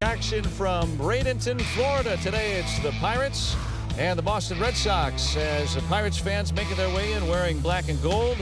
Action from Bradenton, Florida. Today it's the Pirates and the Boston Red Sox, as the Pirates fans making their way in wearing black and gold,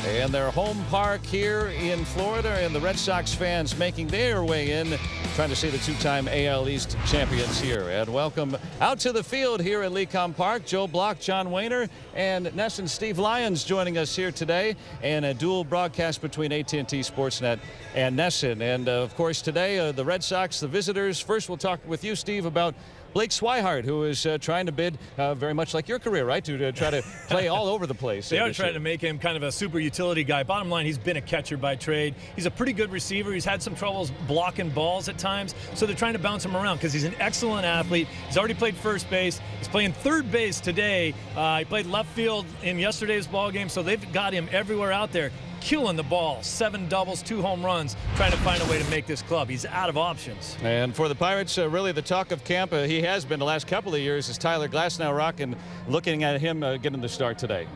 and their home park here in Florida, and the Red Sox fans making their way in, trying to see the two-time AL East champions here. And welcome out to the field here at Lecom Park, Joe Block, John Wayner, and Ness and Steve Lyons joining us here today, and a dual broadcast between AT&T Sportsnet and Nesson. And of course today the Red Sox, the visitors. First we'll talk with you, Steve, about Blake Swihart, who is trying to bid very much like your career, right, to try to play all over the place. They are trying to make him kind of a super utility guy. Bottom line, he's been a catcher by trade. He's a pretty good receiver. He's had some troubles blocking balls at times, so they're trying to bounce him around because he's an excellent athlete. He's already played first base. He's playing third base today. He played left field in yesterday's ball game, so they've got him everywhere out there, killing the ball. 7 doubles, 2 home runs, trying to find a way to make this club. He's out of options. And for the Pirates, really the talk of camp, he has been the last couple of years, is Tyler Glasnow rocking, looking at him getting the start today.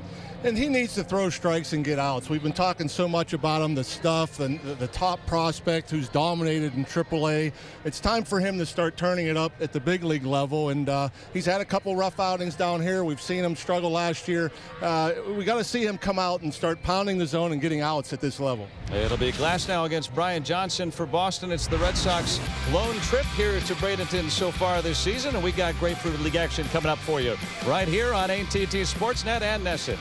And he needs to throw strikes and get outs. We've been talking so much about him, the stuff, and the top prospect who's dominated in AAA. It's time for him to start turning it up at the big league level. And he's had a couple rough outings down here. We've seen him struggle last year. We got to see him come out and start pounding the zone and getting outs at this level. It'll be Glasnow against Brian Johnson for Boston. It's the Red Sox lone trip here to Bradenton so far this season, and we got grapefruit league action coming up for you right here on AT&T Sportsnet and Nesson.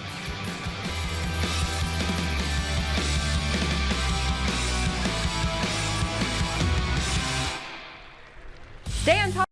Stay on top.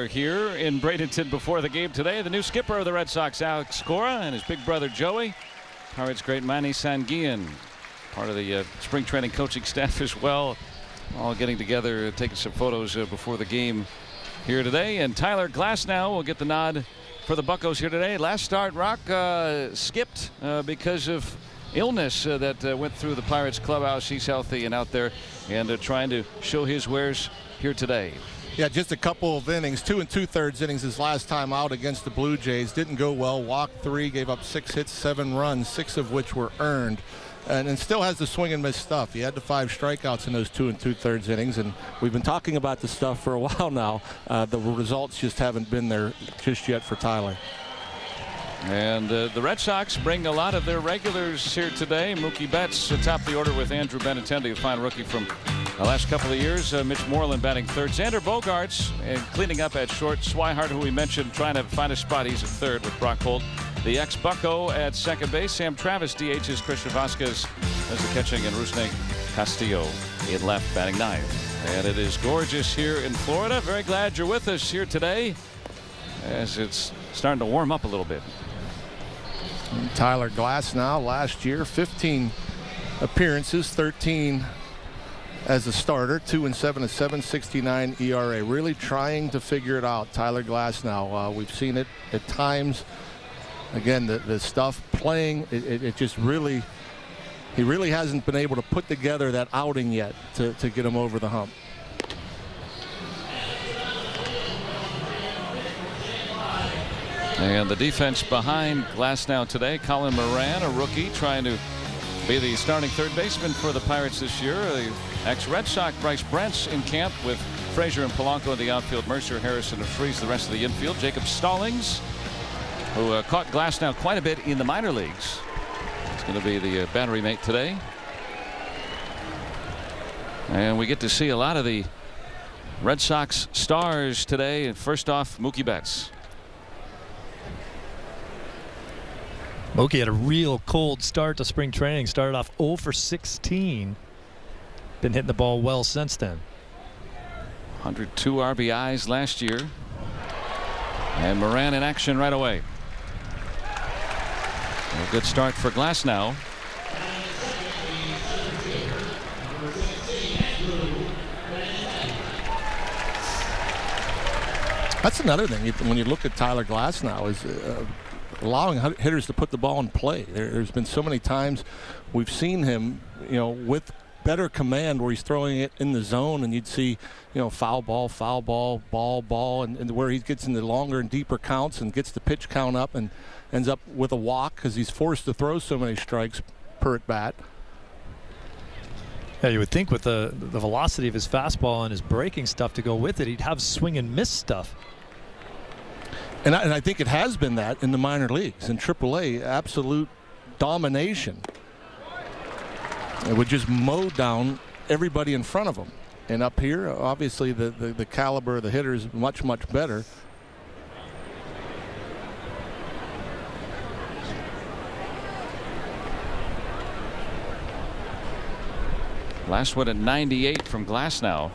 Here in Bradenton before the game today, the new skipper of the Red Sox, Alex Cora, and his big brother Joey. Pirates great Manny Sanguillen, part of the spring training coaching staff as well, all getting together, taking some photos before the game here today. And Tyler Glasnow will get the nod for the Buccos here today. Last start, Rock skipped because of illness that went through the Pirates clubhouse. He's healthy and out there and trying to show his wares here today. Yeah, just a couple of innings, 2 2/3 innings his last time out against the Blue Jays. Didn't go well. Walked 3, gave up 6 hits, 7 runs, 6 of which were earned. and still has the swing and miss stuff. He had the 5 strikeouts in those 2 2/3 innings, and we've been talking about this stuff for a while now. The results just haven't been there just yet for Tyler. And the Red Sox bring a lot of their regulars here today. Mookie Betts atop the order with Andrew Benintendi, a fine rookie from the last couple of years. Mitch Moreland batting third. Xander Bogaerts and cleaning up at short. Swihart, who we mentioned, trying to find a spot. He's at third with Brock Holt. The ex-Bucco at second base. Sam Travis DHs. Christian Vasquez as the catching, and Rusney Castillo in left batting 9th. And it is gorgeous here in Florida. Very glad you're with us here today as it's starting to warm up a little bit. Tyler Glasnow last year, 15 appearances, 13 as a starter, 2-7, a 7.69 ERA. Really trying to figure it out, Tyler Glasnow. We've seen it at times. Again, the stuff playing, it just really, he really hasn't been able to put together that outing yet to get him over the hump. And the defense behind Glasnow today, Colin Moran, a rookie, trying to be the starting third baseman for the Pirates this year. The ex-Red Sox Bryce Brent's in camp with Frazier and Polanco in the outfield, Mercer, Harrison, and Freese the rest of the infield. Jacob Stallings, who caught Glasnow quite a bit in the minor leagues. It's going to be the battery mate today. And we get to see a lot of the Red Sox stars today. And first off, Mookie Betts. Mookie had a real cold start to spring training. Started off 0 for 16. Been hitting the ball well since then. 102 RBIs last year. And Moran in action right away. A good start for Glasnow. That's another thing when you look at Tyler Glasnow is allowing hitters to put the ball in play. There's been so many times we've seen him, with better command where he's throwing it in the zone, and you'd see, foul ball, ball, and where he gets into longer and deeper counts and gets the pitch count up and ends up with a walk because he's forced to throw so many strikes per at bat. Yeah, you would think with the velocity of his fastball and his breaking stuff to go with it, he'd have swing and miss stuff. And I think it has been that in the minor leagues. In AAA, absolute domination. It would just mow down everybody in front of him. And up here, obviously, the caliber of the hitter is much, much better. Last one at 98 from Glasnow.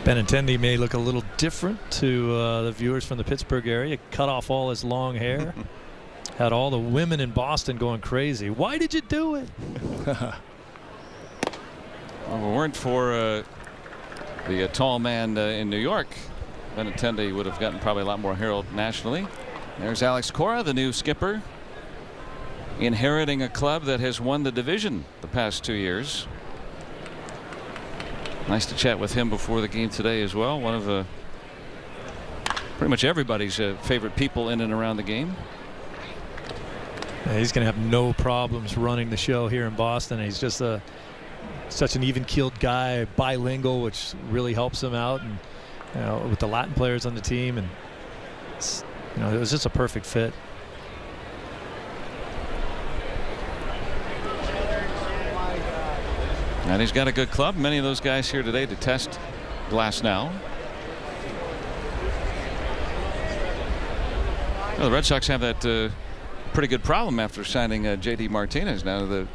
Benintendi may look a little different to the viewers from the Pittsburgh area. Cut off all his long hair. Had all the women in Boston going crazy. Why did you do it? Well, if it weren't for the tall man in New York, Benintendi would have gotten probably a lot more herald nationally. There's Alex Cora, the new skipper, inheriting a club that has won the division the past 2 years. Nice to chat with him before the game today as well. One of pretty much everybody's favorite people in and around the game. Yeah, he's going to have no problems running the show here in Boston. He's just such an even-keeled guy, bilingual, which really helps him out, and with the Latin players on the team, and it was just a perfect fit. And he's got a good club. Many of those guys here today to test Glasnow. Well, the Red Sox have that pretty good problem after signing J.D. Martinez. Now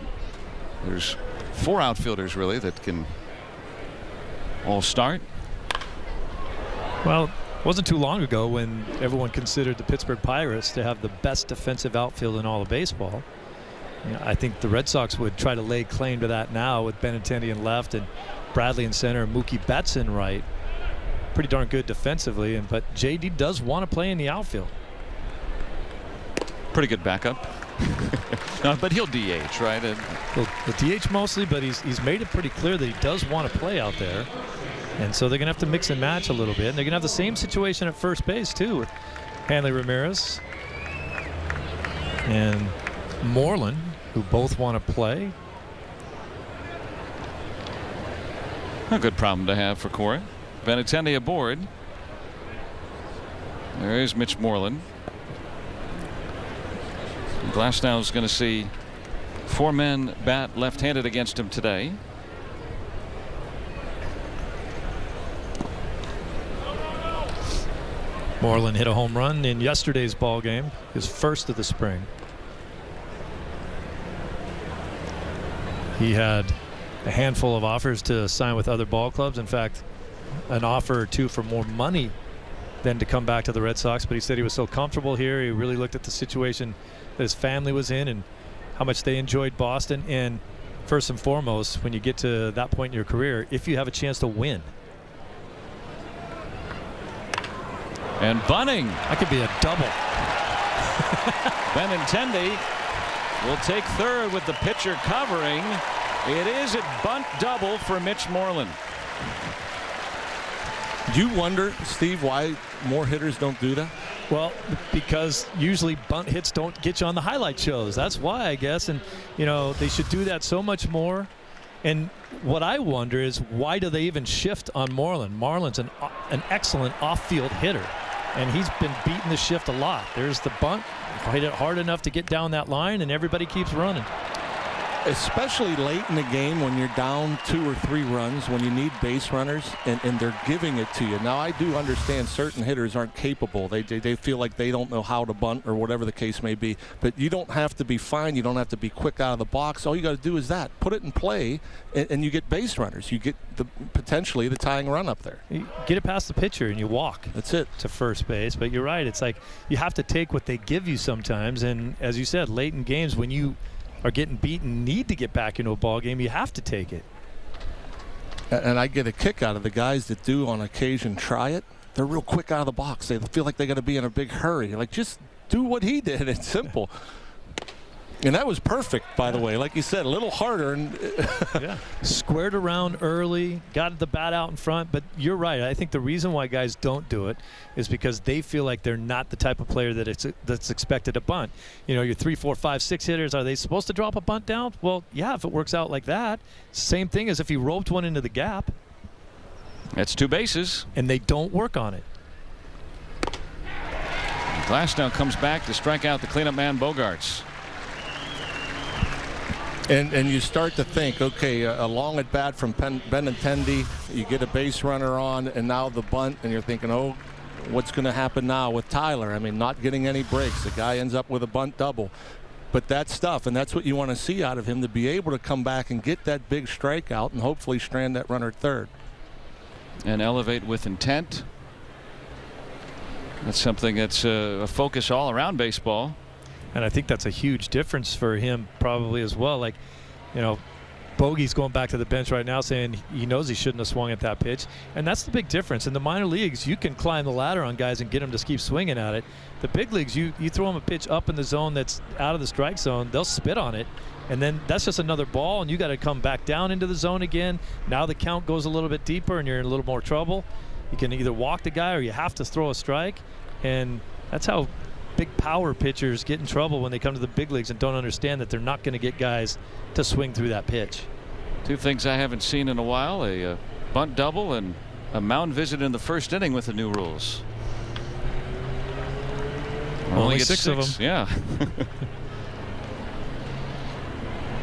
there's 4 outfielders really that can all start. Well, it wasn't too long ago when everyone considered the Pittsburgh Pirates to have the best defensive outfield in all of baseball. I think the Red Sox would try to lay claim to that now with Benintendi in left and Bradley in center and Mookie Betts in right. Pretty darn good defensively, but JD does want to play in the outfield. Pretty good backup. No, but he'll DH, right? He'll DH mostly, but he's made it pretty clear that he does want to play out there. And so they're going to have to mix and match a little bit. And they're going to have the same situation at first base, too, with Hanley Ramirez. and Moreland, who both want to play. A good problem to have for Corey. Benintendi aboard. There is Mitch Moreland. Glasnow's going to see 4 men bat left-handed against him today. Moreland hit a home run in yesterday's ball game, his first of the spring. He had a handful of offers to sign with other ball clubs. In fact, an offer or two for more money than to come back to the Red Sox, but he said he was so comfortable here. He really looked at the situation that his family was in and how much they enjoyed Boston. And first and foremost, when you get to that point in your career, if you have a chance to win. And bunting. That could be a double. Benintendi will take third with the pitcher covering. It is a bunt double for Mitch Moreland. Do you wonder, Steve, why more hitters don't do that? Well, because usually bunt hits don't get you on the highlight shows. That's why, I guess. And, you know, they should do that so much more. And what I wonder is, why do they even shift on Moreland? Moreland's an excellent off-field hitter, and he's been beating the shift a lot. There's the bunt, hit it hard enough to get down that line, and everybody keeps running. Especially late in the game when you're down 2 or 3 runs, when you need base runners and they're giving it to you. Now, I do understand certain hitters aren't capable. They feel like they don't know how to bunt or whatever the case may be. But you don't have to be fine. You don't have to be quick out of the box. All you got to do is put it in play, and you get base runners. You get potentially the tying run up there. You get it past the pitcher and you walk. That's it. To first base. But you're right. It's like you have to take what they give you sometimes. And as you said, late in games when you are getting beaten, need to get back into a ball game, you have to take it. And I get a kick out of the guys that do on occasion try it. They're real quick out of the box. They feel like they got to be in a big hurry. Like, just do what he did. It's simple. And that was perfect, by the way. Like you said, a little harder. And yeah. Squared around early, got the bat out in front. But you're right. I think the reason why guys don't do it is because they feel like they're not the type of player that's expected to bunt. You know, your 3, 4, 5, 6 hitters, are they supposed to drop a bunt down? Well, yeah, if it works out like that. Same thing as if he roped one into the gap. That's 2 bases. And they don't work on it. Glasnow comes back to strike out the cleanup man, Bogaerts. And you start to think, okay, a long at bat from Benintendi, you get a base runner on, and now the bunt, and you're thinking, oh, what's going to happen now with Tyler? I mean, not getting any breaks. The guy ends up with a bunt double. But that stuff, and that's what you want to see out of him, to be able to come back and get that big strikeout and hopefully strand that runner at third. And elevate with intent. That's something that's a focus all around baseball. And I think that's a huge difference for him probably as well. Like, you know, Bogey's going back to the bench right now saying he knows he shouldn't have swung at that pitch. And that's the big difference. In the minor leagues, you can climb the ladder on guys and get them to keep swinging at it. The big leagues, you throw them a pitch up in the zone that's out of the strike zone, they'll spit on it. And then that's just another ball, and you got to come back down into the zone again. Now the count goes a little bit deeper, and you're in a little more trouble. You can either walk the guy or you have to throw a strike. And that's how big power pitchers get in trouble when they come to the big leagues and don't understand that they're not going to get guys to swing through that pitch. 2 things I haven't seen in a while, a bunt double and a mound visit in the first inning with the new rules. Only 6 of them. Yeah.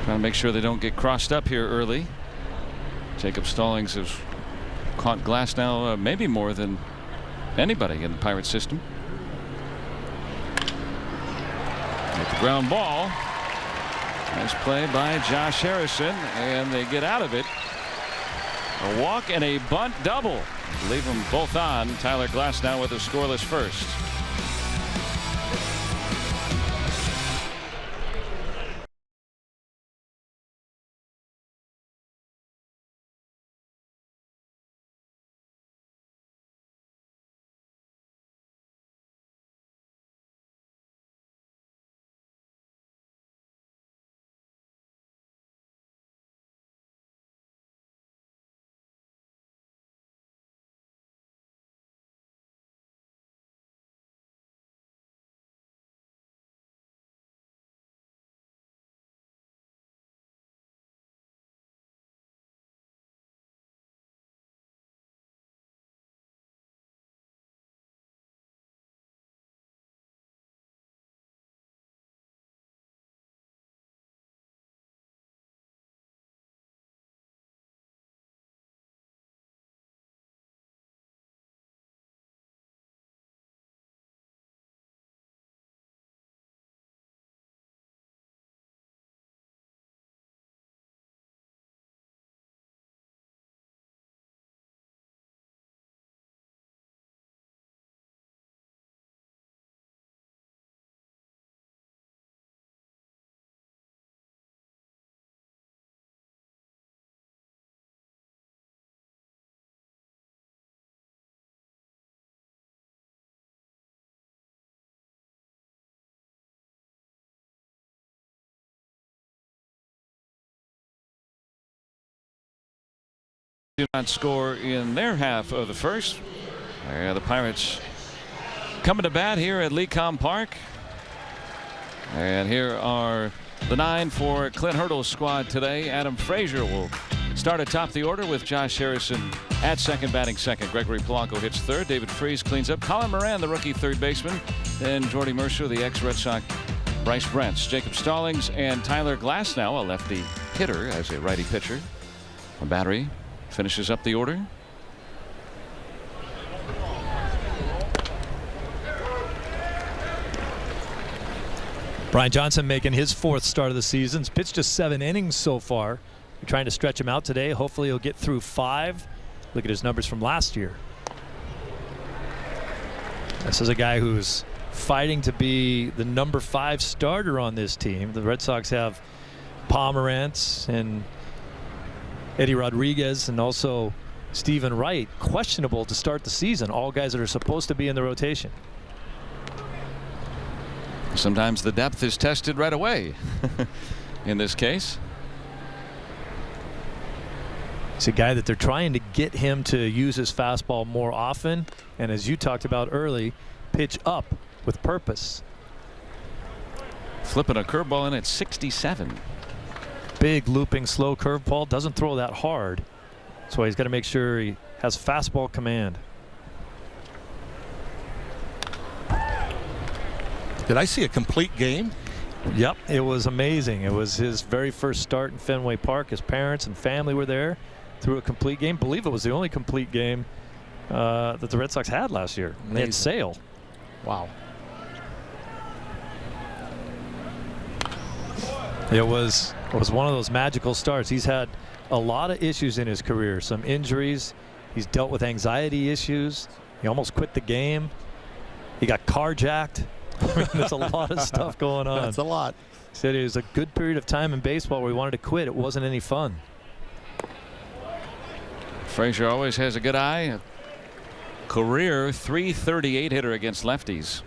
Trying to make sure they don't get crossed up here early. Jacob Stallings has caught Glasnow maybe more than anybody in the Pirates system. With the ground ball. Nice play by Josh Harrison, and they get out of it. A walk and a bunt double. Leave them both on. Tyler Glasnow with a scoreless first. did not score in their half of the first. The Pirates coming to bat here at Lecom Park. And here are the 9 for Clint Hurdle's squad today. Adam Frazier will start atop the order with Josh Harrison at second, batting second. Gregory Polanco hits third. David Freese cleans up. Colin Moran, the rookie third baseman. Then Jordy Mercer, the ex-Red Sox. Bryce Brents, Jacob Stallings, and Tyler Glasnow, a lefty hitter as a righty pitcher. A battery finishes up the order. Brian Johnson making his 4th start of the season. He's pitched just 7 innings so far. We're trying to stretch him out today. Hopefully he'll get through 5. Look at his numbers from last year. This is a guy who's fighting to be the number 5 starter on this team. The Red Sox have Pomerantz and Eddie Rodriguez and also Stephen Wright questionable to start the season. All guys that are supposed to be in the rotation. Sometimes the depth is tested right away in this case. It's a guy that they're trying to get him to use his fastball more often, and as you talked about early, pitch up with purpose. Flipping a curveball in at 67. Big looping slow curveball, doesn't throw that hard. That's why he's got to make sure he has fastball command. Did I see a complete game? Yep, it was amazing. It was his very first start in Fenway Park. His parents and family were there. Threw a complete game. Believe it was the only complete game that the Red Sox had last year. Amazing. They had Sale. Wow. It was one of those magical starts. He's had a lot of issues in his career. Some injuries. He's dealt with anxiety issues. He almost quit the game. He got carjacked. I mean, there's a lot of stuff going on. That's a lot. He said it was a good period of time in baseball where he wanted to quit. It wasn't any fun. Frazier always has a good eye. A career .338 hitter against lefties.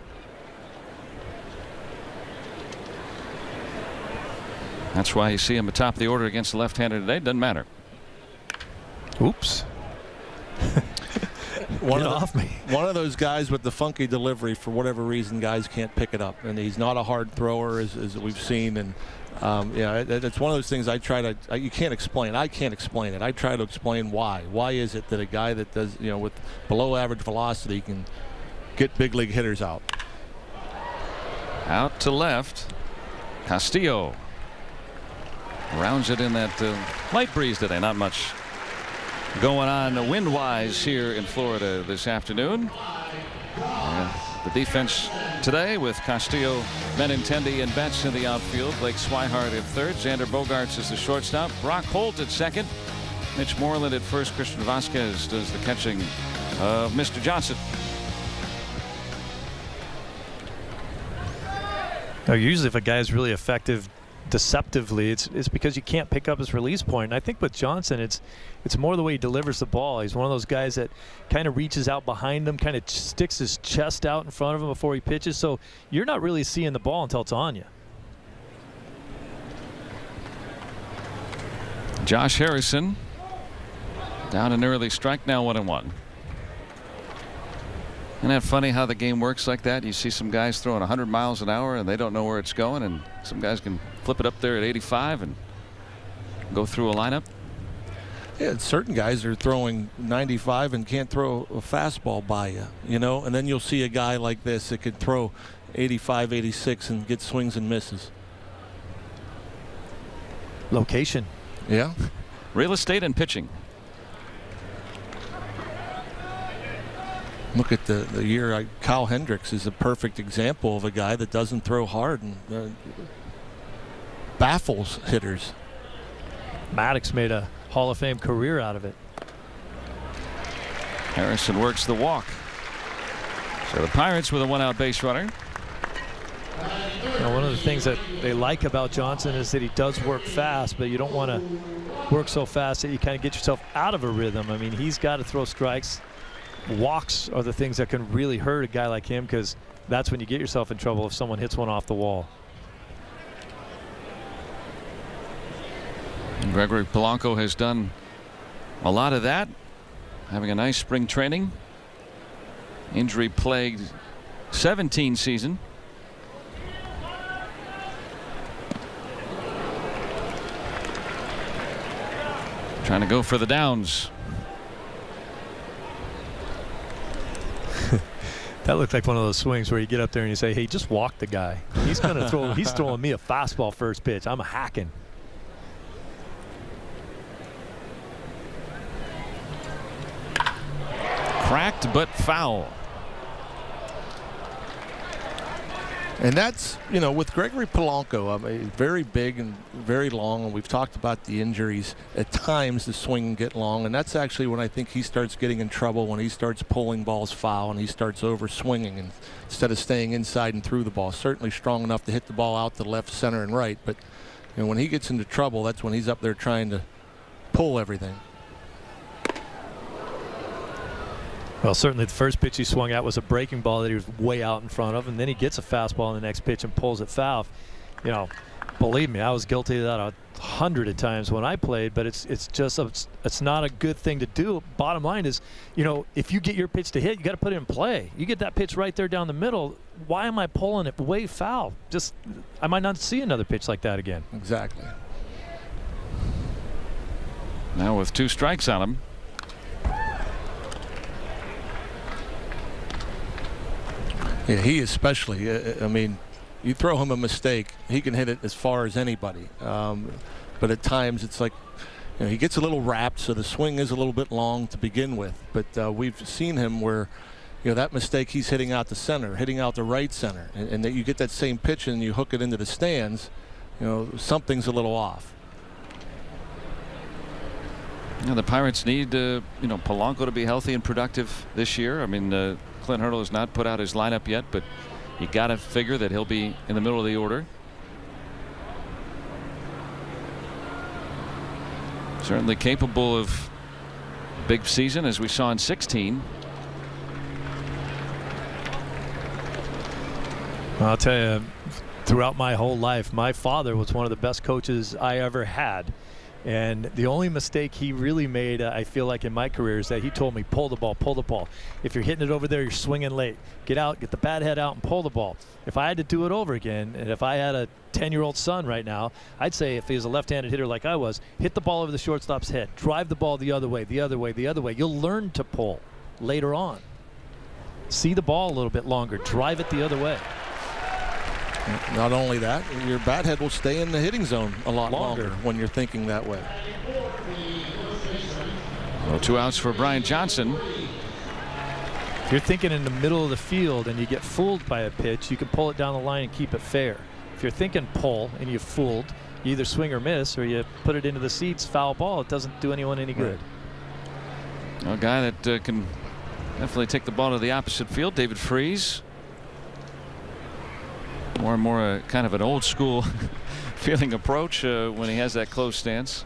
That's why you see him atop the order against the left-hander today. Doesn't matter. Oops. One of those guys with the funky delivery, for whatever reason, guys can't pick it up, and he's not a hard thrower as we've seen. And yeah, it's one of those things I try to. You can't explain. I can't explain it. I try to explain why. Why is it that a guy that does, with below average velocity can get big league hitters out? Out to left, Castillo rounds it in that light breeze today. Not much going on wind-wise here in Florida this afternoon. The defense today with Castillo, Benintendi, and Betts in the outfield. Blake Swihart at third. Xander Bogaerts is the shortstop. Brock Holt at second. Mitch Moreland at first. Christian Vasquez does the catching of Mr. Johnson. Now, usually if a guy is really effective deceptively, it's because you can't pick up his release point. And I think with Johnson, it's more the way he delivers the ball. He's one of those guys that kind of reaches out behind him, kind of sticks his chest out in front of him before he pitches. So you're not really seeing the ball until it's on you. Josh Harrison down an early strike, now 1-1. Isn't that funny how the game works like that? You see some guys throwing 100 miles an hour and they don't know where it's going, and some guys can flip it up there at 85 and go through a lineup. Yeah, certain guys are throwing 95 and can't throw a fastball by you, and then you'll see a guy like this that could throw 85, 86 and get swings and misses. Location. Yeah. Real estate and pitching. Look at the year. Kyle Hendricks is a perfect example of a guy that doesn't throw hard and baffles hitters. Maddox made a Hall of Fame career out of it. Harrison works the walk. So the Pirates with a 1-out base runner. One of the things that they like about Johnson is that he does work fast, but you don't want to work so fast that you kind of get yourself out of a rhythm. I mean, he's got to throw strikes. Walks are the things that can really hurt a guy like him, because that's when you get yourself in trouble if someone hits one off the wall. Gregory Polanco has done a lot of that. Having a nice spring training. Injury plagued 17 season. Trying to go for the downs. That looked like one of those swings where you get up there and you say, hey, just walk the guy. He's going to throw. He's throwing me a fastball first pitch. I'm hacking. Cracked but foul. And that's, you know, with Gregory Polanco, I mean, very big and very long, and we've talked about the injuries. At times the swing can get long, and that's actually when I think he starts getting in trouble, when he starts pulling balls foul and he starts over swinging and instead of staying inside and through the ball. Certainly strong enough to hit the ball out to left, center, and right, but you know, when he gets into trouble, that's when he's up there trying to pull everything. Well, certainly the first pitch he swung at was a breaking ball that he was way out in front of, and then he gets a fastball in the next pitch and pulls it foul. You know, believe me, I was guilty of that 100 of times when I played, but it's not a good thing to do. Bottom line is, you know, if you get your pitch to hit, you got to put it in play. You get that pitch right there down the middle. Why am I pulling it way foul? Just, I might not see another pitch like that again. Exactly. Now with 2 strikes on him. Yeah, he especially. I mean, you throw him a mistake, he can hit it as far as anybody. But at times it's like, you know, he gets a little wrapped, so the swing is a little bit long to begin with. But we've seen him where, you know, that mistake he's hitting out the center, hitting out the right center, and that you get that same pitch and you hook it into the stands, you know, something's a little off. Yeah, the Pirates need, you know, Polanco to be healthy and productive this year. I mean, Clint Hurdle has not put out his lineup yet, but you got to figure that he'll be in the middle of the order. Certainly capable of big season as we saw in 16. I'll tell you, throughout my whole life, my father was one of the best coaches I ever had. And the only mistake he really made, I feel like in my career, is that he told me, pull the ball, pull the ball. If you're hitting it over there, you're swinging late. Get out, get the bat head out and pull the ball. If I had to do it over again, and if I had a 10-year-old son right now, I'd say if he was a left-handed hitter like I was, hit the ball over the shortstop's head. Drive the ball the other way, the other way, the other way. You'll learn to pull later on. See the ball a little bit longer. Drive it the other way. Not only that, your bat head will stay in the hitting zone a lot longer when you're thinking that way. Well, 2 outs for Brian Johnson. If you're thinking in the middle of the field and you get fooled by a pitch, you can pull it down the line and keep it fair. If you're thinking pull and you're fooled, you either swing or miss, or you put it into the seats, foul ball. It doesn't do anyone any good. A guy that can definitely take the ball to the opposite field, David Freese. More and more kind of an old school feeling approach when he has that close stance.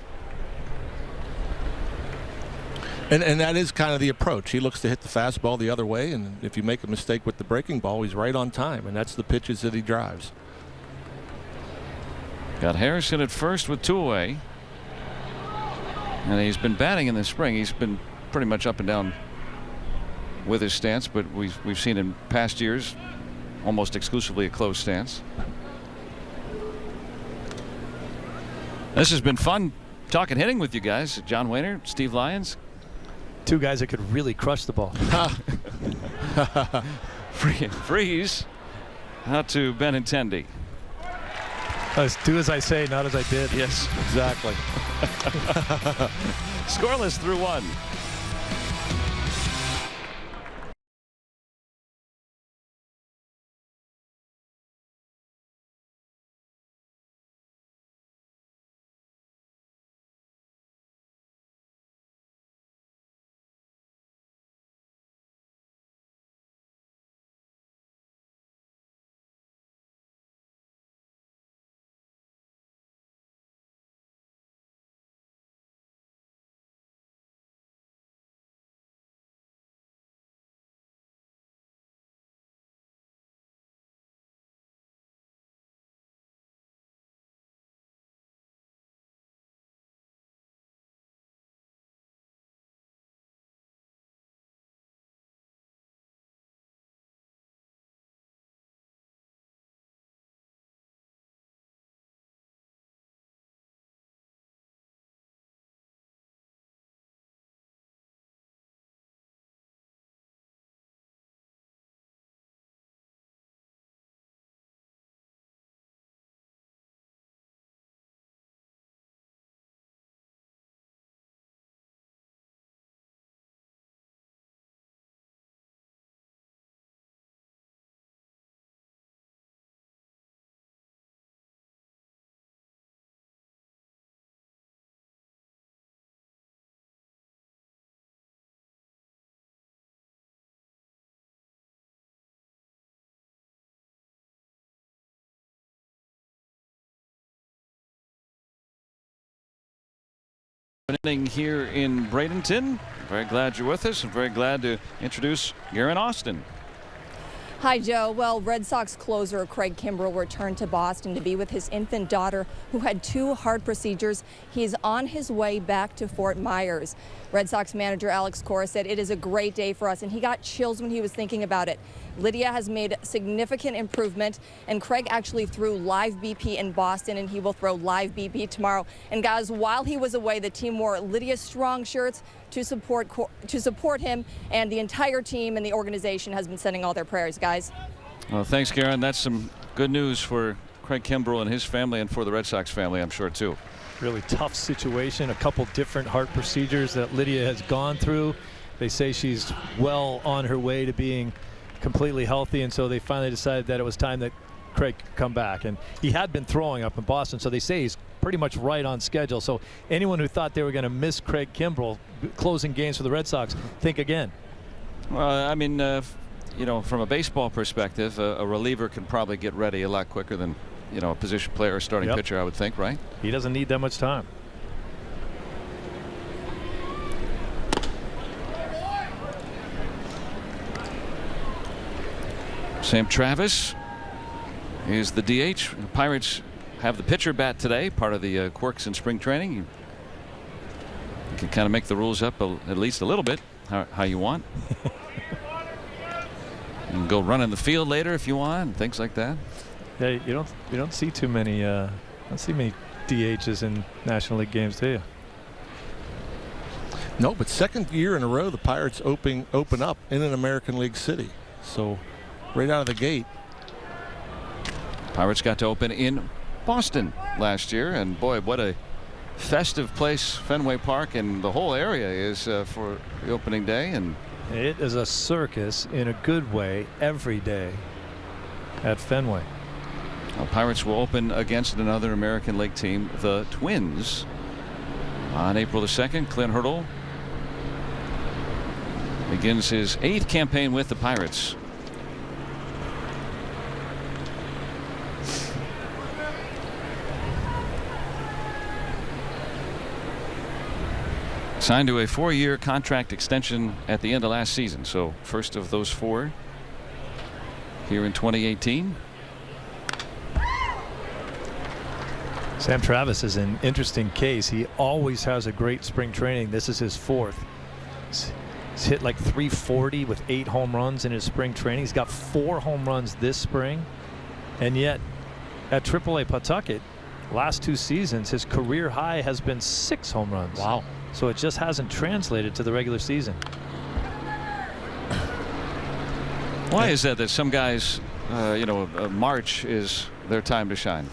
And that is kind of the approach. He looks to hit the fastball the other way, and if you make a mistake with the breaking ball, he's right on time, and that's the pitches that he drives. Got Harrison at first with 2 away. And he's been batting in the spring. He's been pretty much up and down with his stance, but we've seen in past years almost exclusively a closed stance. This has been fun talking hitting with you guys. John Wehner, Steve Lyons. 2 guys that could really crush the ball. Freeze out to Benintendi. Do as I say, not as I did. Yes, Exactly. scoreless through 1. Inning here in Bradenton. Very glad you're with us, and very glad to introduce Garen Austin. Hi, Joe. Well, Red Sox closer Craig Kimbrell returned to Boston to be with his infant daughter, who had 2 heart procedures. He's on his way back to Fort Myers. Red Sox manager Alex Cora said it is a great day for us, and he got chills when he was thinking about it. Lydia has made significant improvement, and Craig actually threw live BP in Boston, and he will throw live BP tomorrow. And guys, while he was away, the team wore Lydia Strong shirts to support him, and the entire team and the organization has been sending all their prayers, guys. Well, thanks, Garen. That's some good news for Craig Kimbrell and his family, and for the Red Sox family, I'm sure, too. Really tough situation. A couple different heart procedures that Lydia has gone through. They say she's well on her way to being completely healthy, and so they finally decided that it was time that Craig could come back. And he had been throwing up in Boston, so they say he's pretty much right on schedule. So anyone who thought they were going to miss Craig Kimbrell closing games for the Red Sox, think again. Well, I mean, you know, from a baseball perspective, a reliever can probably get ready a lot quicker than, you know, a position player or starting pitcher, I would think, right? He doesn't need that much time. Sam Travis is the DH. The Pirates have the pitcher bat today, part of the quirks in spring training. You can kind of make the rules up at least a little bit how you want. You can go run in the field later if you want, and things like that. Yeah, you don't see too many many DHs in National League games, do you? No, but second year in a row the Pirates open up in an American League city. So right out of the gate. Pirates got to open in Boston last year, and boy, what a festive place Fenway Park and the whole area is for the opening day. And it is a circus in a good way every day at Fenway. Pirates will open against another American League team, the Twins, on April the 2nd. Clint Hurdle begins his 8th campaign with the Pirates. Signed to a 4-year contract extension at the end of last season, so first of those 4 here in 2018. Sam Travis is an interesting case. He always has a great spring training. This is his 4th. He's hit like 340 with 8 home runs in his spring training. He's got 4 home runs this spring, and yet at AAA Pawtucket last 2 seasons his career high has been 6 home runs. Wow. So it just hasn't translated to the regular season. Why is that some guys, you know, March is their time to shine?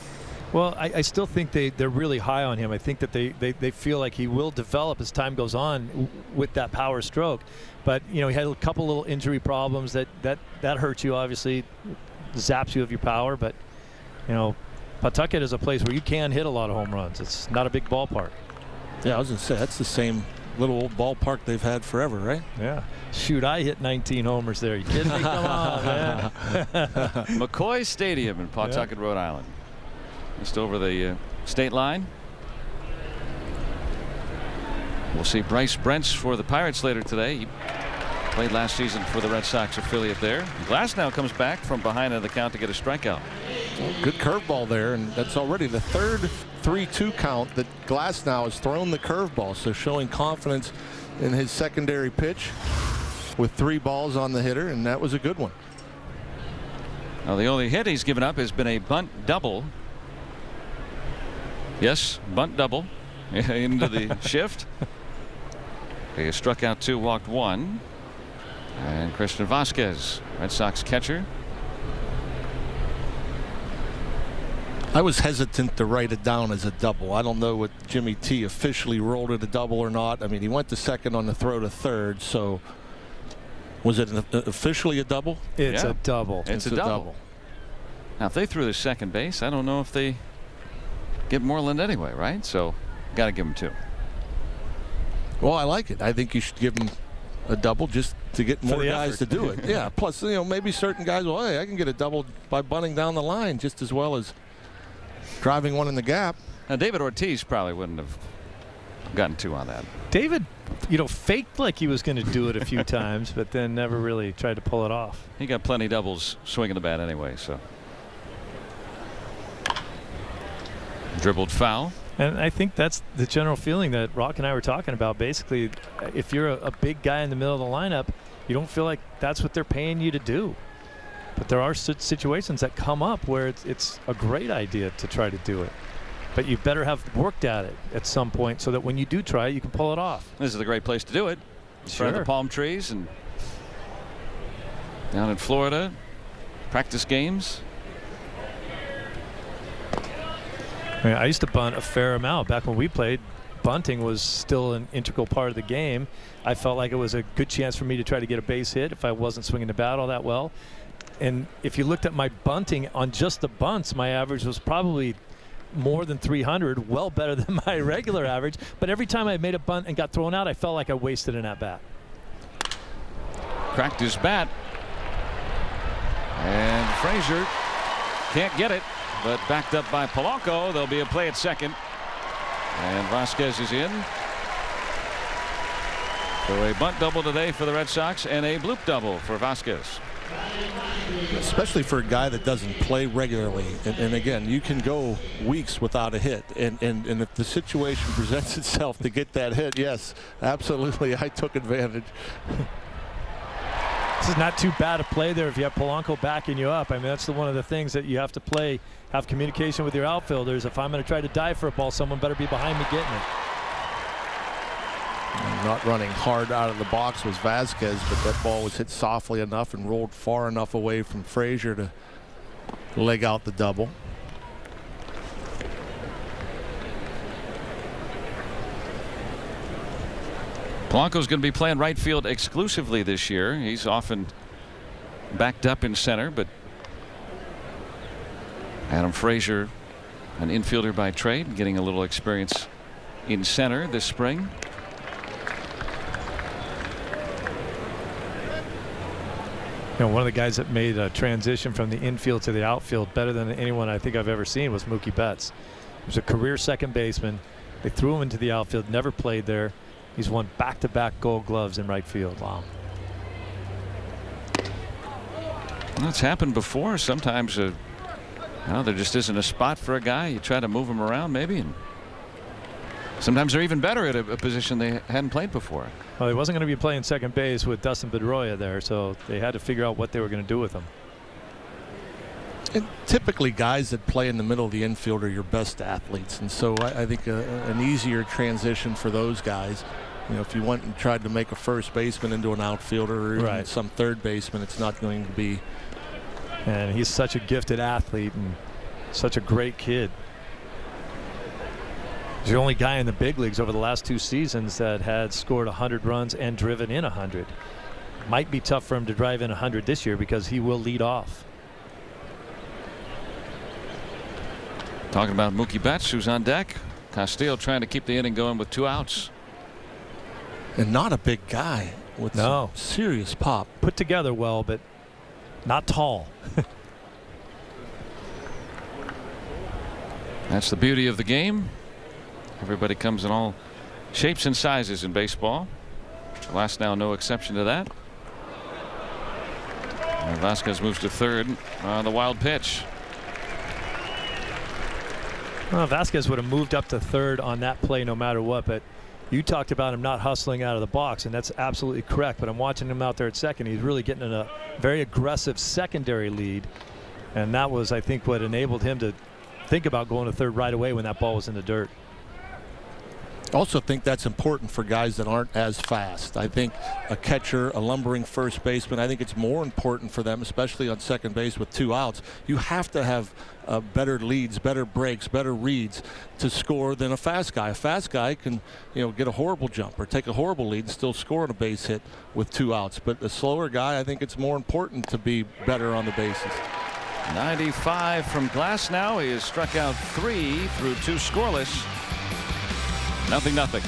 Well, I still think they're really high on him. I think that they feel like he will develop as time goes on with that power stroke. But, you know, he had a couple little injury problems that hurts you, obviously, zaps you of your power. But, you know, Pawtucket is a place where you can hit a lot of home runs. It's not a big ballpark. Yeah, I was going to say, that's the same little old ballpark they've had forever, right? Yeah. Shoot, I hit 19 homers there. You kidding me? Come on, man. McCoy Stadium in Pawtucket, Rhode Island. Just over the state line. We'll see Bryce Brents for the Pirates later today. He played last season for the Red Sox affiliate there. Glasnow comes back from behind in the count to get a strikeout. Good curveball there, and that's already the 3rd 3-2 count that Glasnow has thrown the curveball, so showing confidence in his secondary pitch with 3 balls on the hitter, and that was a good one. Now the only hit he's given up has been a bunt double. Yes, bunt double into the shift. He struck out 2, walked 1. And Christian Vasquez, Red Sox catcher. I was hesitant to write it down as a double. I don't know what Jimmy T officially rolled it a double or not. I mean, he went to second on the throw to third, so was it officially a double? It's a double. It's a double. Now, if they threw the second base, I don't know if they get Moreland anyway, right? So, got to give him 2. Well, I like it. I think you should give him a double just to get more guys to do it. Yeah. Plus, you know, maybe certain guys, well, hey, I can get a double by bunting down the line just as well as driving one in the gap. Now, David Ortiz probably wouldn't have gotten two on that. David, faked like he was going to do it a few times, but then never really tried to pull it off. He got plenty doubles swinging the bat anyway, so. Dribbled foul. And I think that's the general feeling that Rock and I were talking about. Basically, if you're a big guy in the middle of the lineup, you don't feel like that's what they're paying you to do. But there are situations that come up where it's a great idea to try to do it. But you better have worked at it at some point so that when you do try it, you can pull it off. This is a great place to do it. In front of the palm trees and down in Florida. Practice games. I used to bunt a fair amount back when we played. Bunting was still an integral part of the game. I felt like it was a good chance for me to try to get a base hit if I wasn't swinging the bat all that well. And if you looked at my bunting on just the bunts, my average was probably more than 300, well better than my regular average. But every time I made a bunt and got thrown out, I felt like I wasted an at-bat. Cracked his bat. And Frazier can't get it. But backed up by Polanco. There'll be a play at second. And Vasquez is in. So a bunt double today for the Red Sox and a bloop double for Vasquez. Especially for a guy that doesn't play regularly. And again, you can go weeks without a hit. And if the situation presents itself to get that hit, yes, absolutely, I took advantage. This is not too bad a play there if you have Polanco backing you up. I mean, that's one of the things that you have to play, have communication with your outfielders. If I'm going to try to dive for a ball, someone better be behind me getting it. Not running hard out of the box was Vasquez, but that ball was hit softly enough and rolled far enough away from Frazier to leg out the double. Polanco's going to be playing right field exclusively this year. He's often backed up in center, but Adam Frazier, an infielder by trade, getting a little experience in center this spring. One of the guys that made a transition from the infield to the outfield better than anyone I think I've ever seen was Mookie Betts. He was a career second baseman. They threw him into the outfield, never played there. He's won back-to-back Gold Gloves in right field. Wow. Well, it's happened before. Sometimes there just isn't a spot for a guy. You try to move him around maybe, and sometimes they're even better at a position they hadn't played before. Well, he wasn't going to be playing second base with Dustin Pedroia there, so they had to figure out what they were going to do with him. And typically guys that play in the middle of the infield are your best athletes, and so I think an easier transition for those guys. If you went and tried to make a first baseman into an outfielder or even some third baseman, it's not going to be. And he's such a gifted athlete and such a great kid. He's the only guy in the big leagues over the last 2 seasons that had scored 100 runs and driven in 100. Might be tough for him to drive in 100 this year because he will lead off. Talking about Mookie Betts, who's on deck. Castillo trying to keep the inning going with 2 outs. And not a big guy with some serious pop. Put together well, but not tall. That's the beauty of the game. Everybody comes in all shapes and sizes in baseball. Last now no exception to that. And Vasquez moves to third on the wild pitch. Well, Vasquez would have moved up to third on that play no matter what, but you talked about him not hustling out of the box, and that's absolutely correct. But I'm watching him out there at second. He's really getting in a very aggressive secondary lead, and that was, I think, what enabled him to think about going to third right away when that ball was in the dirt. Also think that's important for guys that aren't as fast. I think a catcher, a lumbering first baseman, I think it's more important for them, especially on second base with 2 outs. You have to have better leads, better breaks, better reads to score than a fast guy. A fast guy can, get a horrible jump or take a horrible lead and still score on a base hit with 2 outs. But a slower guy, I think it's more important to be better on the bases. 95 from Glass now. He has struck out 3 through 2 scoreless. 0-0.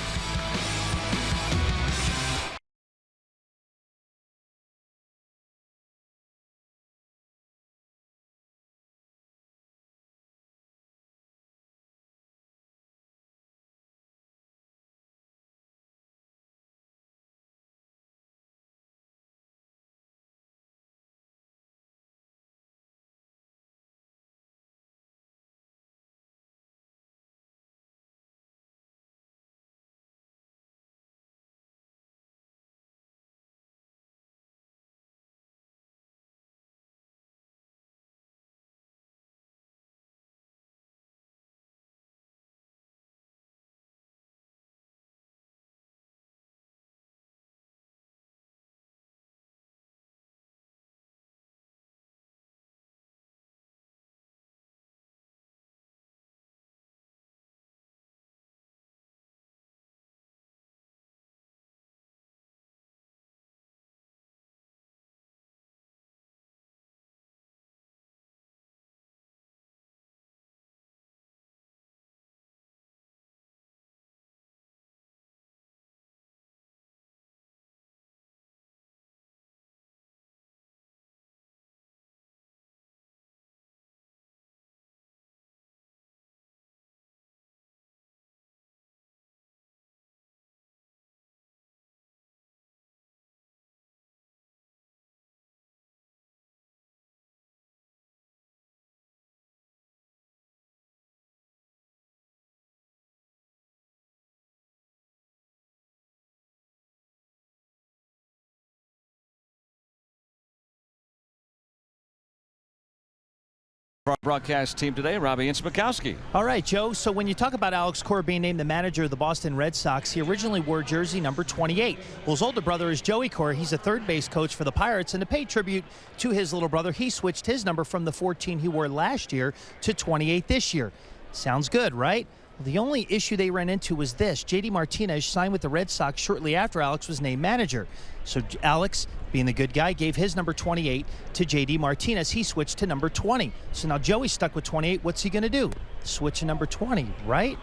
Our broadcast team today, Robbie and Smokowski. All right, Joe. So when you talk about Alex Cora being named the manager of the Boston Red Sox, he originally wore jersey number 28. Well, his older brother is Joey Cora. He's a third base coach for the Pirates. And to pay tribute to his little brother, he switched his number from the 14 he wore last year to 28 this year. Sounds good, right? The only issue they ran into was this. J.D. Martinez signed with the Red Sox shortly after Alex was named manager. So Alex, being the good guy, gave his number 28 to J.D. Martinez. He switched to number 20. So now Joey's stuck with 28. What's he going to do? Switch to number 20, right?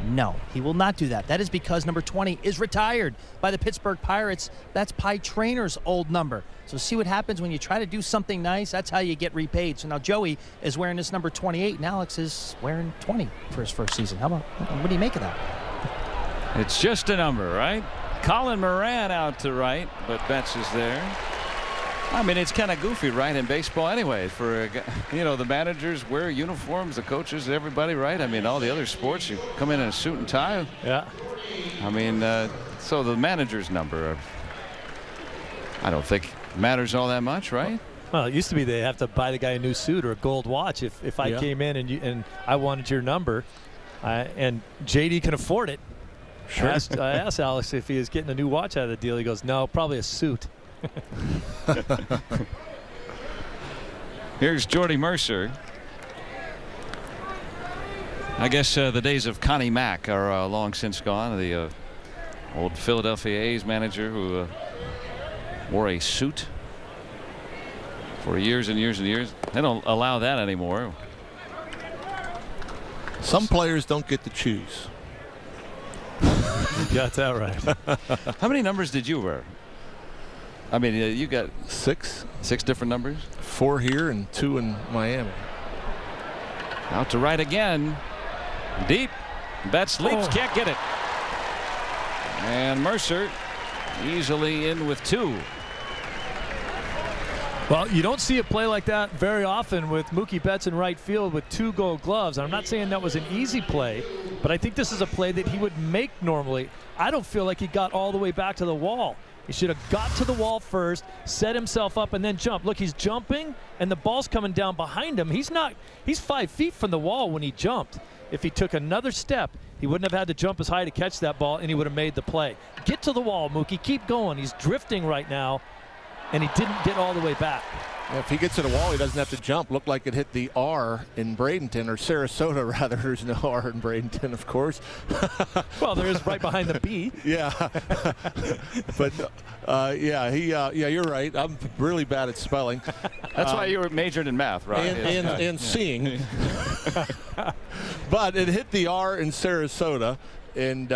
No, he will not do that. That is because number 20 is retired by the Pittsburgh Pirates. That's Pie Trainer's old number. So see what happens when you try to do something nice. That's how you get repaid. So now Joey is wearing this number 28, and Alex is wearing 20 for his first season. What do you make of that? It's just a number, right? Colin Moran out to right, but Betts is there. I mean, it's kind of goofy, right, in baseball anyway. For the managers wear uniforms, the coaches, everybody, right? I mean, all the other sports, you come in a suit and tie. Yeah. I mean, so the manager's number, I don't think matters all that much, right? Well, it used to be they have to buy the guy a new suit or a gold watch. If I came in and I wanted your number, and JD can afford it. Sure. I asked Alex if he was getting a new watch out of the deal. He goes, no, probably a suit. Here's Jordy Mercer. I guess the days of Connie Mack are long since gone. The old Philadelphia A's manager who wore a suit for years and years and years. They don't allow that anymore. Some players don't get to choose. You got that right. How many numbers did you wear? I mean, you got six different numbers. 4 here and 2 in Miami. Out to right again. Deep. Betts leaps. Can't get it. And Mercer easily in with 2. Well, you don't see a play like that very often with Mookie Betts in right field with 2 gold gloves. I'm not saying that was an easy play, but I think this is a play that he would make normally. I don't feel like he got all the way back to the wall. He should have got to the wall first, set himself up, and then jump. Look, he's jumping, and the ball's coming down behind him. He's 5 feet from the wall when he jumped. If he took another step, he wouldn't have had to jump as high to catch that ball, and he would have made the play. Get to the wall, Mookie. Keep going. He's drifting right now, and he didn't get all the way back. If he gets to the wall, he doesn't have to jump. Looked like it hit the R in Bradenton, or Sarasota, rather. There's no R in Bradenton, of course. Well, there is right behind the B. Yeah. But, you're right. I'm really bad at spelling. That's why you were majored in math, right? And seeing. But it hit the R in Sarasota. And,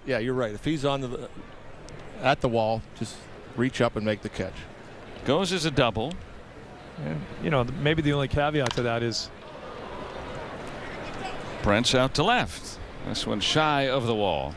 you're right. If he's at the wall, just reach up and make the catch. Goes as a double. And, maybe the only caveat to that is Brent's out to left. This one shy of the wall.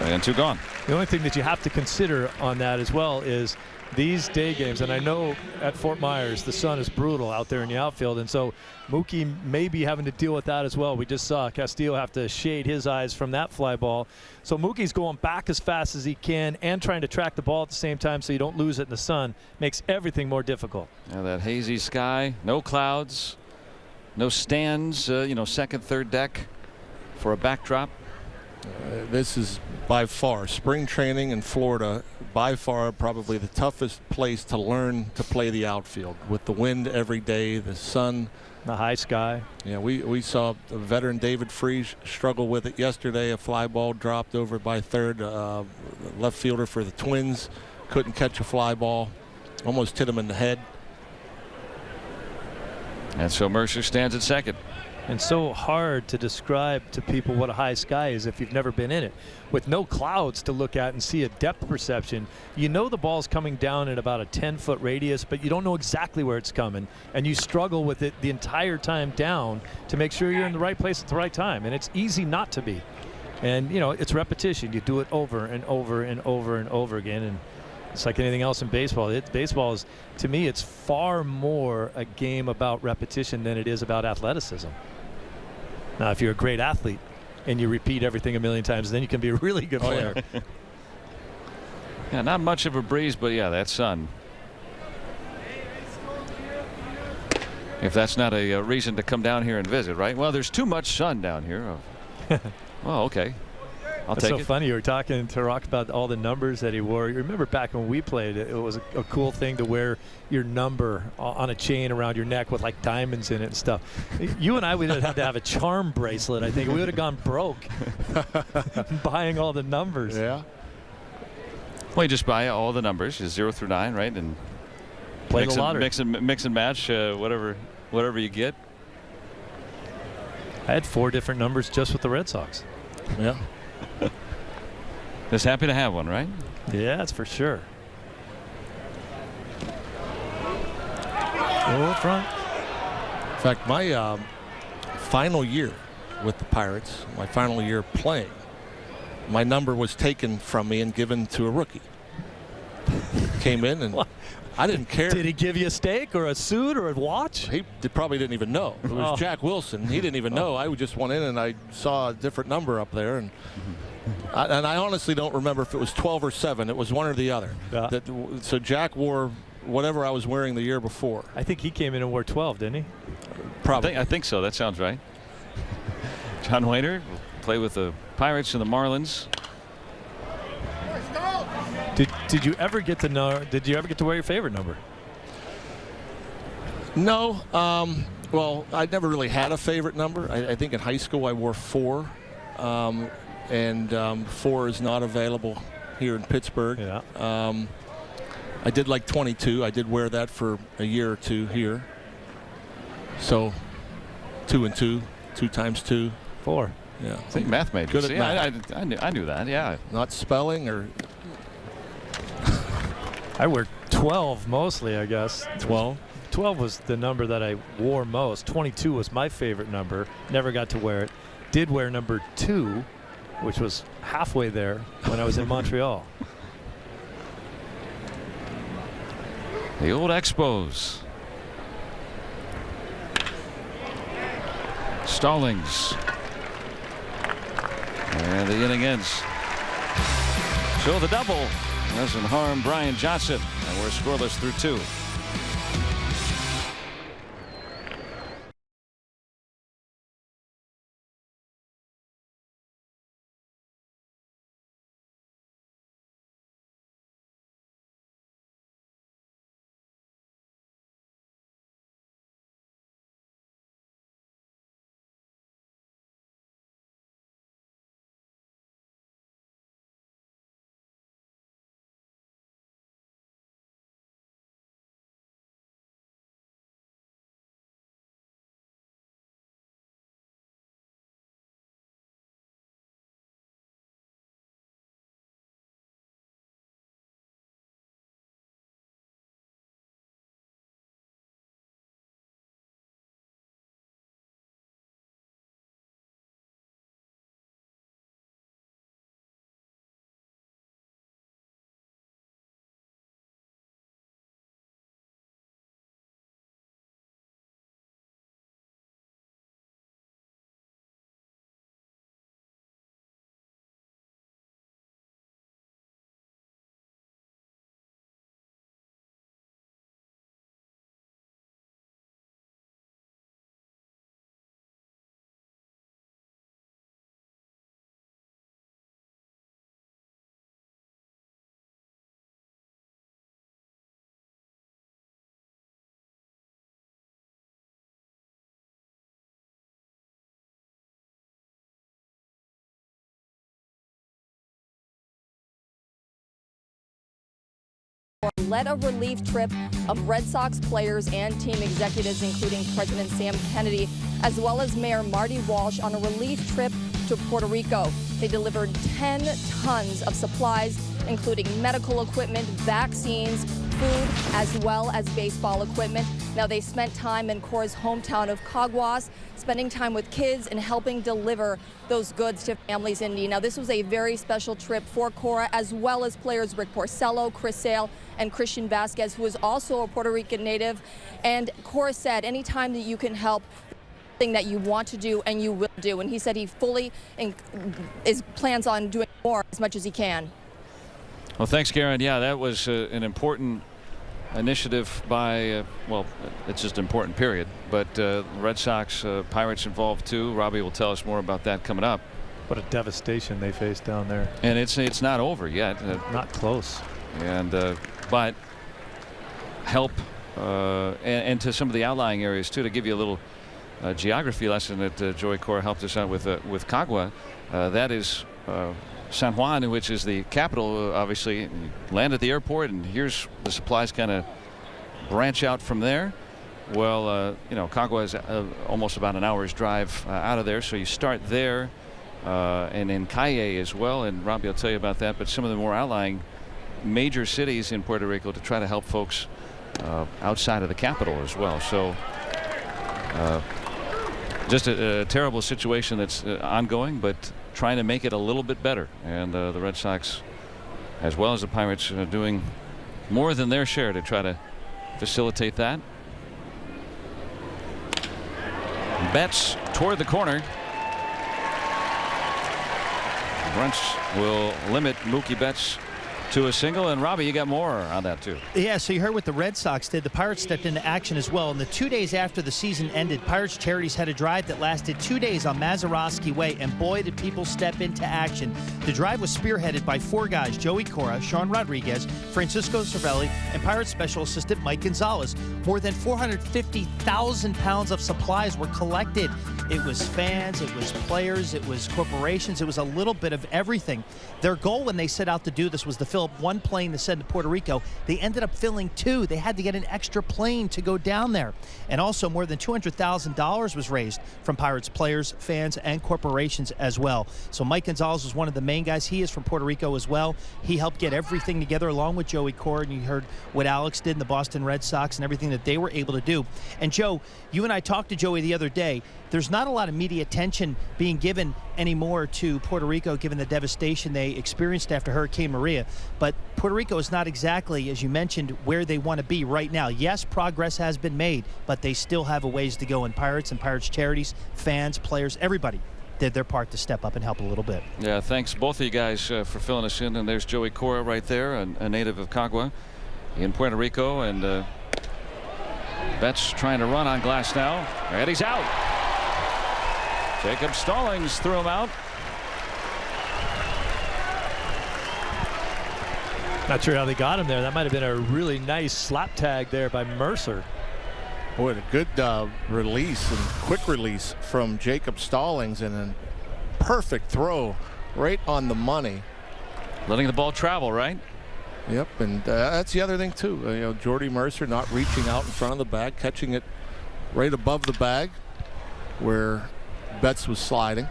And 2 gone. The only thing that you have to consider on that as well is these day games, and I know at Fort Myers the sun is brutal out there in the outfield, and so Mookie may be having to deal with that as well. We just saw Castillo have to shade his eyes from that fly ball. So Mookie's going back as fast as he can and trying to track the ball at the same time so you don't lose it in the sun. Makes everything more difficult. Now that hazy sky, no clouds, no stands, second, third deck for a backdrop. This is by far, spring training in Florida, by far probably the toughest place to learn to play the outfield, with the wind every day, the sun, the high sky. Yeah, we saw the veteran David Freese struggle with it yesterday. A fly ball dropped over by third. Left fielder for the Twins couldn't catch a fly ball, almost hit him in the head. And so Mercer stands at second. And so hard to describe to people what a high sky is if you've never been in it. With no clouds to look at and see a depth perception, you know the ball's coming down at about a 10-foot radius, but you don't know exactly where it's coming. And you struggle with it the entire time down to make sure you're in the right place at the right time. And it's easy not to be. And, it's repetition. You do it over and over and over and over again. And it's like anything else in baseball. Baseball is, to me, it's far more a game about repetition than it is about athleticism. Now, if you're a great athlete and you repeat everything a million times, then you can be a really good player. Yeah. Yeah, not much of a breeze, but yeah, that sun. If that's not a reason to come down here and visit, right? Well, there's too much sun down here. Well, okay. I'll take it. It's so funny. You were talking to Rock about all the numbers that he wore. You remember back when we played, it was a cool thing to wear your number on a chain around your neck with like diamonds in it and stuff. You and I would have had to have a charm bracelet, I think. We would have gone broke buying all the numbers. Yeah. Well, you just buy all the numbers, 0 through 9, right? And play the lottery. Mix and match whatever you get. I had 4 different numbers just with the Red Sox. Yeah. Just happy to have one, right? Yeah, that's for sure. Oh, front. In fact, my final year with the Pirates, my final year playing, my number was taken from me and given to a rookie. Came in and I didn't care. Did he give you a steak or a suit or a watch? He probably didn't even know. It was Jack Wilson. He didn't even know. I just went in and I saw a different number up there, and I honestly don't remember if it was 12 or 7. It was one or the other. Yeah. So Jack wore whatever I was wearing the year before. I think he came in and wore 12, didn't he? Probably. I think so. That sounds right. John Wainer will play with the Pirates and the Marlins. Did you ever get to know? Did you ever get to wear your favorite number? No. Well, I never really had a favorite number. I think in high school I wore 4, and 4 is not available here in Pittsburgh. Yeah. I did like 22. I did wear that for a year or 2 here. So 2 and 2, 2 times 2. 4. Yeah. I think math made Good you. at math. I knew that. Yeah. Not spelling or. I wear 12 mostly, I guess. 12? 12 was the number that I wore most. 22 was my favorite number. Never got to wear it. Did wear number 2, which was halfway there when I was in Montreal. The old Expos. Stallings. And the inning ends. So the double doesn't harm Brian Johnson, and we're scoreless through 2. Led a relief trip of Red Sox players and team executives, including President Sam Kennedy, as well as Mayor Marty Walsh, on a relief trip to Puerto Rico. They delivered 10 tons of supplies, including medical equipment, vaccines, food, as well as baseball equipment. Now, they spent time in Cora's hometown of Caguas, spending time with kids and helping deliver those goods to families in need. Now, this was a very special trip for Cora, as well as players Rick Porcello, Chris Sale, and Christian Vasquez, who is also a Puerto Rican native. And Cora said, anytime that you can help, thing that you want to do and you will do. And he said he fully plans on doing more as much as he can. Well, thanks, Karen. Yeah, that was an important initiative by, well, it's just an important period, but Red Sox, Pirates involved too. Robbie will tell us more about that coming up. What a devastation they faced down there. And it's not over yet. Not close. And but help and to some of the outlying areas too, to give you a little geography lesson that Joey Cora helped us out with Cagua. That is San Juan, which is the capital. Obviously, you land at the airport, and here's the supplies kind of branch out from there. Well, you know, Cagua is almost about an hour's drive out of there, so you start there, and in Calle as well. And Robbie will tell you about that. But some of the more outlying major cities in Puerto Rico to try to help folks outside of the capital as well. So just a terrible situation that's ongoing, but trying to make it a little bit better. And the Red Sox, as well as the Pirates, are doing more than their share to try to facilitate that. Betts toward the corner. Brunch will limit Mookie Betts to a single. And Robbie, you got more on that too. Yeah, so you heard what the Red Sox did. The Pirates stepped into action as well. And the 2 days after the season ended, Pirates Charities had a drive that lasted 2 days on Mazeroski Way, and boy, did people step into action. The drive was spearheaded by 4 guys: Joey Cora, Sean Rodriguez, Francisco Cervelli, and Pirates Special Assistant Mike Gonzalez. More than 450,000 pounds of supplies were collected. It was fans, it was players, it was corporations, it was a little bit of everything. Their goal when they set out to do this was to fill up 1 plane to send to Puerto Rico. They ended up filling 2. They had to get an extra plane to go down there. And also more than $200,000 was raised from Pirates players, fans, and corporations as well. So Mike Gonzalez was one of the main guys. He is from Puerto Rico as well. He helped get everything together along with Joey Cora, and you heard what Alex did in the Boston Red Sox and everything that they were able to do. And Joe, you and I talked to Joey the other day. There's not a lot of media attention being given anymore to Puerto Rico given the devastation they experienced after Hurricane Maria. But Puerto Rico is not exactly, as you mentioned, where they want to be right now. Yes, progress has been made, but they still have a ways to go. And Pirates Charities, fans, players, everybody did their part to step up and help a little bit. Yeah, thanks both of you guys for filling us in. And there's Joey Cora right there, a native of Cagua in Puerto Rico. And Betts trying to run on glass now, and he's out. Jacob Stallings threw him out. Not sure how they got him there. That might have been a really nice slap tag there by Mercer. Boy, a good release and quick release from Jacob Stallings, and a perfect throw right on the money. Letting the ball travel, right? Yep, and that's the other thing too. You know, Jordy Mercer not reaching out in front of the bag, catching it right above the bag where Betts was sliding.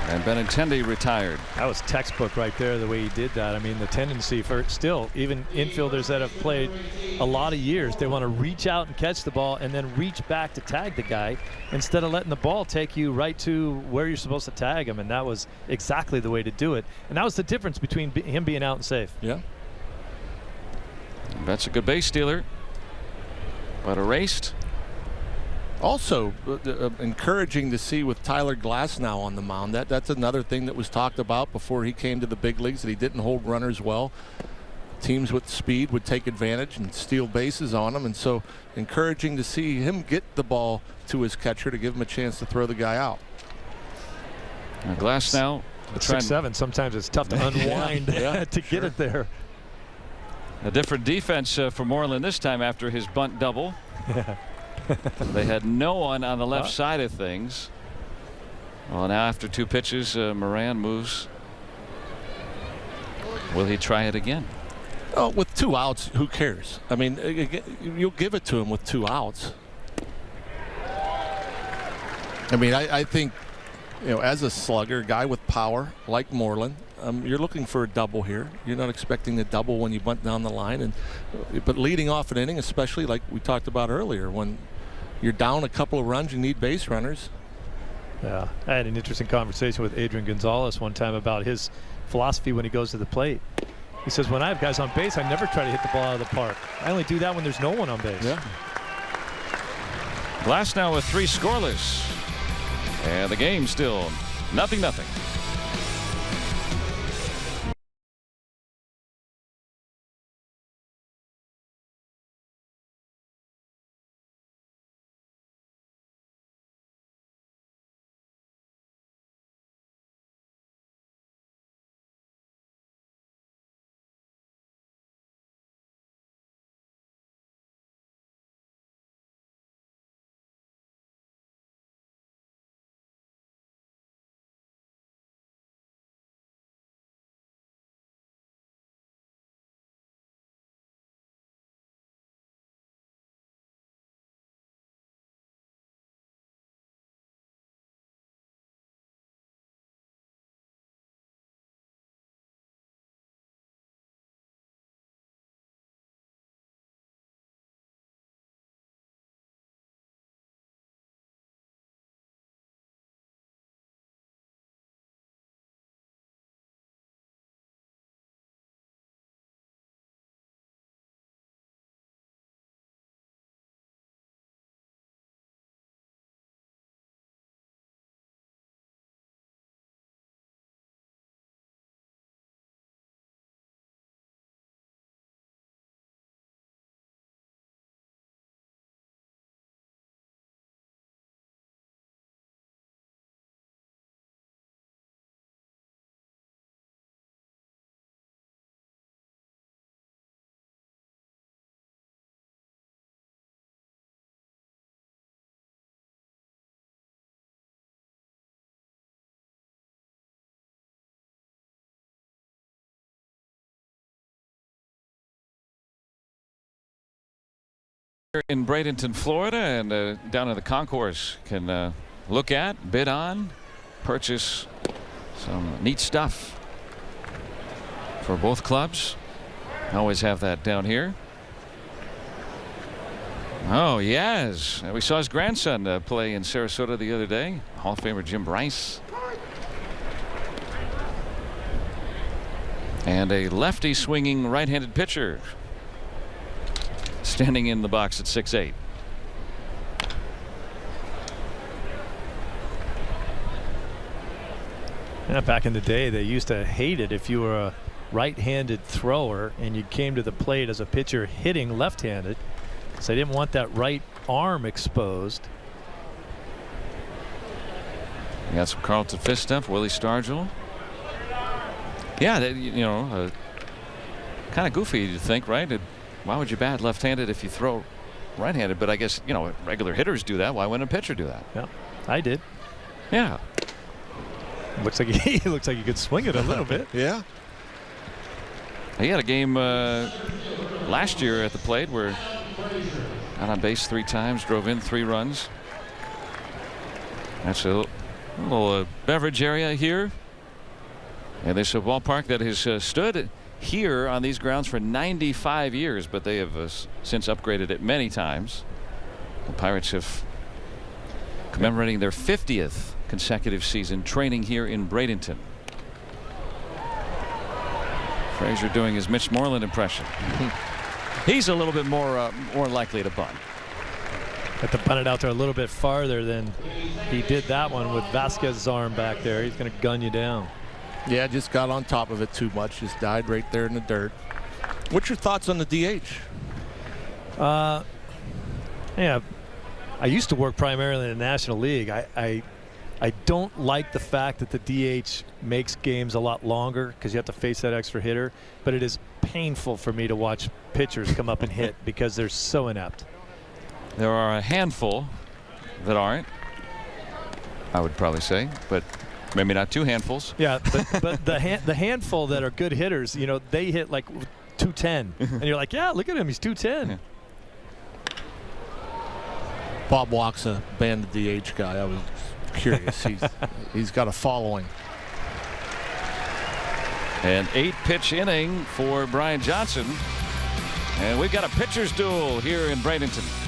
And Benintendi retired. That was textbook right there, the way he did that. I mean, the tendency for still, even infielders that have played a lot of years, they want to reach out and catch the ball and then reach back to tag the guy instead of letting the ball take you right to where you're supposed to tag him. And that was exactly the way to do it. And that was the difference between him being out and safe. Yeah. That's a good base stealer, but erased. Also encouraging to see with Tyler Glasnow on the mound. That's another thing that was talked about before he came to the big leagues, that he didn't hold runners well. Teams with speed would take advantage and steal bases on him, and so encouraging to see him get the ball to his catcher to give him a chance to throw the guy out. Glasnow, 6'7", sometimes it's tough to unwind to get it there. A different defense for Moreland this time after his bunt double. They had no one on the left side of things. Well, now after 2 pitches, Moran moves. Will he try it again? Oh, with 2 outs, who cares? I mean, you'll give it to him with 2 outs. I mean, I think, you know, as a slugger, a guy with power like Moreland, you're looking for a double here. You're not expecting a double when you bunt down the line, but leading off an inning, especially like we talked about earlier, when you're down a couple of runs, you need base runners. Yeah, I had an interesting conversation with Adrian Gonzalez one time about his philosophy when he goes to the plate. He says, when I have guys on base, I never try to hit the ball out of the park. I only do that when there's no one on base. Yeah. Glasnow with 3 scoreless, and the game still 0-0. in Bradenton, Florida, and down in the concourse can look at, bid on, purchase some neat stuff for both clubs. Always have that down here. Oh, yes. We saw his grandson play in Sarasota the other day. Hall of Famer Jim Bryce. And a lefty swinging right-handed pitcher standing in the box at 6'8". Yeah, back in the day, they used to hate it if you were a right-handed thrower and you came to the plate as a pitcher hitting left-handed, because they didn't want that right arm exposed. We got some Carlton fist stuff. Willie Stargell. Yeah, you know, kind of goofy to think, right? Why would you bat left-handed if you throw right-handed? But I guess, you know, regular hitters do that. Why wouldn't a pitcher do that? Yeah, I did. Yeah. Looks like he looks like he could swing it a little bit. Yeah. He had a game last year at the plate where got on base 3 times, drove in 3 runs. That's a little beverage area here. And this is a ballpark that has stood here on these grounds for 95 years, but they have since upgraded it many times. The Pirates have commemorating their 50th consecutive season training here in Bradenton. Frazier doing his Mitch Moreland impression. He's a little bit more likely to bunt. Have to bunt it out there a little bit farther than he did that one with Vasquez's arm back there. He's going to gun you down. Yeah, just got on top of it too much. Just died right there in the dirt. What's your thoughts on the DH? Yeah, I used to work primarily in the National League. I don't like the fact that the DH makes games a lot longer because you have to face that extra hitter. But it is painful for me to watch pitchers come up and hit because they're so inept. There are a handful that aren't, I would probably say, but maybe not 2 handfuls. Yeah, but the handful that are good hitters, you know, they hit like 210, and you're like, yeah, look at him, he's 210. Yeah. Bob Waxa banned the DH guy. I was curious. He's got a following. An 8-pitch inning for Brian Johnson, and we've got a pitcher's duel here in Bradenton.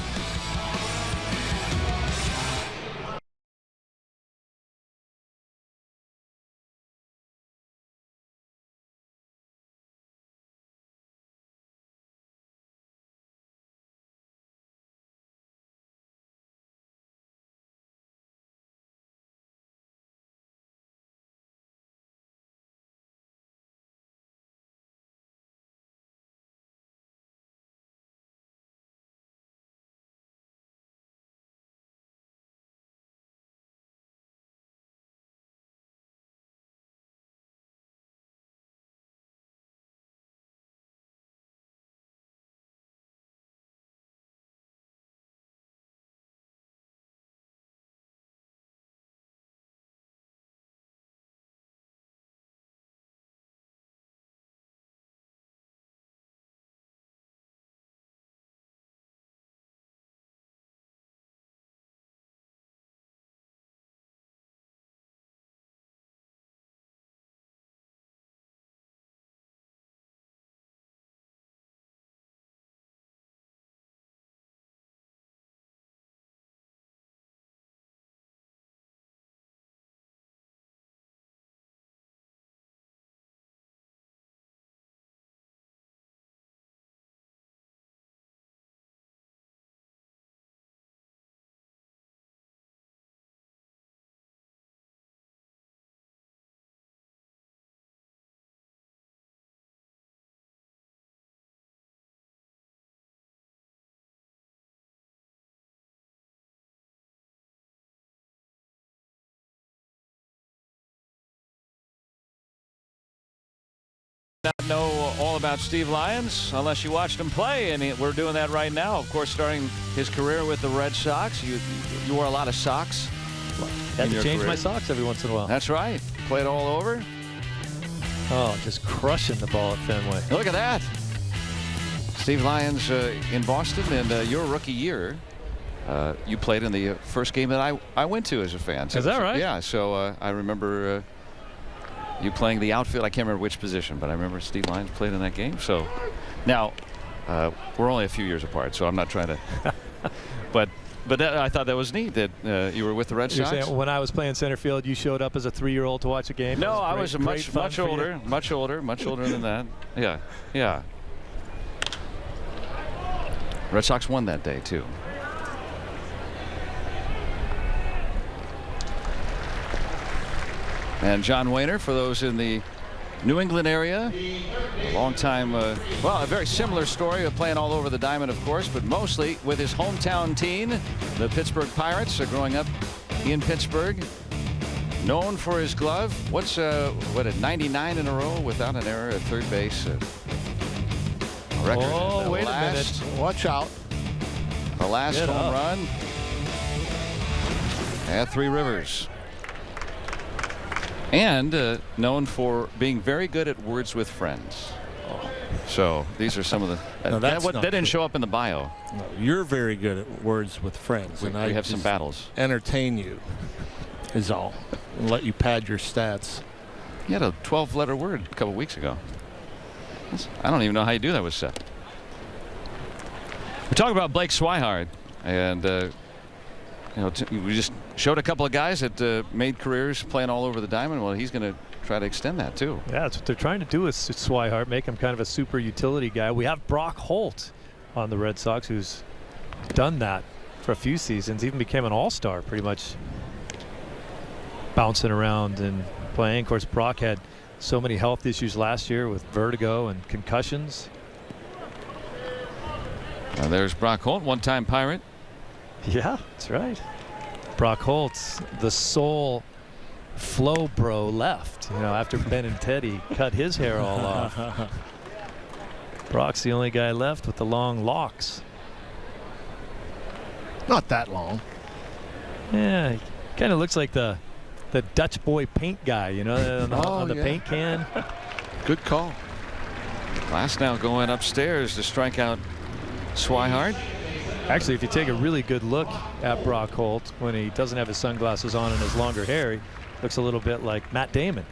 Not know all about Steve Lyons unless you watched him play, and we're doing that right now. Of course, starting his career with the Red Sox. You wore a lot of socks. Had to change my socks every once in a while. That's right. Played all over. Oh, just crushing the ball at Fenway. Look at that. Steve Lyons in Boston, and your rookie year, you played in the first game that I went to as a fan. So, is that right? Yeah. So I remember you playing the outfield. I can't remember which position, but I remember Steve Lyons played in that game. So now we're only a few years apart, so I'm not trying to. But I thought that was neat that you were with the Red Sox. You're saying when I was playing center field, you showed up as a 3-year-old to watch a game? No, I was much older than that. Yeah, yeah. Red Sox won that day too. And John Wayner, for those in the New England area, long time, well, a very similar story of playing all over the diamond, of course, but mostly with his hometown team, the Pittsburgh Pirates, growing up in Pittsburgh. Known for his glove. What's 99 in a row without an error at third base? Record. Oh, wait a minute. Watch out. The last home run at Three Rivers. And known for being very good at words with friends. So these are some of the. No, that didn't show up in the bio. No, you're very good at words with friends. We have some battles. Entertain you is all. And let you pad your stats. He had a 12-letter word a couple weeks ago. I don't even know how you do that with Seth. We're talking about Blake Swihart, and we just showed a couple of guys that made careers playing all over the diamond. Well, he's going to try to extend that too. Yeah, that's what they're trying to do with Swihart, make him kind of a super utility guy. We have Brock Holt on the Red Sox, who's done that for a few seasons, even became an all-star pretty much, bouncing around and playing. Of course, Brock had so many health issues last year with vertigo and concussions. Now there's Brock Holt, one-time Pirate. Yeah, that's right. Brock Holt's the sole flow bro left, after Ben and Teddy cut his hair all off. Brock's the only guy left with the long locks. Not that long. Yeah, he kind of looks like the Dutch boy paint guy, on the paint can. Good call. Glasnow going upstairs to strike out Swihart. Actually, if you take a really good look at Brock Holt when he doesn't have his sunglasses on and his longer hair, he looks a little bit like Matt Damon.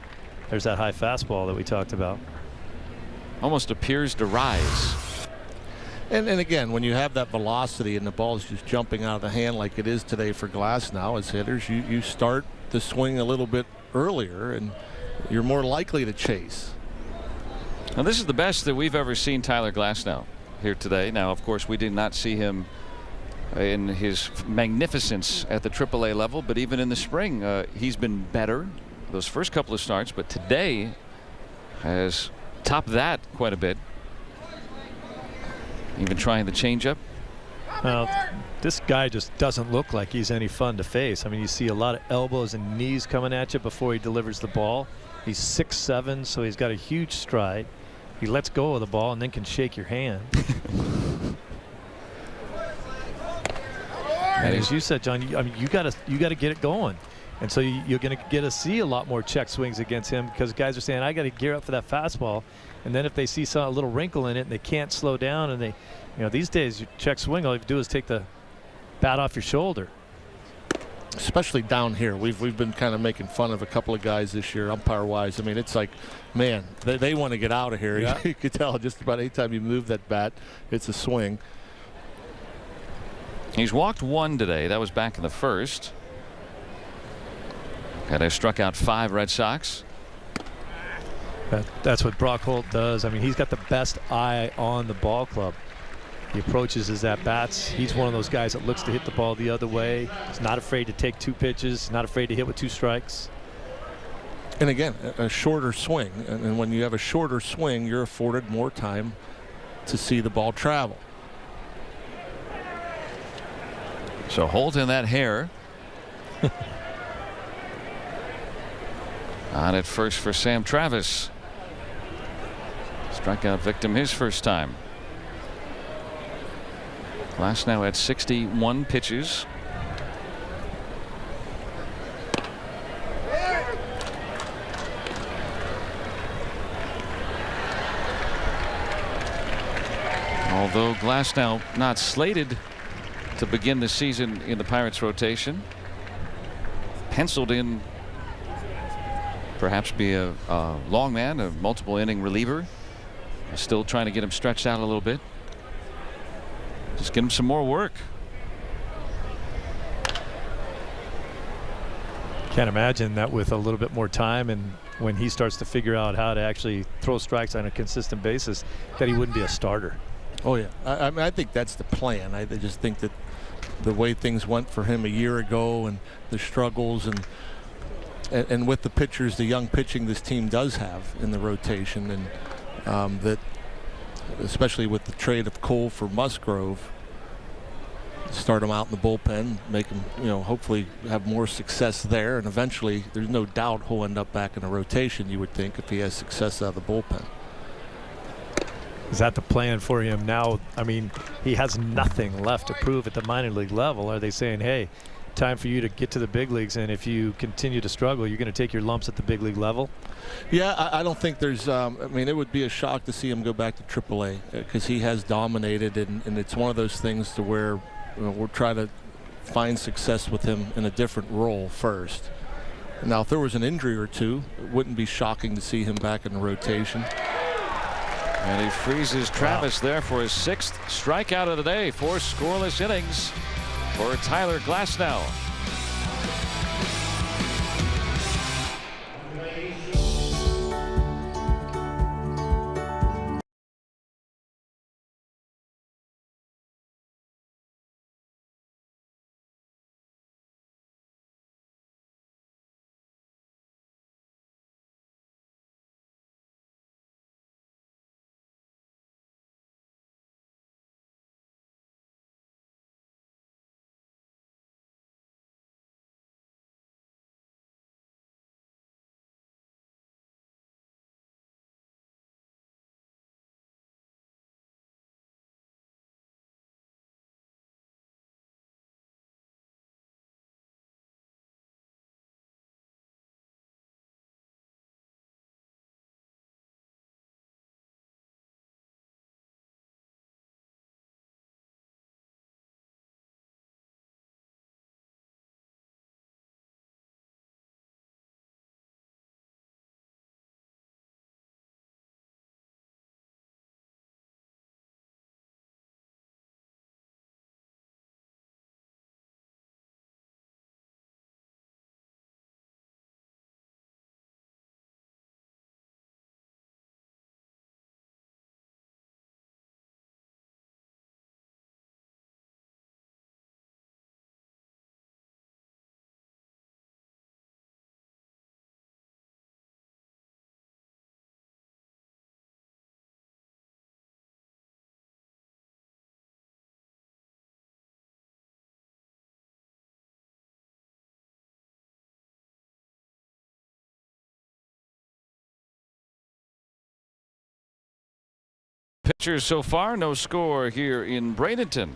There's that high fastball that we talked about. Almost appears to rise. And again, when you have that velocity and the ball's just jumping out of the hand like it is today for Glasnow as hitters, you start the swing a little bit earlier and you're more likely to chase. Now this is the best that we've ever seen Tyler Glasnow here today. Now, of course, we did not see him in his magnificence at the AAA level, but even in the spring, he's been better those first couple of starts, but today has topped that quite a bit. Even trying the changeup. Well, this guy just doesn't look like he's any fun to face. I mean, you see a lot of elbows and knees coming at you before he delivers the ball. He's 6'7", so he's got a huge stride. He lets go of the ball and then can shake your hand. And as you said, John, you got to get it going. And so you're going to get to see a lot more check swings against him because guys are saying, I got to gear up for that fastball. And then if they see a little wrinkle in it and they can't slow down and these days your check swing, all you have to do is take the bat off your shoulder. Especially down here. We've been kind of making fun of a couple of guys this year, umpire-wise. I mean, it's like, man, they want to get out of here. Yeah. You could tell just about any time you move that bat, it's a swing. He's walked one today. That was back in the first. And they struck out 5 Red Sox. That's what Brock Holt does. I mean, he's got the best eye on the ball club. He approaches his at-bats. He's one of those guys that looks to hit the ball the other way. He's not afraid to take 2 pitches, not afraid to hit with 2 strikes. And again, a shorter swing. And when you have a shorter swing, you're afforded more time to see the ball travel. So Holt in that hair. On at first for Sam Travis. Strikeout victim his first time. Glasnow at 61 pitches. Although Glasnow not slated to begin the season in the Pirates rotation, penciled in perhaps be a long man, a multiple inning reliever. Still trying to get him stretched out a little bit. Just get him some more work. Can't imagine that with a little bit more time, and when he starts to figure out how to actually throw strikes on a consistent basis, that he wouldn't be a starter. Oh yeah, I mean, I think that's the plan. I just think that the way things went for him a year ago, and the struggles, and with the pitchers, the young pitching this team does have in the rotation, and that especially with the trade of Cole for Musgrove, start him out in the bullpen, make him, hopefully have more success there, and eventually there's no doubt he'll end up back in a rotation, you would think, if he has success out of the bullpen. Is that the plan for him now? I mean, he has nothing left to prove at the minor league level. Are they saying, hey, time for you to get to the big leagues, and if you continue to struggle, you're going to take your lumps at the big league level? Yeah, I don't think there's I mean, it would be a shock to see him go back to AAA, because he has dominated, and it's one of those things to where we'll try to find success with him in a different role first. Now, if there was an injury or two, it wouldn't be shocking to see him back in the rotation. And he freezes Travis there for his 6th strikeout of the day. 4 scoreless innings for Tyler Glasnow. Pitchers so far, no score here in Bradenton.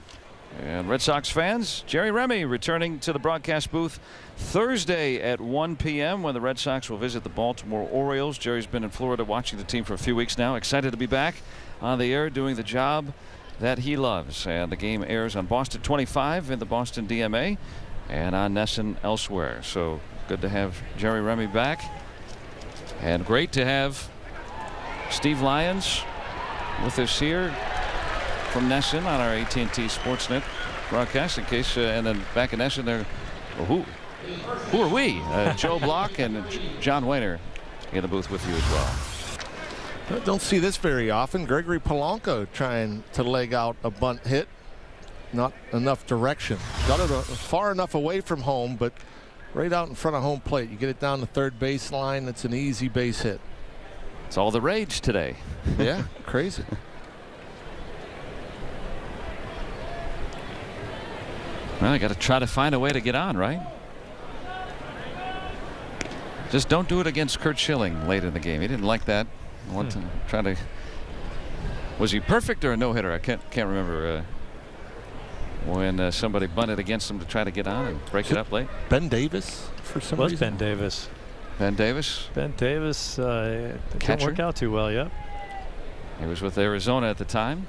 And Red Sox fans, Jerry Remy returning to the broadcast booth Thursday at 1 p.m. when the Red Sox will visit the Baltimore Orioles. Jerry's been in Florida watching the team for a few weeks now. Excited to be back on the air doing the job that he loves. And the game airs on Boston 25 in the Boston DMA and on NESN elsewhere. So good to have Jerry Remy back. And great to have Steve Lyons with us here from NESN on our AT&T Sportsnet broadcast. In case, and then back in NESN there, well, who are we? Joe Block and John Wayner in the booth with you as well. Don't see this very often. Gregory Polanco trying to leg out a bunt hit. Not enough direction. Got it far enough away from home, but right out in front of home plate. You get it down the third baseline. It's an easy base hit. It's all the rage today. Yeah, crazy. Well, I got to try to find a way to get on, right? Just don't do it against Kurt Schilling late in the game. He didn't like that. I want to try to. Was he perfect or a no-hitter? I can't remember when somebody bunted against him to try to get on and break it up late. Ben Davis for some reason. Ben Davis. Ben Davis. Ben Davis didn't work out too well. Yep. He was with Arizona at the time.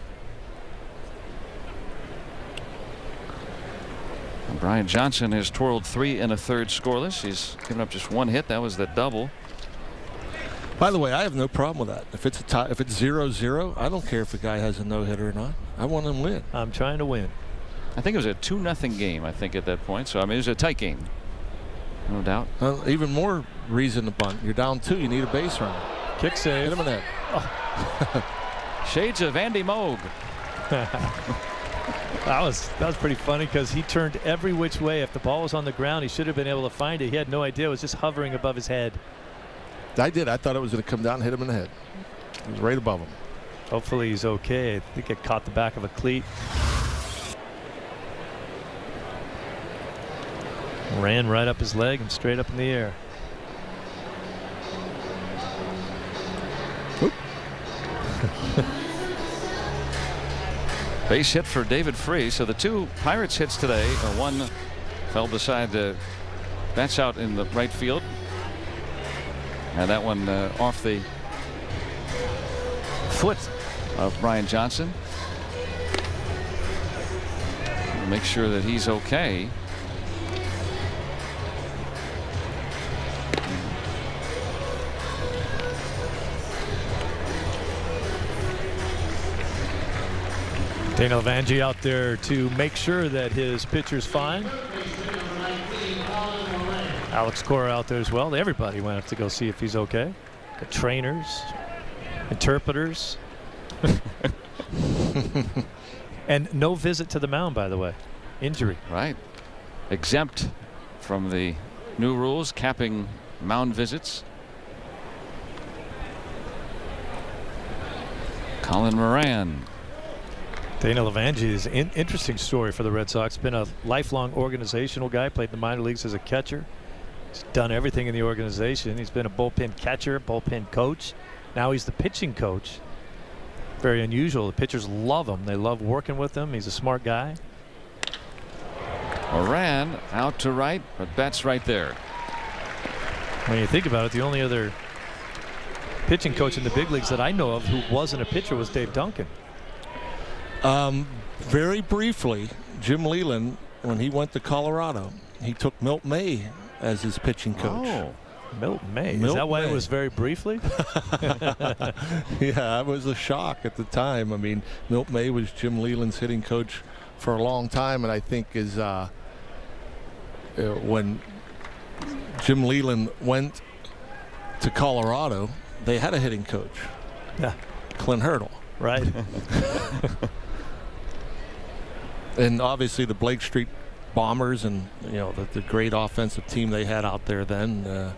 Brian Johnson has twirled 3 1/3 scoreless. He's given up just 1 hit. That was the double. By the way, I have no problem with that. If it's a tie, if it's 0-0, I don't care if the guy has a no-hitter or not. I want him to win. I'm trying to win. I think it was a 2-0 game, I think, at that point. So, I mean, it was a tight game. No doubt. Even more reason to bunt. You're down 2. You need a base runner. Kick save. Hit him in the head. Oh. Shades of Andy Moog. That was pretty funny because he turned every which way. If the ball was on the ground, he should have been able to find it. He had no idea. It was just hovering above his head. I did. I thought it was going to come down and hit him in the head. It was right above him. Hopefully he's okay. I think it caught the back of a cleat. Ran right up his leg and straight up in the air. Base hit for David Freese. So the 2 Pirates hits today. One fell beside the bats out in the right field. And that one off the foot of Brian Johnson. Make sure that he's okay. Dana Levangie out there to make sure that his pitcher's fine. Alex Cora out there as well. Everybody went up to go see if he's okay. The trainers, interpreters. And no visit to the mound, by the way. Injury. Right. Exempt from the new rules capping mound visits. Colin Moran. Dana Levangie is an interesting story for the Red Sox. Been a lifelong organizational guy. Played in the minor leagues as a catcher. He's done everything in the organization. He's been a bullpen catcher, bullpen coach. Now he's the pitching coach. Very unusual. The pitchers love him. They love working with him. He's a smart guy. Moran out to right, but that's right there. When you think about it, the only other pitching coach in the big leagues that I know of who wasn't a pitcher was Dave Duncan. Very briefly, Jim Leland, when he went to Colorado, he took Milt May as his pitching coach. Oh, Milt May. Is Milt that why May. it was very briefly? Yeah, it was a shock at the time. I mean, Milt May was Jim Leland's hitting coach for a long time, and I think is when Jim Leland went to Colorado, they had a hitting coach. Yeah. Clint Hurdle. Right. And obviously the Blake Street Bombers and, you know, the great offensive team they had out there then.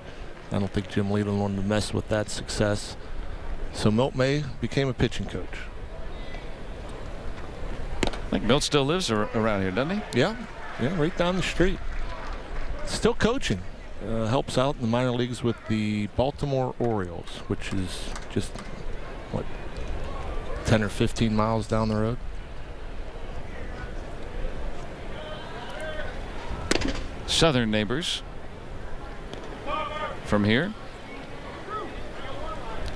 I don't think Jim Leland wanted to mess with that success. So Milt May became a pitching coach. I think Milt still lives around here, doesn't he? Yeah, right down the street. Still coaching. Helps out in the minor leagues with the Baltimore Orioles, which is just, what, 10 or 15 miles down the road. Southern neighbors from here.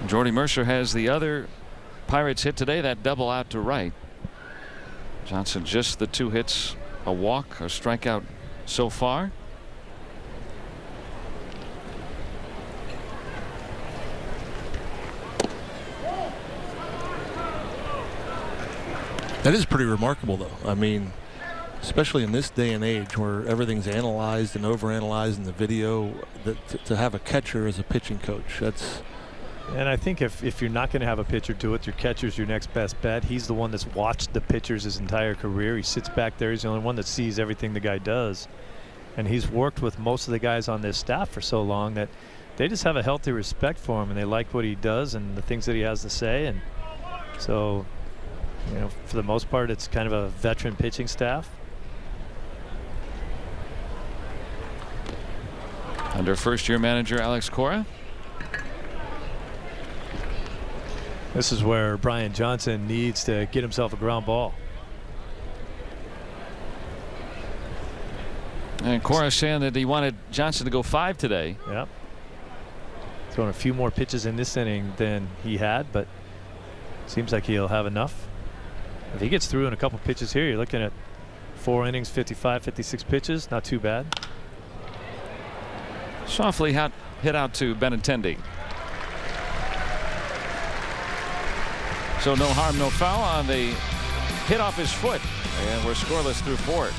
Jordy Mercer has the other Pirates hit today, that double out to right. Johnson just the 2 hits, a walk, a strikeout so far. That is pretty remarkable, though. I mean, especially in this day and age where everything's analyzed and overanalyzed in the video, to have a catcher as a pitching coach, that's... And I think if you're not going to have a pitcher do it, your catcher's your next best bet. He's the one that's watched the pitchers his entire career. He sits back there. He's the only one that sees everything the guy does. And he's worked with most of the guys on this staff for so long that they just have a healthy respect for him, and they like what he does and the things that he has to say. And so, you know, for the most part, it's kind of a veteran pitching staff. Under first-year manager Alex Cora. This is where Brian Johnson needs to get himself a ground ball. And Cora saying that he wanted Johnson to go 5 today. Yep. Throwing a few more pitches in this inning than he had, but seems like he'll have enough. If he gets through in a couple pitches here, you're looking at 4 innings, 55, 56 pitches. Not too bad. Softly hit out to Benintendi. So no harm, no foul on the hit off his foot. And we're scoreless through 4.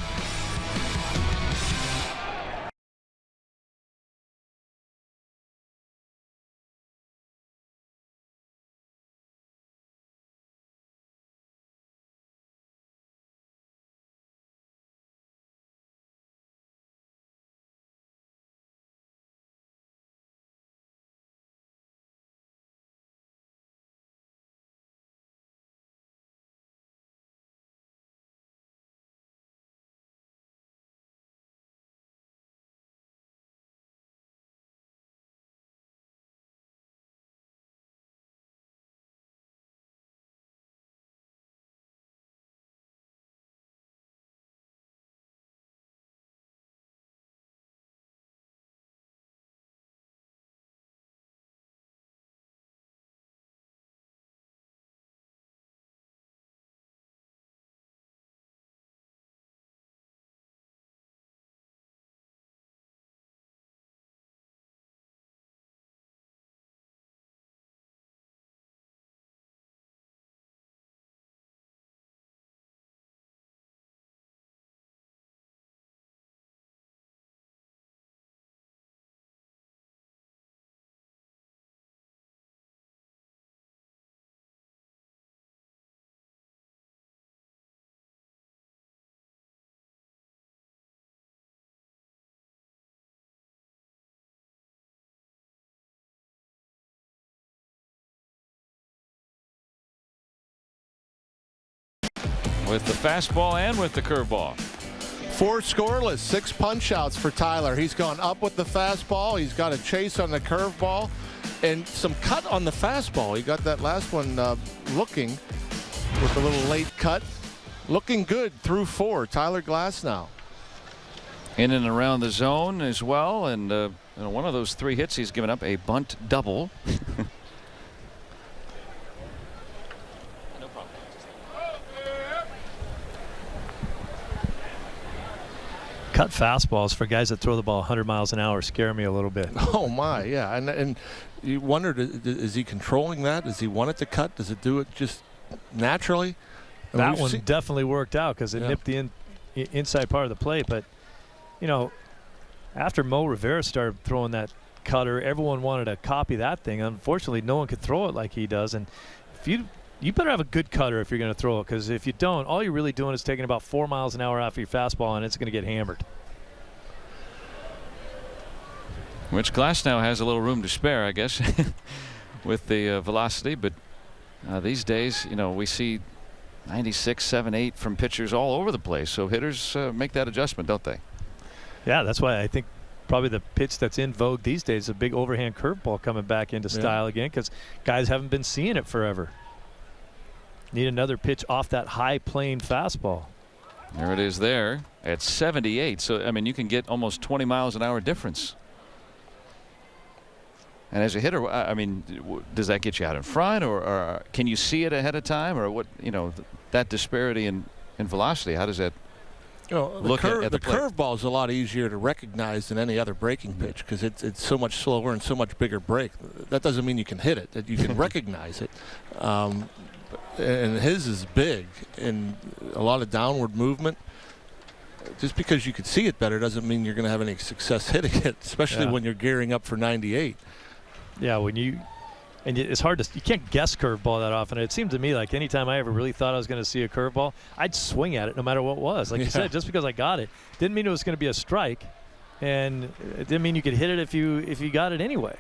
With the fastball and with the curveball. 4 scoreless, 6 punch outs for Tyler. He's gone up with the fastball. He's got a chase on the curveball and some cut on the fastball. He got that last one looking with a little late cut. Looking good through 4. Tyler Glasnow. In and around the zone as well. And one of those 3 hits, he's given up a bunt double. Cut fastballs for guys that throw the ball 100 miles an hour scare me a little bit. Oh my, yeah, and you wondered, is he controlling that? Does he want it to cut? Does it do it just naturally? That one definitely worked out because it nipped the inside part of the plate. But you know, after Mo Rivera started throwing that cutter, everyone wanted to copy that thing. Unfortunately, no one could throw it like he does. And if you better have a good cutter if you're going to throw it, because if you don't, all you're really doing is taking about 4 miles an hour off your fastball, and it's going to get hammered. Which Glasnow has a little room to spare, I guess, with the velocity. But these days, you know, we see 96, 7, 8 from pitchers all over the place. So hitters make that adjustment, don't they? Yeah, that's why I think probably the pitch that's in vogue these days is a big overhand curveball coming back into style again, because guys haven't been seeing it forever. Need another pitch off that high plane fastball. There it is there at 78. So, I mean, you can get almost 20 miles an hour difference. And as a hitter, I mean, does that get you out in front, or can you see it ahead of time, or what? You know, that disparity in velocity. How does that look at the curveball is a lot easier to recognize than any other breaking pitch because it's so much slower and so much bigger break. That doesn't mean you can hit it; that you can recognize it. And his is big and a lot of downward movement. Just because you could see it better doesn't mean you're going to have any success hitting it, especially when you're gearing up for 98. Yeah, it's hard to, you can't guess curveball that often. It seemed to me like anytime I ever really thought I was going to see a curveball, I'd swing at it no matter what it was. Like you said, just because I got it didn't mean it was going to be a strike, and it didn't mean you could hit it if you got it anyway.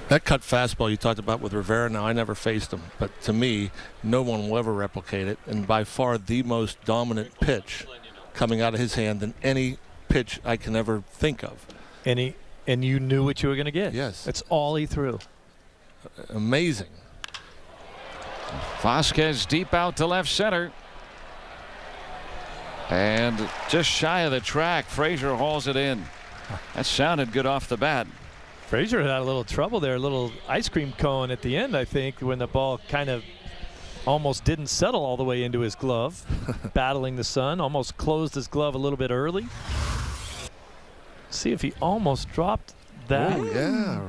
That cut fastball you talked about with Rivera, now I never faced him, but to me, no one will ever replicate it, and by far the most dominant pitch coming out of his hand than any pitch I can ever think of. And you knew what you were going to get. Yes. That's all he threw. Amazing. Vasquez deep out to left center. And just shy of the track, Frazier hauls it in. That sounded good off the bat. Frazier had a little trouble there, a little ice cream cone at the end, I think, when the ball kind of almost didn't settle all the way into his glove. Battling the sun, almost closed his glove a little bit early. See if he almost dropped that. Oh, yeah.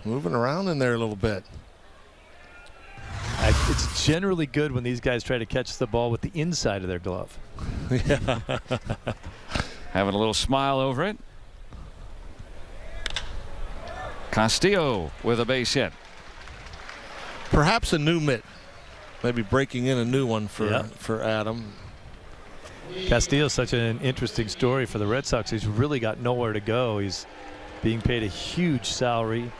Moving around in there a little bit. It's generally good when these guys try to catch the ball with the inside of their glove. Yeah. Having a little smile over it. Castillo with a base hit. Perhaps a new mitt. Maybe breaking in a new one for Adam. Castillo's such an interesting story for the Red Sox. He's really got nowhere to go. He's being paid a huge salary.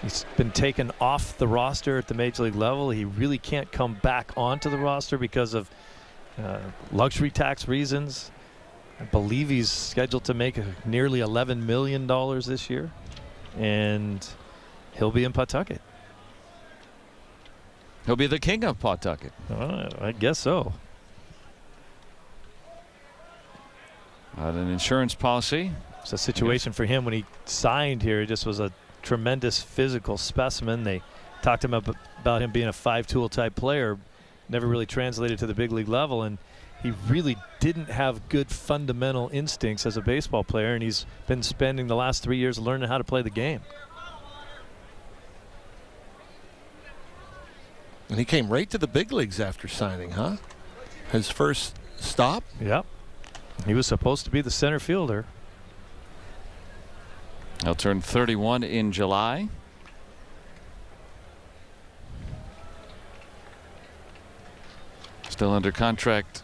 He's been taken off the roster at the major league level. He really can't come back onto the roster because of luxury tax reasons. I believe he's scheduled to make nearly $11 million this year, and he'll be in Pawtucket. He'll be the king of Pawtucket. I guess so. An insurance policy. It's a situation for him when he signed here. He just was a tremendous physical specimen. They talked to him about him being a five-tool type player. Never really translated to the big league level, and he really didn't have good fundamental instincts as a baseball player, and he's been spending the last 3 years learning how to play the game. And he came right to the big leagues after signing, huh? His first stop? Yep. He was supposed to be the center fielder. He'll turn 31 in July. Still under contract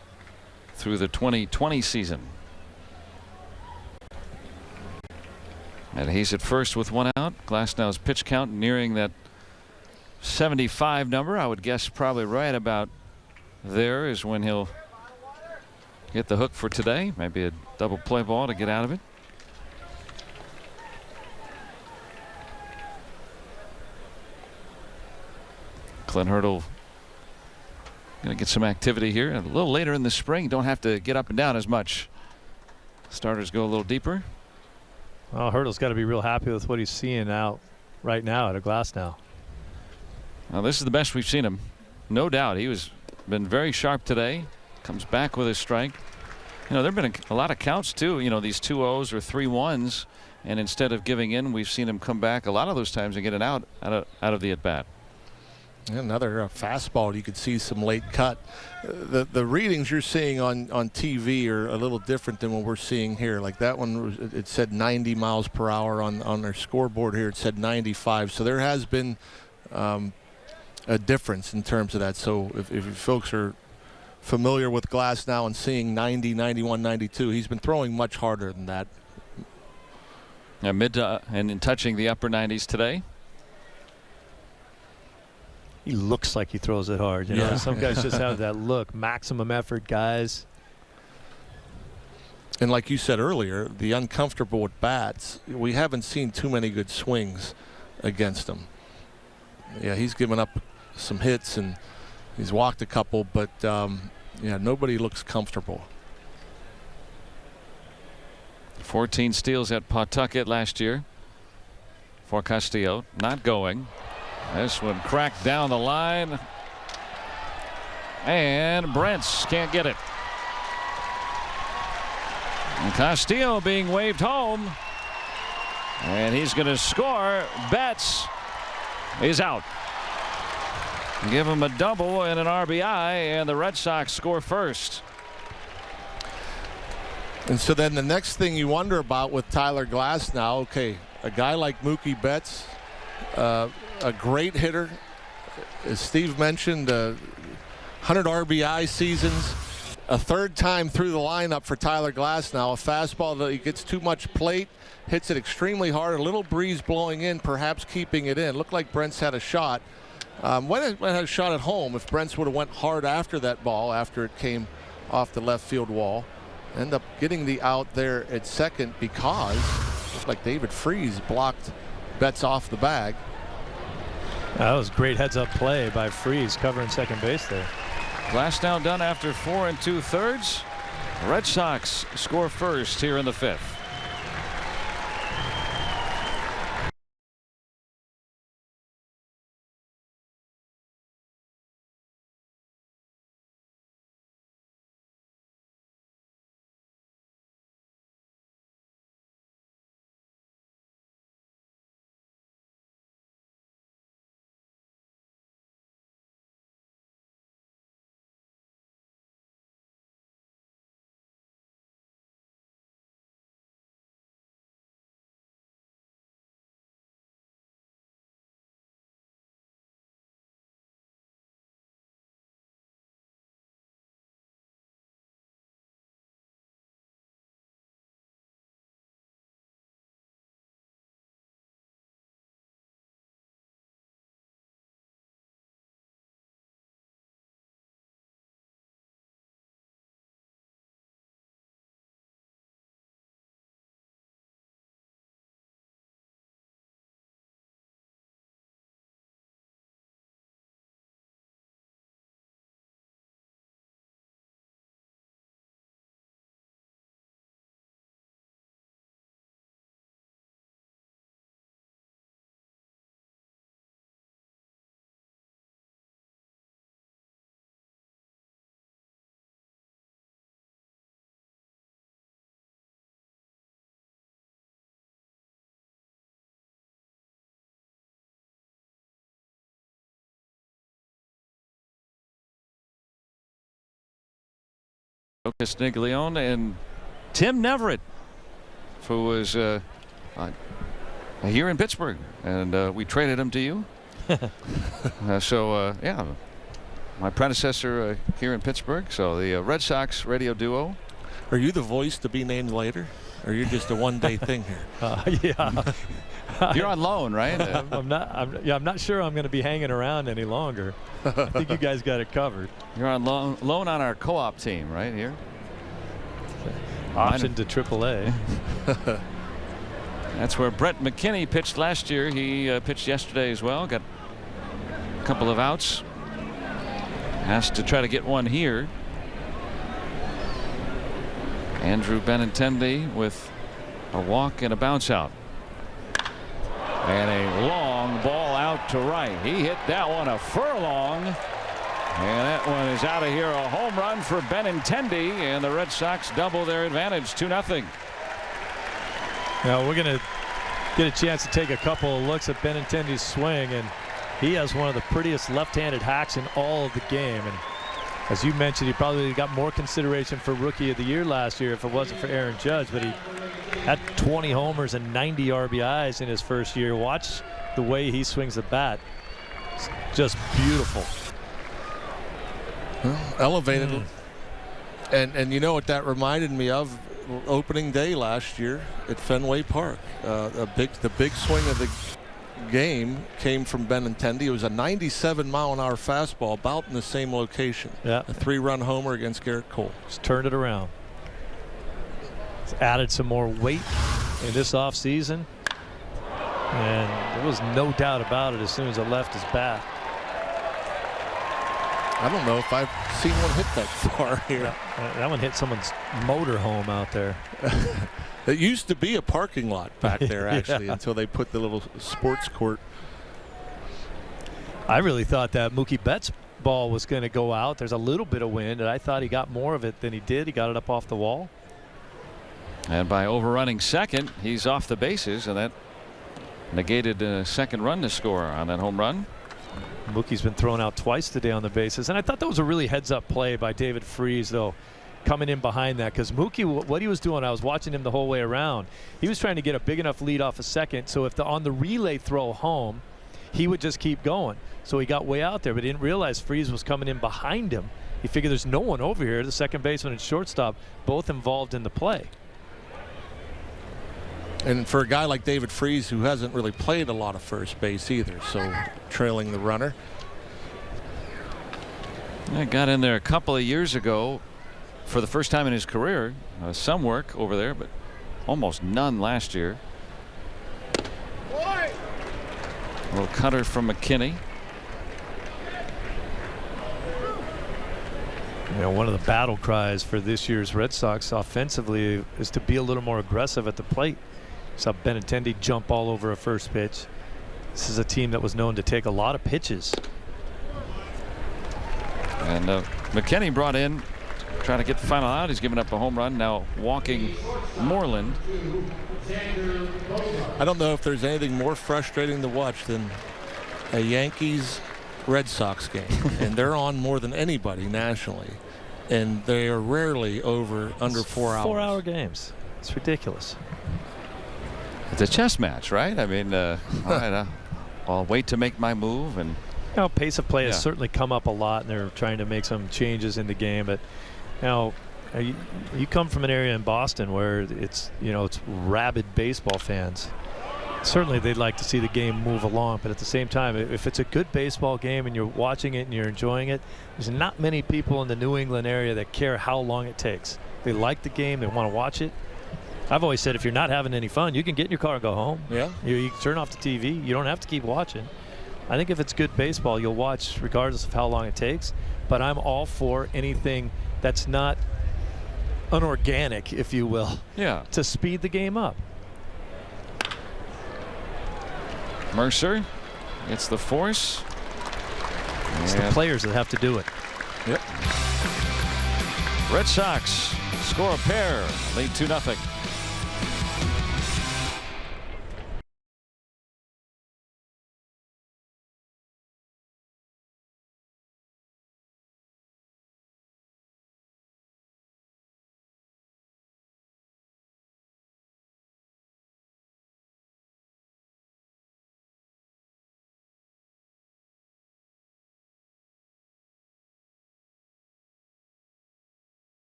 through the 2020 season. And he's at first with one out. Glasnow's pitch count nearing that 75 number. I would guess probably right about there is when he'll get the hook for today. Maybe a double play ball to get out of it. Clint Hurdle going to get some activity here. A little later in the spring. Don't have to get up and down as much. Starters go a little deeper. Well, Hurdle's got to be real happy with what he's seeing out right now at a Glasnow. Well, this is the best we've seen him. No doubt. He was been very sharp today. Comes back with his strike. You know, there have been a lot of counts too. You know, these 2-0s or 3-1s, and instead of giving in, we've seen him come back a lot of those times and get it out of the at bat. Another fastball. You could see some late cut. The readings you're seeing on TV are a little different than what we're seeing here. Like that one, it said 90 miles per hour on their scoreboard here. It said 95. So there has been a difference in terms of that. So if you folks are familiar with Glasnow and seeing 90, 91, 92, he's been throwing much harder than that. Mid and in touching the upper 90s today. He looks like he throws it hard. You know, some guys just have that look. Maximum effort guys. And like you said earlier, the uncomfortable with bats, we haven't seen too many good swings against him. Yeah, he's given up some hits and he's walked a couple, but yeah, nobody looks comfortable. 14 steals at Pawtucket last year for Castillo. Not going. This one cracked down the line. And Brents can't get it. And Castillo being waved home. And he's going to score. Betts is out. Give him a double and an RBI, and the Red Sox score first. And so then the next thing you wonder about with Tyler Glasnow, okay, a guy like Mookie Betts, a great hitter, as Steve mentioned, 100 RBI seasons, a third time through the lineup for Tyler Glasnow. A fastball that he gets too much plate, hits it extremely hard, a little breeze blowing in, perhaps keeping it in. Looked like Brents had a shot. When it had a shot at home, if Brents would have went hard after that ball, after it came off the left field wall, end up getting the out there at second because it looked like David Freese blocked Betts off the bag. That was great heads-up play by Freese covering second base there. Glasnow done after 4 2/3. Red Sox score first here in the 5th. Castiglione and Tim Neverett, who was here in Pittsburgh, and we traded him to you. Yeah, my predecessor here in Pittsburgh. So the Red Sox radio duo. Are you the voice to be named later, or you're just a one-day thing here? Yeah. You're on loan, right? I'm not sure I'm going to be hanging around any longer. I think you guys got it covered. You're on loan on our co-op team right here. Option to AAA. That's where Brett McKinney pitched last year. He pitched yesterday as well. Got a couple of outs. Has to try to get one here. Andrew Benintendi with a walk and a bounce out. And a long ball out to right. He hit that one a furlong. And that one is out of here. A home run for Benintendi. And the Red Sox double their advantage, 2-0. Now we're going to get a chance to take a couple of looks at Benintendi's swing. And he has one of the prettiest left-handed hacks in all of the game. And as you mentioned, he probably got more consideration for Rookie of the Year last year if it wasn't for Aaron Judge. But he had 20 homers and 90 RBIs in his first year. Watch the way he swings the bat. It's just beautiful. Well, elevated. And you know what that reminded me of? Opening day last year at Fenway Park. The big swing of the game came from Benintendi. It was a 97-mile-an-hour fastball, about in the same location. Yeah. A 3-run homer against Garrett Cole. Just turned it around. He's added some more weight in this offseason. And there was no doubt about it as soon as it left his bat. I don't know if I've seen one hit that far here. That one hit someone's motor home out there. It used to be a parking lot back there, actually, until they put the little sports court. I really thought that Mookie Betts ball was going to go out. There's a little bit of wind, and I thought he got more of it than he did. He got it up off the wall. And by overrunning second, he's off the bases, and that negated a second run to score on that home run. Mookie's been thrown out twice today on the bases, and I thought that was a really heads-up play by David Freese, though, coming in behind that, because Mookie, what he was doing, I was watching him the whole way around. He was trying to get a big enough lead off a second, so if on the relay throw home, he would just keep going. So he got way out there, but he didn't realize Freese was coming in behind him. He figured there's no one over here. The second baseman and shortstop both involved in the play. And for a guy like David Freese, who hasn't really played a lot of first base either, so trailing the runner. I got in there a couple of years ago for the first time in his career. Some work over there, but almost none last year. A little cutter from McKinney. You know, one of the battle cries for this year's Red Sox offensively is to be a little more aggressive at the plate. Saw Benintendi jump all over a first pitch. This is a team that was known to take a lot of pitches. And McKinney brought in, trying to get the final out. He's given up a home run. Now walking Moreland. I don't know if there's anything more frustrating to watch than a Yankees Red Sox game. And they're on more than anybody nationally. And they are rarely under 4 hours. 4-hour games. It's ridiculous. It's a chess match, right? I mean, all right, I'll wait to make my move. And you know, pace of play has certainly come up a lot, and they're trying to make some changes in the game. But you know, you come from an area in Boston where it's rabid baseball fans. Certainly, they'd like to see the game move along, but at the same time, if it's a good baseball game and you're watching it and you're enjoying it, there's not many people in the New England area that care how long it takes. They like the game, they want to watch it. I've always said if you're not having any fun, you can get in your car and go home. Yeah. You can turn off the TV. You don't have to keep watching. I think if it's good baseball, you'll watch regardless of how long it takes. But I'm all for anything that's not unorganic, if you will, to speed the game up. Mercer, it's the force. It's the players that have to do it. Yep. Red Sox score a pair, lead 2-0.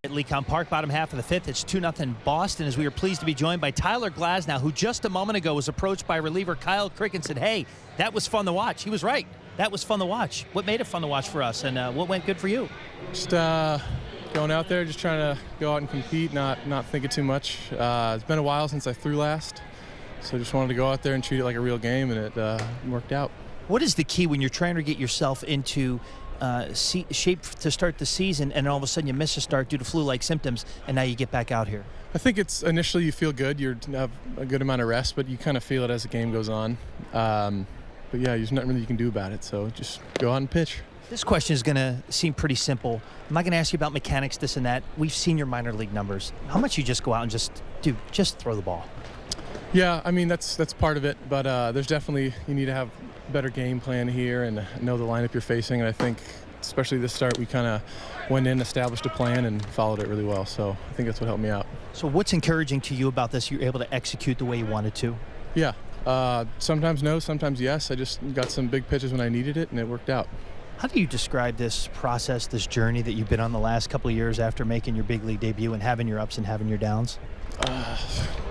At Lecom Park, bottom half of the fifth. It's 2-0 Boston, as we are pleased to be joined by Tyler Glasnow, who just a moment ago was approached by reliever Kyle Crick and said, hey, that was fun to watch. He was right. That was fun to watch. What made it fun to watch for us, and what went good for you? Just going out there, just trying to go out and compete, not thinking too much. It's been a while since I threw last, so just wanted to go out there and treat it like a real game, and it worked out. What is the key when you're trying to get yourself into shape to start the season, and all of a sudden you miss a start due to flu-like symptoms, and now you get back out here? I think it's initially you feel good, you have a good amount of rest, but you kind of feel it as the game goes on. But yeah, there's nothing really you can do about it, so just go out and pitch. This question is going to seem pretty simple. I'm not going to ask you about mechanics, this and that. We've seen your minor league numbers. How much you just go out and just throw the ball? Yeah, I mean, that's part of it, but there's definitely, you need to have a better game plan here and know the lineup you're facing, and I think especially this start, we kind of went in, established a plan, and followed it really well, so I think that's what helped me out. So what's encouraging to you about this? You're able to execute the way you wanted to? Yeah, sometimes no, sometimes yes. I just got some big pitches when I needed it, and it worked out. How do you describe this process, this journey that you've been on the last couple of years after making your big league debut and having your ups and having your downs?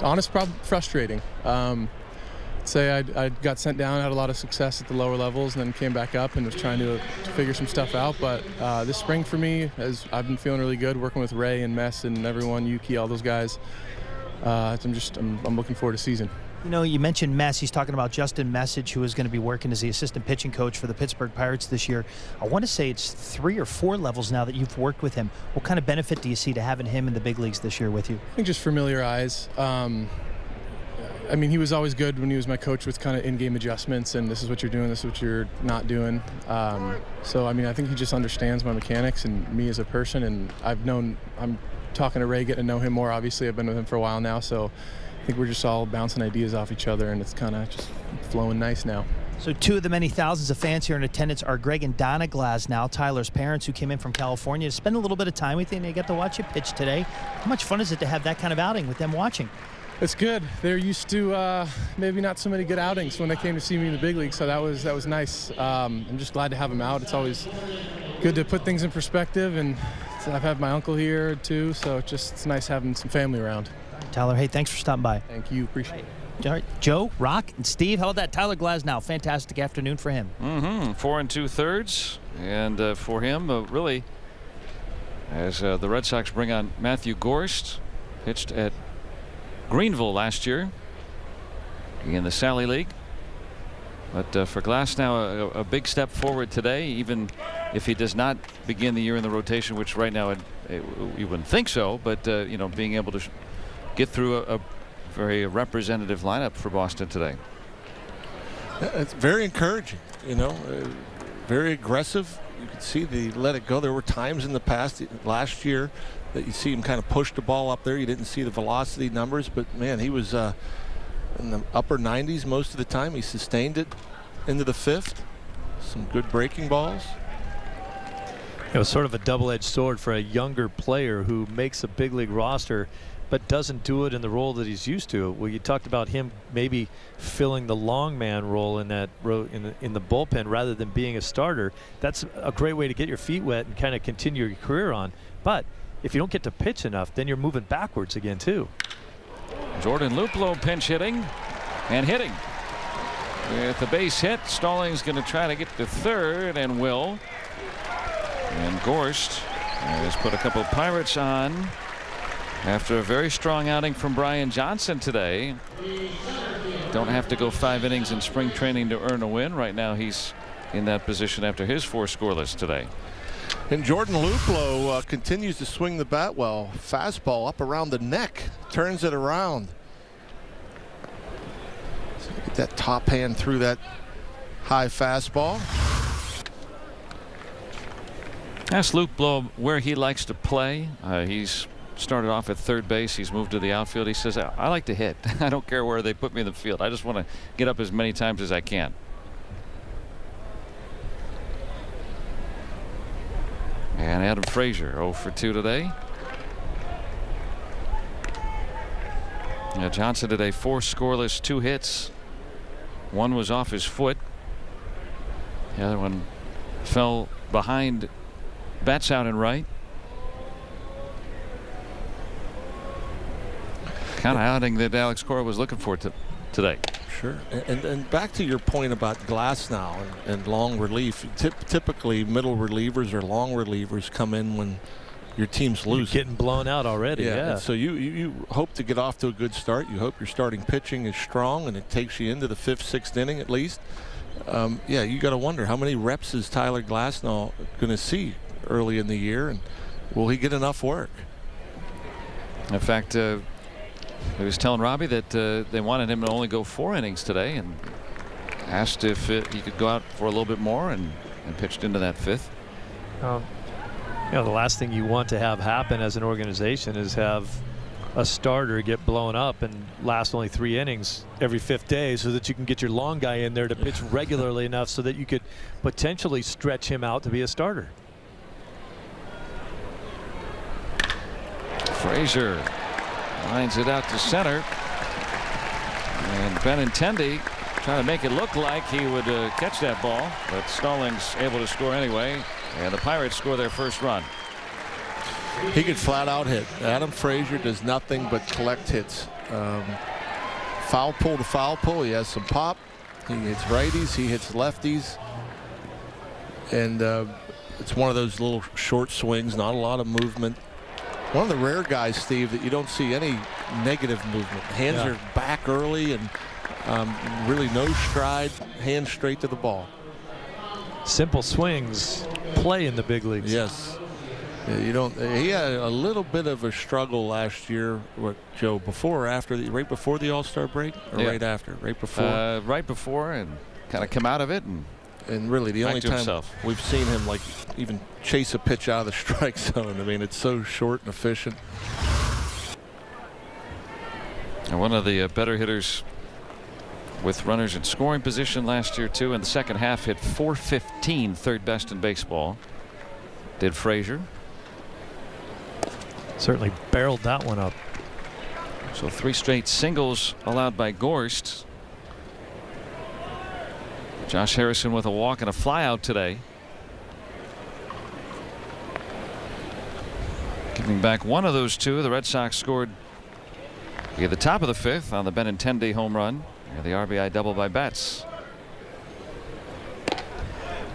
Honest, frustrating. Say I got sent down, had a lot of success at the lower levels, and then came back up and was trying to figure some stuff out. But this spring for me, I've been feeling really good working with Ray and Mess and everyone, Yuki, all those guys. I'm looking forward to season. You know, you mentioned Mess. He's talking about Justin Message, who is going to be working as the assistant pitching coach for the Pittsburgh Pirates this year. I want to say it's 3 or 4 levels now that you've worked with him. What kind of benefit do you see to having him in the big leagues this year with you? I think just familiar eyes. I mean, he was always good when he was my coach with kind of in-game adjustments, and this is what you're doing, this is what you're not doing. So, I mean, I think he just understands my mechanics and me as a person, and I'm talking to Ray, getting to know him more. Obviously, I've been with him for a while now, so I think we're just all bouncing ideas off each other, and it's kind of just flowing nice now. So 2 of the many thousands of fans here in attendance are Greg and Donna Glasnow, Tyler's parents, who came in from California to spend a little bit of time with you, and they got to watch you pitch today. How much fun is it to have that kind of outing with them watching? It's good. They're used to maybe not so many good outings when they came to see me in the big league, so that was nice. I'm just glad to have them out. It's always good to put things in perspective, and I've had my uncle here too, so it's nice having some family around. Tyler, hey, thanks for stopping by. Thank you. Appreciate it. All right, Joe, Rock, and Steve, how about that? Tyler Glasnow, fantastic afternoon for him. 4 2/3, and for him, really, as the Red Sox bring on Matthew Gorst, pitched at Greenville last year in the Sally League. But for Glasnow, a big step forward today, even if he does not begin the year in the rotation, which right now you wouldn't think so, but you know, being able to get through a very representative lineup for Boston today. It's very encouraging, you know, very aggressive. You could see they let it go. There were times in the past, last year, that you see him kind of push the ball up there. You didn't see the velocity numbers, but man, he was in the upper 90s most of the time. He sustained it into the 5th. Some good breaking balls. It was sort of a double-edged sword for a younger player who makes a big league roster but doesn't do it in the role that he's used to. Well, you talked about him maybe filling the long man role in that in the bullpen rather than being a starter. That's a great way to get your feet wet and kind of continue your career on. But if you don't get to pitch enough, then you're moving backwards again too. Jordan Luplow pinch hitting and hitting with the base hit. Stallings going to try to get to third and will. And Gorst has put a couple Pirates on after a very strong outing from Brian Johnson today. Don't have to go 5 innings in spring training to earn a win. Right now he's in that position after his 4 scoreless today. And Jordan Luplow continues to swing the bat well. Fastball up around the neck, turns it around. So get that top hand through that high fastball. Ask Luplow where he likes to play. He's started off at third base. He's moved to the outfield. He says, I like to hit. I don't care where they put me in the field. I just want to get up as many times as I can. And Adam Frazier 0 for 2 today. Johnson today 4 scoreless, 2 hits. 1 was off his foot. The other one fell behind, bats out and right. kind of outing that Alex Cora was looking for today. Sure. And back to your point about glass now and long relief. Typically, middle relievers or long relievers come in when your team's losing. Getting blown out already. Yeah. So you hope to get off to a good start. You hope your starting pitching is strong and it takes you into the 5th, 6th inning at least. Yeah, you got to wonder how many reps is Tyler Glasnow going to see early in the year, and will he get enough work? In fact, he was telling Robbie that they wanted him to only go 4 innings today, and asked if he could go out for a little bit more, and pitched into that 5th. You know, the last thing you want to have happen as an organization is have a starter get blown up and last only 3 innings every 5th day, so that you can get your long guy in there to pitch regularly enough so that you could potentially stretch him out to be a starter. Frazier lines it out to center, and Benintendi trying to make it look like he would catch that ball, but Stallings able to score anyway, and the Pirates score their first run. He could flat out hit. Adam Frazier does nothing but collect hits. Foul pull to foul pull. He has some pop. He hits righties. He hits lefties. And it's one of those little short swings, not a lot of movement. One of the rare guys, Steve, that you don't see any negative movement. Hands are back early and really no stride, hands straight to the ball. Simple swings play in the big leagues. Yes. Yeah, you don't. He had a little bit of a struggle last year. What, Joe? Before or after? Right before the All-Star break, or right after? Right before. Right before, and kind of come out of it, and really the only time we've seen him like even chase a pitch out of the strike zone. I mean, it's so short and efficient. And one of the better hitters with runners in scoring position last year too. In the second half, hit .415, 3rd best in baseball. Did Frazier. Certainly barreled that one up. So 3 straight singles allowed by Gorst. Josh Harrison with a walk and a flyout today. Giving back one of those 2, the Red Sox scored at the top of the 5th on the Benintendi home run, and the RBI double by Betts.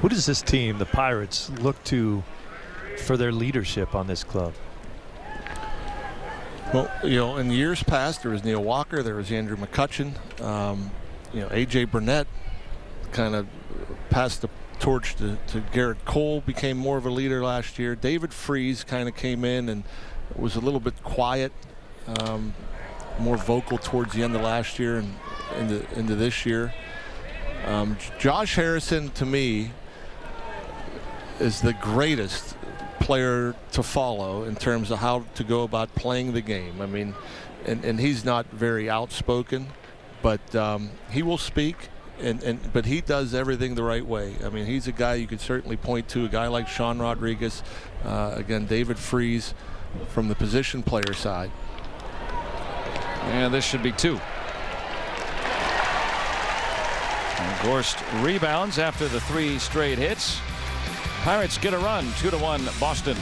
Who does this team, the Pirates, look to for their leadership on this club? Well, you know, in years past, there was Neil Walker, there was Andrew McCutchen. You know, A.J. Burnett kind of passed the torch to Garrett Cole, became more of a leader last year. David Freese kind of came in and was a little bit quiet, more vocal towards the end of last year and into this year. Josh Harrison, to me, is the greatest player to follow in terms of how to go about playing the game. I mean, and he's not very outspoken, but he will speak, but he does everything the right way. I mean, he's a guy you could certainly point to, a guy like Sean Rodriguez, again, David Freese from the position player side. And this should be 2. And Gorst rebounds after the 3 straight hits. Pirates get a run, 2-1 Boston.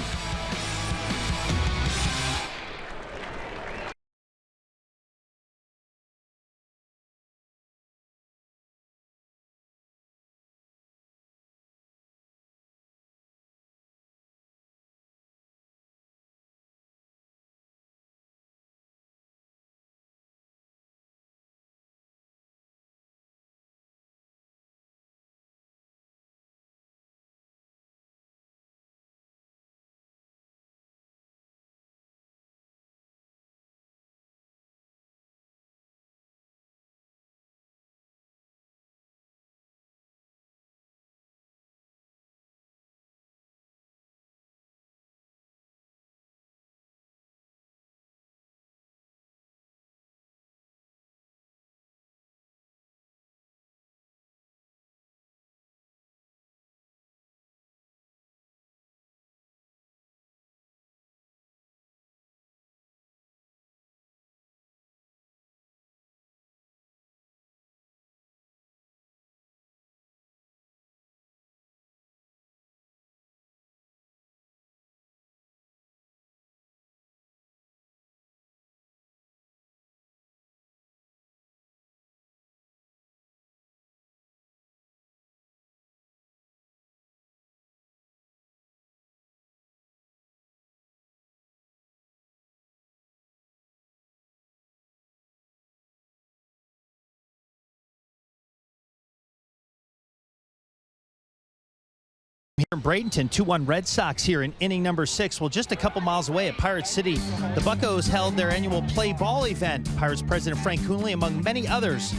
Bradenton, 2-1 Red Sox here in inning number 6. Well, just a couple miles away at Pirate City, the Buccos held their annual play ball event. Pirates President Frank Coonley, among many others,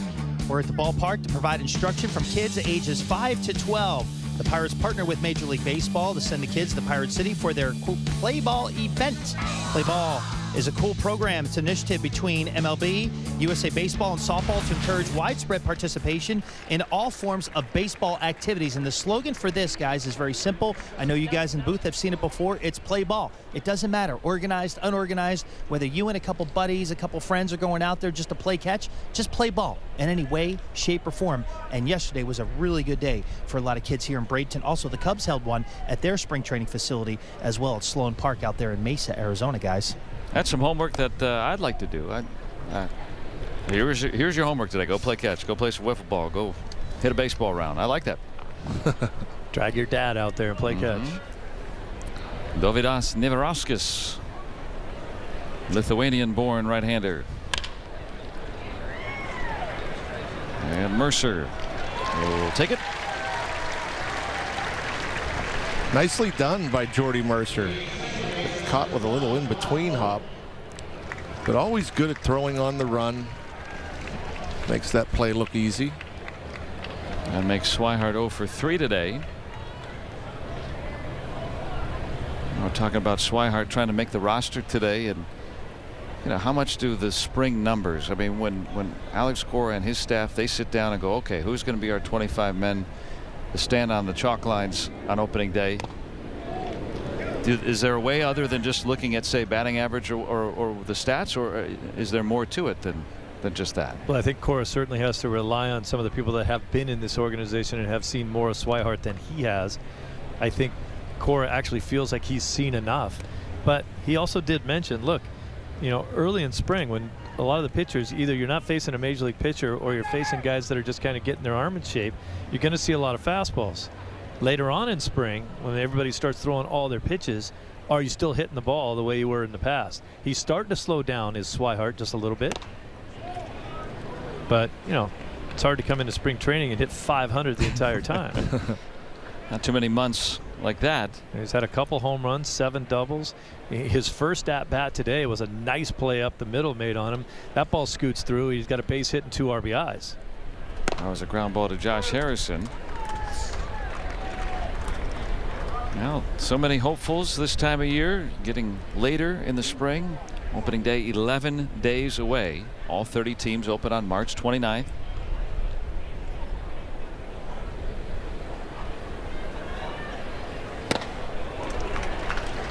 were at the ballpark to provide instruction from kids ages 5 to 12. The Pirates partner with Major League Baseball to send the kids to Pirate City for their, quote, play ball event. Play ball is a cool program. It's an initiative between MLB, USA Baseball, and softball to encourage widespread participation in all forms of baseball activities. And the slogan for this, guys, is very simple. I know you guys in the booth have seen it before. It's play ball. It doesn't matter, organized, unorganized, whether you and a couple buddies, a couple friends are going out there just to play catch, just play ball in any way, shape, or form. And yesterday was a really good day for a lot of kids here in Bradenton. Also, the Cubs held one at their spring training facility as well at Sloan Park out there in Mesa, Arizona, guys. That's some homework that I'd like to do. Here's your homework today. Go play catch. Go play some wiffle ball. Go hit a baseball round. I like that. Drag your dad out there and play catch. Dovydas Neverauskas, Lithuanian-born right-hander. And Mercer will take it. Nicely done by Jordy Mercer. Caught with a little in-between hop, but always good at throwing on the run. Makes that play look easy. And makes Swihart 0 for 3 today. We're talking about Swihart trying to make the roster today, and you know, how much do the spring numbers, I mean, when Alex Cora and his staff, they sit down and go, okay, who's going to be our 25 men to stand on the chalk lines on opening day? Is there a way other than just looking at, say, batting average or the stats, or is there more to it than just that? Well, I think Cora certainly has to rely on some of the people that have been in this organization and have seen more of Swihart than he has. I think Cora actually feels like he's seen enough, but he also did mention, look, you know, early in spring when a lot of the pitchers, either you're not facing a major league pitcher or you're facing guys that are just kind of getting their arm in shape, you're going to see a lot of fastballs. Later on in spring, when everybody starts throwing all their pitches, are you still hitting the ball the way you were in the past? He's starting to slow down his Swihart just a little bit. But, you know, it's hard to come into spring training and hit 500 the entire time. Not too many months like that. He's had a couple home runs, 7 doubles. His first at bat today was a nice play up the middle made on him. That ball scoots through. He's got a base hit and 2 RBIs. That was a ground ball to Josh Harrison. Well, so many hopefuls this time of year, getting later in the spring. Opening day 11 days away. All 30 teams open on March 29th.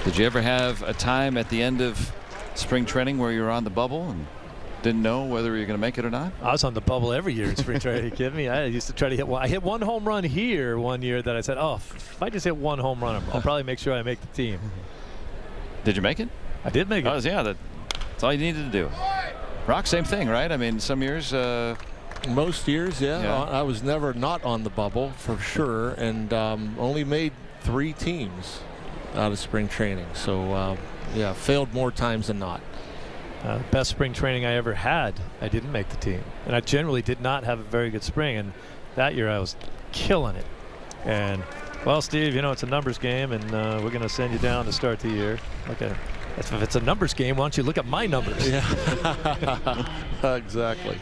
Did you ever have a time at the end of spring training where you were on the bubble and didn't know whether you're going to make it or not? I was on the bubble every year in spring training. Are you kidding me? I used to try to hit one. I hit 1 home run here one year that I said, oh, if I just hit 1 home run, I'll probably make sure I make the team. Did you make it? I did make it. Oh, yeah, that's all you needed to do. Rock, same thing, right? I mean, some years. Most years, yeah. I was never not on the bubble for sure, and only made 3 teams out of spring training. So, yeah, failed more times than not. Best spring training I ever had, I didn't make the team. And I generally did not have a very good spring. And that year I was killing it. And, well, Steve, you know, it's a numbers game, and we're going to send you down to start the year. Okay. If it's a numbers game, why don't you look at my numbers? Yeah. Exactly.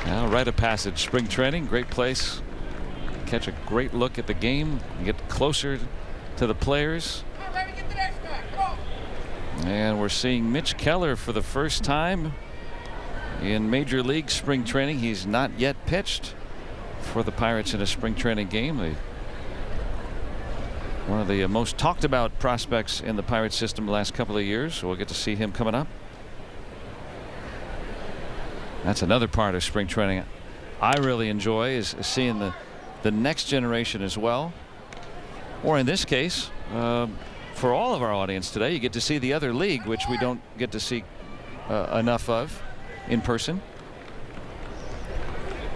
Now, rite of passage. Spring training, great place. Catch a great look at the game, get closer to the players. And we're seeing Mitch Keller for the first time in Major League spring training. He's not yet pitched for the Pirates in a spring training game. One of the most talked about prospects in the Pirates system the last couple of years. So we'll get to see him coming up. That's another part of spring training I really enjoy, is seeing the next generation as well. Or in this case, for all of our audience today, you get to see the other league, which we don't get to see enough of in person.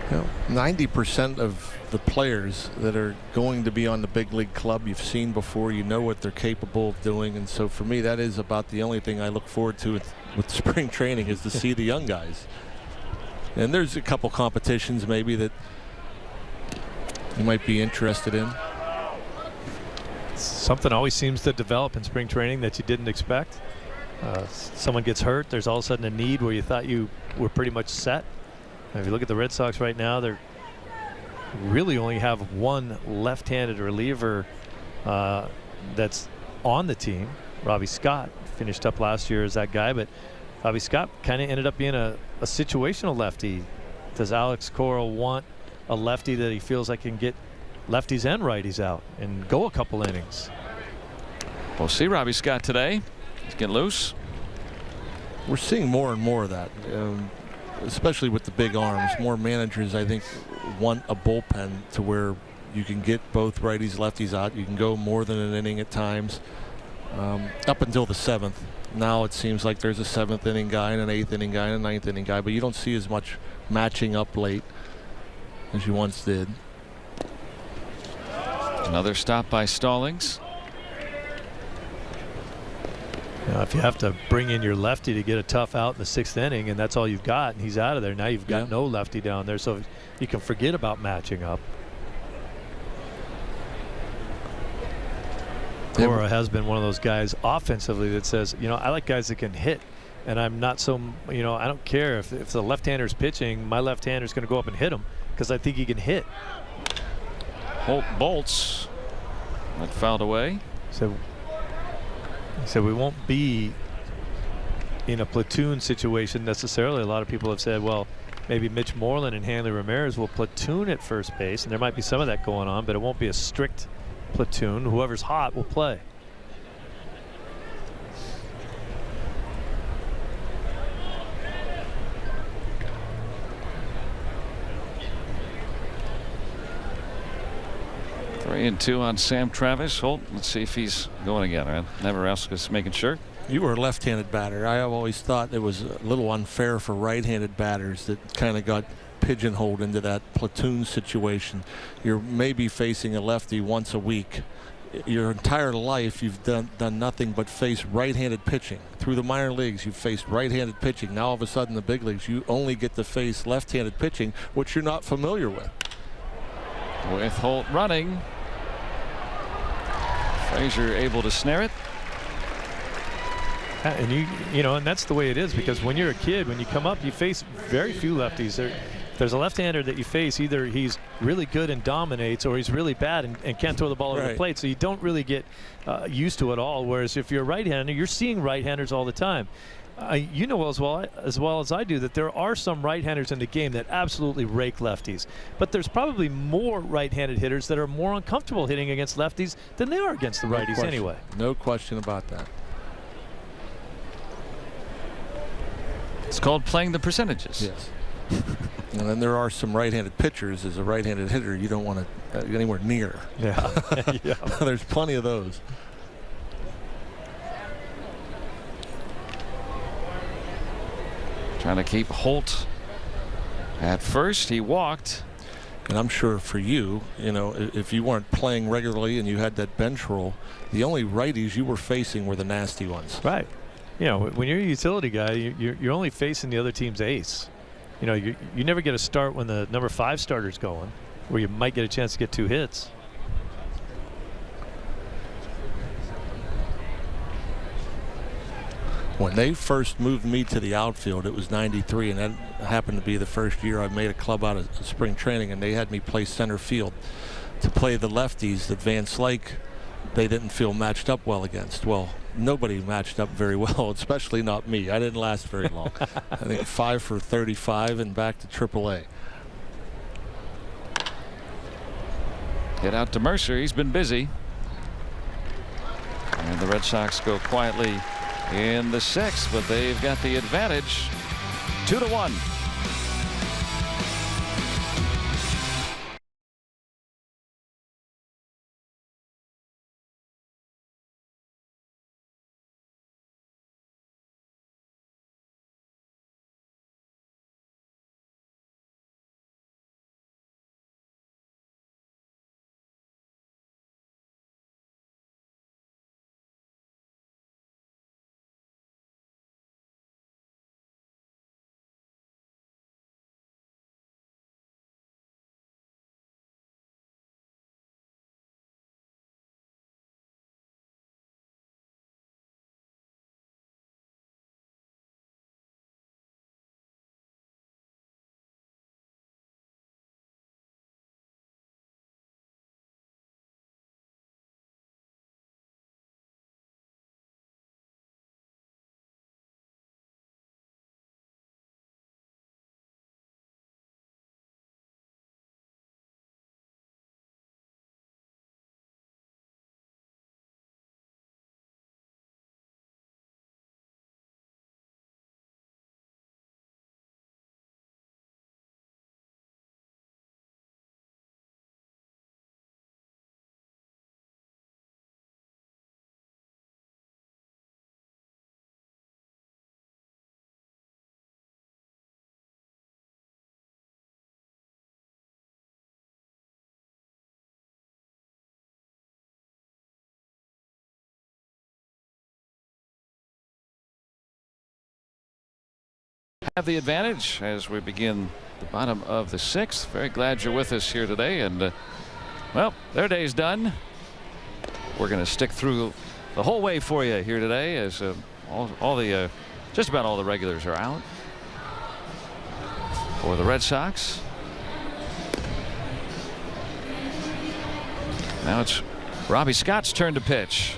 You know, 90% of the players that are going to be on the big league club you've seen before. You know what they're capable of doing, and so for me that is about the only thing I look forward to with spring training, is to see the young guys. And there's a couple competitions maybe that he might be interested in. Something always seems to develop in spring training that you didn't expect. Someone gets hurt, there's all of a sudden a need where you thought you were pretty much set. If you look at the Red Sox right now, they're really only have one left-handed reliever that's on the team. Robbie Scott finished up last year as that guy, but Robbie Scott kind of ended up being a situational lefty. Does Alex Cora want a lefty that he feels like can get lefties and righties out and go a couple innings? We'll see Robbie Scott today. He's getting loose. We're seeing more and more of that, especially with the big arms. More managers, I think, want a bullpen to where you can get both righties, lefties out. You can go more than an inning at times, up until the 7th. Now it seems like there's a 7th inning guy and an 8th inning guy and a 9th inning guy, but you don't see as much matching up late as you once did. Another stop by Stallings. If you have to bring in your lefty to get a tough out in the 6th inning and that's all you've got and he's out of there, now you've got no lefty down there, so you can forget about matching up. Cora has been one of those guys offensively that says, I like guys that can hit, and I'm not so, I don't care if the left-hander's pitching, my left-hander's going to go up and hit him because I think he can hit. Holt bolts. That fouled away. So we won't be in a platoon situation necessarily. A lot of people have said, well, maybe Mitch Moreland and Hanley Ramirez will platoon at first base, and there might be some of that going on, but it won't be a strict platoon. Whoever's hot will play. Three and two on Sam Travis. Holt, let's see if he's going again. Right? Never else, just making sure. You were a left-handed batter. I have always thought it was a little unfair for right-handed batters that kind of got pigeonholed into that platoon situation. You're maybe facing a lefty once a week. Your entire life you've done nothing but face right-handed pitching. Through the minor leagues you've faced right-handed pitching. Now all of a sudden the big leagues you only get to face left-handed pitching, which you're not familiar with. With Holt running, Frazier able to snare it. And and that's the way it is, because when you're a kid, when you come up, you face very few lefties. There's a left-hander that you face, either he's really good and dominates, or he's really bad and can't throw the ball over the plate. So you don't really get used to it all. Whereas if you're a right-hander, you're seeing right-handers all the time. You know as well as I do that there are some right-handers in the game that absolutely rake lefties, but there's probably more right-handed hitters that are more uncomfortable hitting against lefties than they are against the righties anyway. No question about that. It's called playing the percentages. Yes. And then there are some right-handed pitchers. As a right-handed hitter, you don't want to get anywhere near. Yeah. Yeah. There's plenty of those. Trying to keep Holt at first. He walked. And I'm sure for you, if you weren't playing regularly and you had that bench role, the only righties you were facing were the nasty ones. Right. When you're a utility guy, you're only facing the other team's ace. You never get a start when the number 5 starter's going, where you might get a chance to get 2 hits. When they first moved me to the outfield, it was '93, and that happened to be the first year I made a club out of spring training, and they had me play center field to play the lefties that Van Slyke they didn't feel matched up well against. Well, nobody matched up very well, especially not me. I didn't last very long. I think 5 for 35 and back to AAA. Get out to Mercer. He's been busy. And the Red Sox go quietly in the 6th, but they've got the advantage 2-1. have the advantage as we begin the bottom of the 6th. Very glad you're with us here today. And well, their day's done. We're going to stick through the whole way for you here today as all the just about all the regulars are out for the Red Sox. Now it's Robbie Scott's turn to pitch.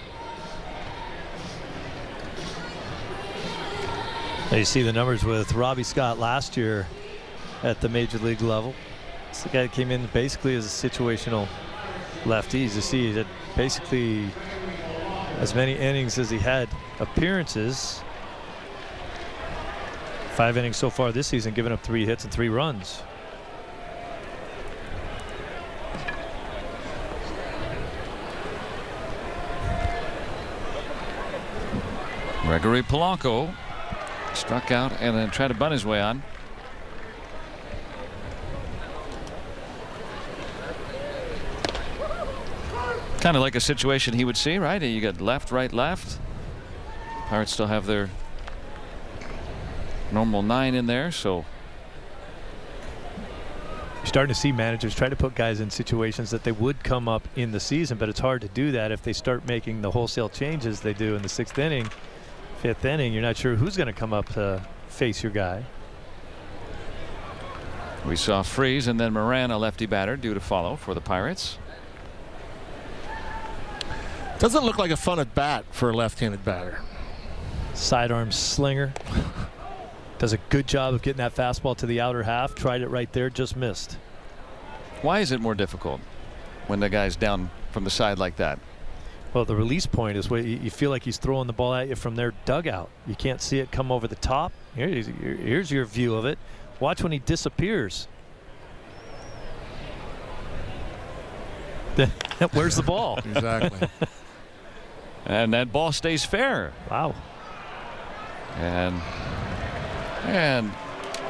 Now you see the numbers with Robbie Scott last year at the major league level. It's the guy that came in basically as a situational lefty. You see he had basically as many innings as he had appearances. 5 innings so far this season, giving up 3 hits and 3 runs. Gregory Polanco struck out and then tried to bunt his way on. Kind of like a situation he would see, right? You got left, right, left. Pirates still have their normal 9 in there, so You're starting to see managers try to put guys in situations that they would come up in the season, but it's hard to do that if they start making the wholesale changes they do in the 6th inning, 5th inning. You're not sure who's going to come up to face your guy. we saw Freeze and then Moran, a lefty batter, due to follow for the Pirates. Doesn't look like a fun at bat for a left-handed batter. Sidearm slinger. Does a good job of getting that fastball to the outer half. Tried it right there, just missed. Why is it more difficult when the guy's down from the side like that? Well, the release point is where you feel like he's throwing the ball at you from their dugout. You can't see it come over the top. Here's your view of it. Watch when he disappears. Where's the ball? Exactly. And that ball stays fair. Wow. And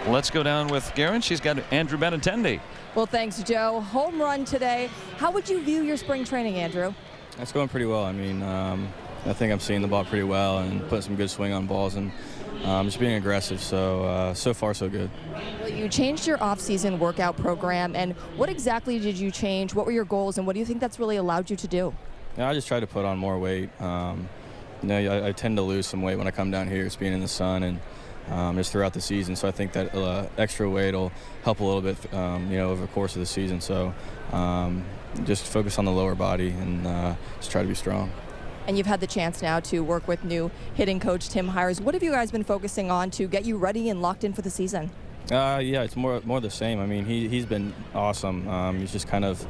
let's go down with Guerin. She's got Andrew Benintendi. Well, thanks, Joe. Home run today. How would you view your spring training, Andrew? That's going pretty well. I mean, I think I'm seeing the ball pretty well and putting some good swing on balls and just being aggressive. So far, so good. Well, you changed your off-season workout program, and what exactly did you change? What were your goals, and what do you think that's really allowed you to do? Yeah, I just tried to put on more weight. I tend to lose some weight when I come down here, just being in the sun and just throughout the season. So I think that extra weight will help a little bit, over the course of the season. So just focus on the lower body and just try to be strong. And you've had the chance now to work with new hitting coach Tim Hires. What have you guys been focusing on to get you ready and locked in for the season? Yeah, it's more the same. I mean, he's been awesome. He's just kind of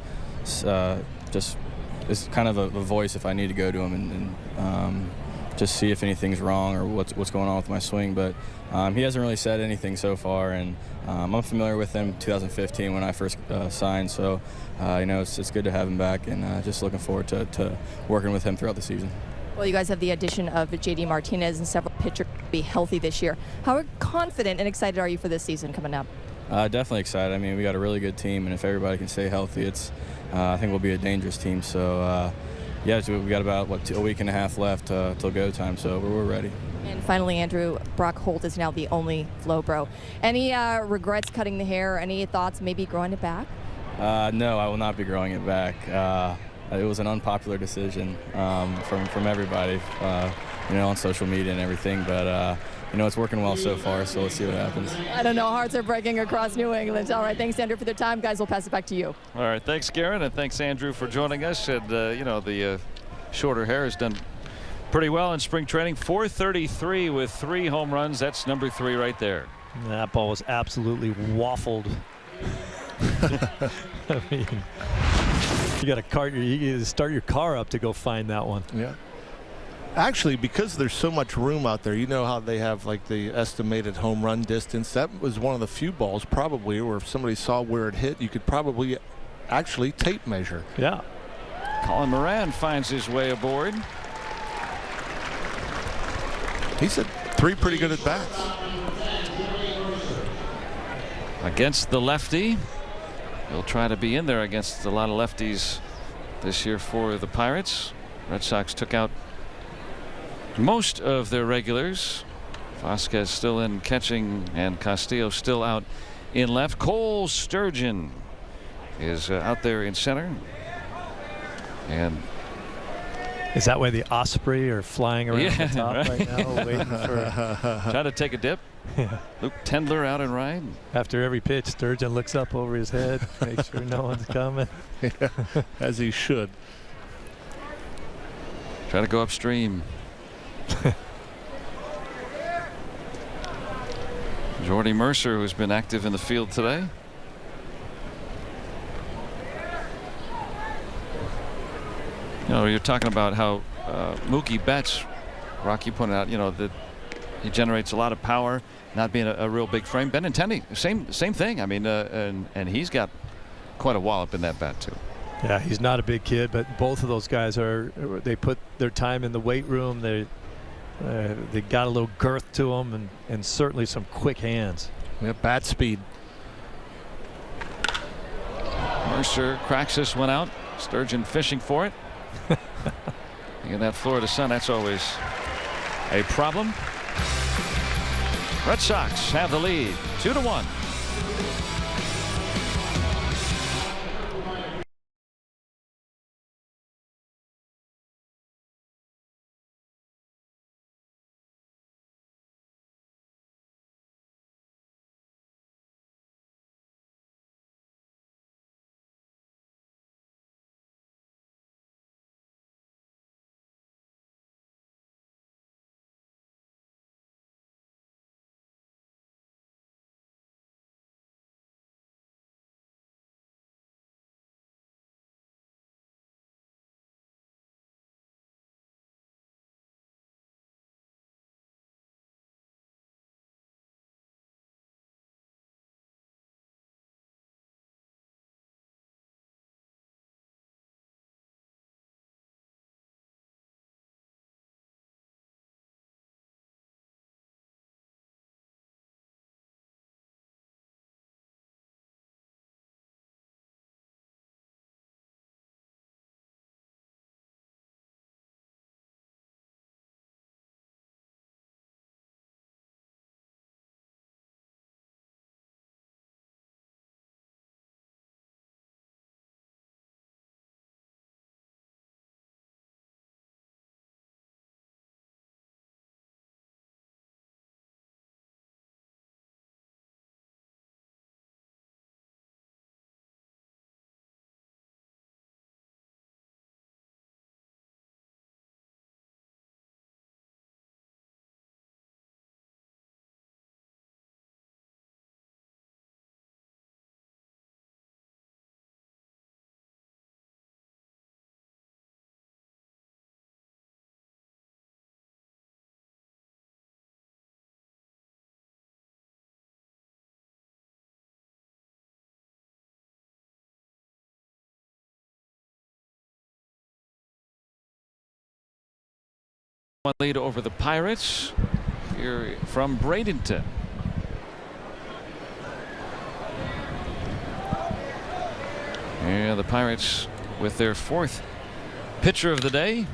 it's kind of a voice if I need to go to him and just see if anything's wrong or what's going on with my swing. But he hasn't really said anything so far, and I'm familiar with him 2015 when I first signed. So it's good to have him back, and just looking forward to working with him throughout the season. Well, you guys have the addition of J.D. Martinez and several pitchers to be healthy this year. How confident and excited are you for this season coming up? Definitely excited. I mean, we got a really good team, and if everybody can stay healthy, I think we'll be a dangerous team. So, we got about a week and a half left till go time, so we're ready. And finally, Andrew, Brock Holt is now the only Flow Bro. Any regrets cutting the hair? Any thoughts maybe growing it back? No, I will not be growing it back. It was an unpopular decision from everybody, on social media and everything. But it's working well so far, so let's see what happens. I don't know. Hearts are breaking across New England. All right, thanks, Andrew, for the time. Guys, we'll pass it back to you. All right, thanks, Guerin, and thanks, Andrew, for joining us. And, the shorter hair has done pretty well in spring training. 433 with 3 home runs. That's number 3 right there. That ball was absolutely waffled. I mean, you got to start your car up to go find that one. Yeah. Actually, because there's so much room out there, you know how they have like the estimated home run distance. That was one of the few balls probably where if somebody saw where it hit, you could probably actually tape measure. Yeah. Colin Moran finds his way aboard. He's had 3 pretty good at bats. Against the lefty. He'll try to be in there against a lot of lefties this year for the Pirates. Red Sox took out most of their regulars Vasquez still in catching, and Castillo still out in left. Cole Sturgeon is out there in center. And is that why the Osprey are flying around the top right now, waiting for trying to take a dip? Yeah. Luke Tendler out and right. After every pitch, Sturgeon looks up over his head, make sure no one's coming. Yeah, as he should. Try to go upstream. Jordy Mercer, who's been active in the field today. You know, you're talking about how Mookie Betts, Rocky pointed out, you know, that he generates a lot of power, not being a real big frame. Benintendi, same thing. I mean, and he's got quite a wallop in that bat too. Yeah, he's not a big kid, but both of those guys they put their time in the weight room. They got a little girth to them, and certainly some quick hands. Yeah, bat speed. Mercer cracks this one out. Sturgeon fishing for it. In that Florida sun, that's always a problem. Red Sox have the lead, 2-1. One lead over the Pirates here from Bradenton. And the Pirates with their fourth pitcher of the day.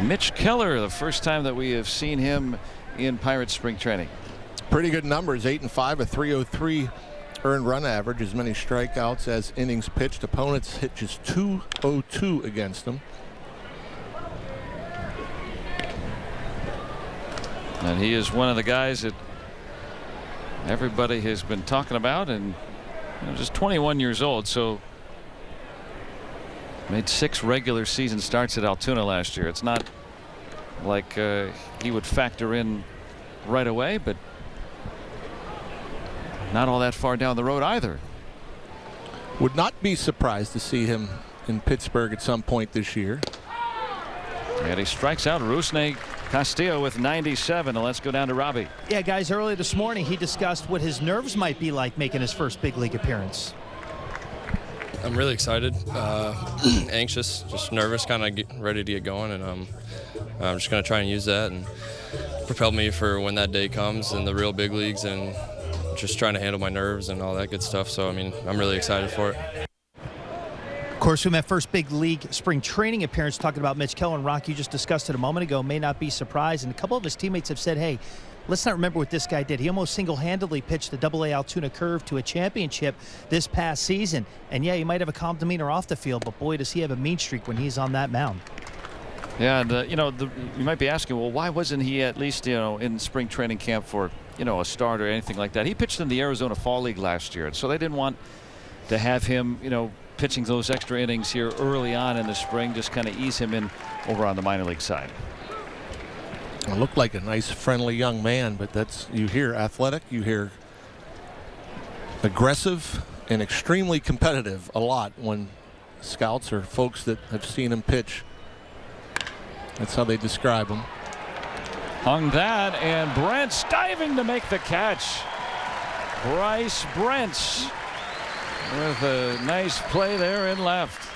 Mitch Keller, the first time that we have seen him in Pirates spring training. Pretty good numbers, 8-5, a 303 earned run average, as many strikeouts as innings pitched. Opponents hit just 202 against them. And he is one of the guys that everybody has been talking about, and just 21 years old, so made 6 regular season starts at Altoona last year. It's not like he would factor in right away, but not all that far down the road either. Would not be surprised to see him in Pittsburgh at some point this year. And he strikes out Rusney Castillo with 97. And let's go down to Robbie. Yeah, guys, earlier this morning he discussed what his nerves might be like making his first big league appearance. I'm really excited, anxious, just nervous, kind of ready to get going, and I'm just going to try and use that and propel me for when that day comes in the real big leagues, and just trying to handle my nerves and all that good stuff. So, I mean, I'm really excited for it. Of course, from that first big league spring training appearance, talking about Mitch Keller, and Rock, you just discussed it a moment ago, may not be surprised. And a couple of his teammates have said, hey, let's not remember what this guy did. He almost single-handedly pitched the AA Altoona Curve to a championship this past season. And yeah, he might have a calm demeanor off the field, but boy, does he have a mean streak when he's on that mound. Yeah, and you might be asking, well, why wasn't he at least in spring training camp for a start or anything like that? He pitched in the Arizona Fall League last year, and so they didn't want to have him pitching those extra innings here early on in the spring, just kind of ease him in over on the minor league side. It looked like a nice, friendly young man, but you hear athletic, you hear aggressive and extremely competitive a lot when scouts or folks that have seen him pitch. That's how they describe him. Hung that, and Brent's diving to make the catch. Bryce Brent's with a nice play there in left.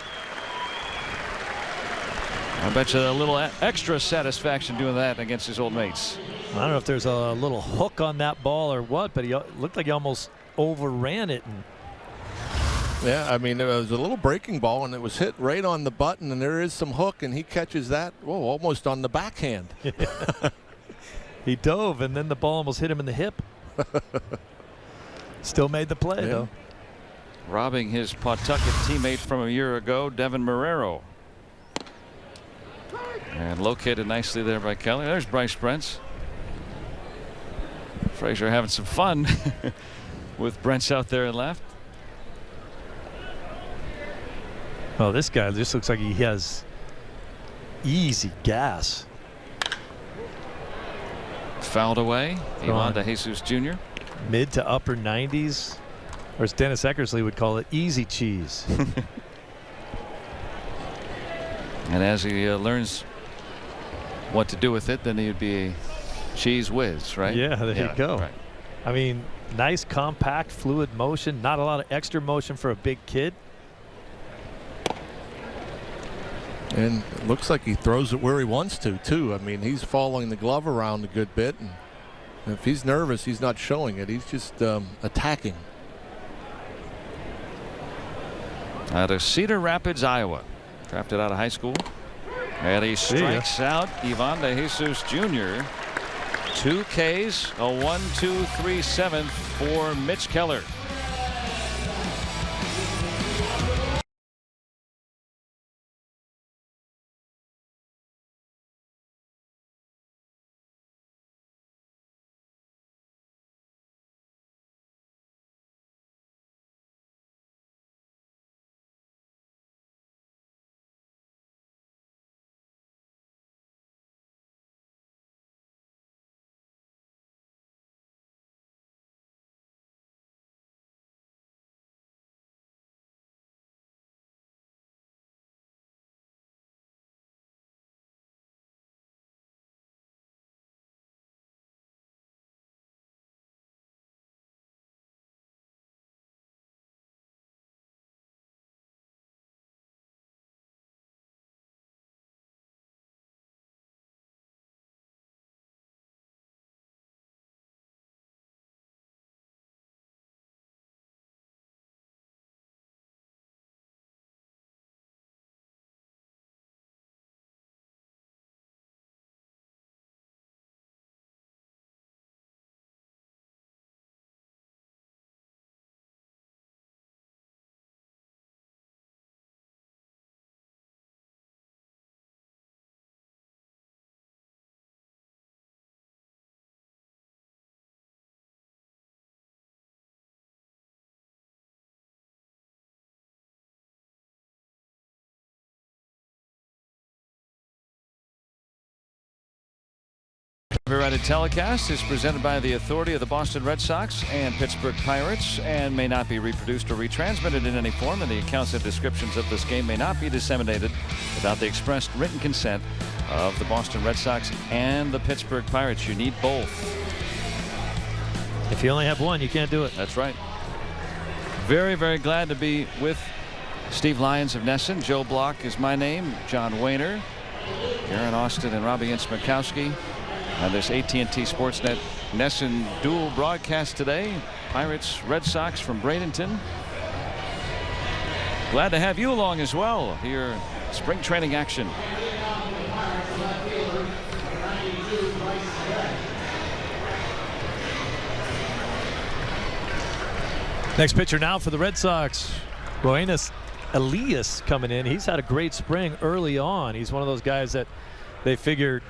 I bet you a little extra satisfaction doing that against his old mates. I don't know if there's a little hook on that ball or what, but he looked like he almost overran it. Yeah, I mean, it was a little breaking ball, and it was hit right on the button, and there is some hook, and he catches that, almost on the backhand. He dove, and then the ball almost hit him in the hip. Still made the play, though. Robbing his Pawtucket teammate from a year ago, Devin Marrero. And located nicely there by Kelly. There's Bryce Brents. Frazier having some fun with Brents out there in left. Oh, this guy just looks like he has easy gas. Fouled away. Ivan De Jesus Jr. Mid to upper 90s. Or as Dennis Eckersley would call it, easy cheese. And as he learns what to do with it, then he'd be a cheese whiz, right? Yeah, there you go. Right. I mean, nice, compact, fluid motion. Not a lot of extra motion for a big kid. And it looks like he throws it where he wants to, too. I mean, he's following the glove around a good bit. And if he's nervous, he's not showing it. He's just attacking. Out of Cedar Rapids, Iowa. Drafted out of high school. And he strikes out Ivan De Jesus Jr. 2 Ks, a 1-2-3 7th for Mitch Keller. Copyrighted telecast is presented by the authority of the Boston Red Sox and Pittsburgh Pirates and may not be reproduced or retransmitted in any form, and the accounts and descriptions of this game may not be disseminated without the expressed written consent of the Boston Red Sox and the Pittsburgh Pirates. You need both. If you only have one, you can't do it. That's right. Very, very glad to be with Steve Lyons of Nesson. Joe Block is my name. John Wayner, Aaron Austin, and Robbie Ince-Makowski. On this AT&T Sportsnet Nesson dual broadcast today. Pirates, Red Sox from Bradenton. Glad to have you along as well here. Spring training action. Next pitcher now for the Red Sox, Roenis Elias coming in. He's had a great spring early on. He's one of those guys that they figured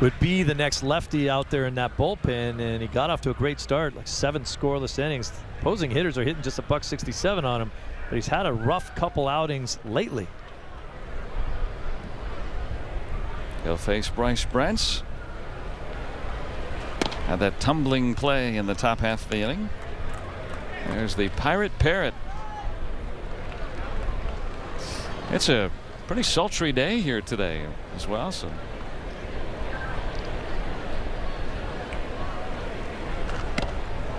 would be the next lefty out there in that bullpen, and he got off to a great start, like 7 scoreless innings. Opposing hitters are hitting just a $167 on him, but he's had a rough couple outings lately. He'll face Bryce Brents. Had that tumbling play in the top half of the inning. There's the Pirate Parrot. It's a pretty sultry day here today as well. So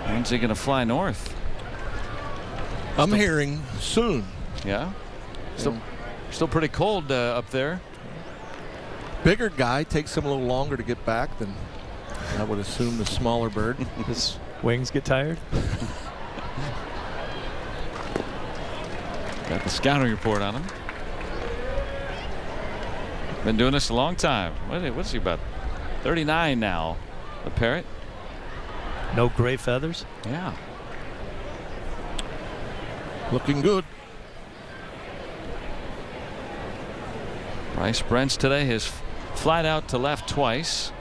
when's he going to fly north? I'm hearing soon. Yeah. Still pretty cold up there. Bigger guy takes him a little longer to get back than I would assume the smaller bird. His wings get tired. Got the scouting report on him. Been doing this a long time. What's he, about 39 now? The Parrot. No gray feathers. Yeah. Looking good. Bryce Brents today has flied out to left twice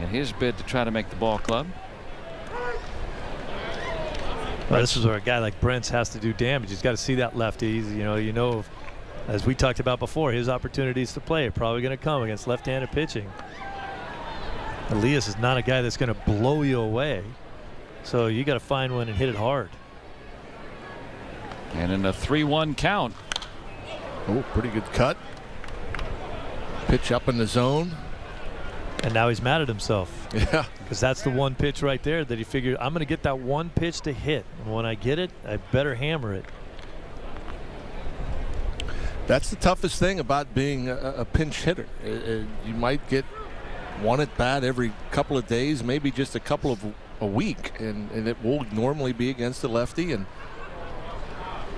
in his bid to try to make the ball club. Well, this is where a guy like Brents has to do damage. He's got to see that lefty. You know, as we talked about before, his opportunities to play are probably going to come against left-handed pitching. Elias is not a guy that's going to blow you away, so you got to find one and hit it hard. And in a 3-1 count. Oh, pretty good cut. Pitch up in the zone. And now he's mad at himself. Yeah. Because that's the one pitch right there that he figured, I'm going to get that one pitch to hit. And when I get it, I better hammer it. That's the toughest thing about being a pinch hitter. You might get one at bat every couple of days, maybe just a couple of a week, and it will normally be against the lefty, and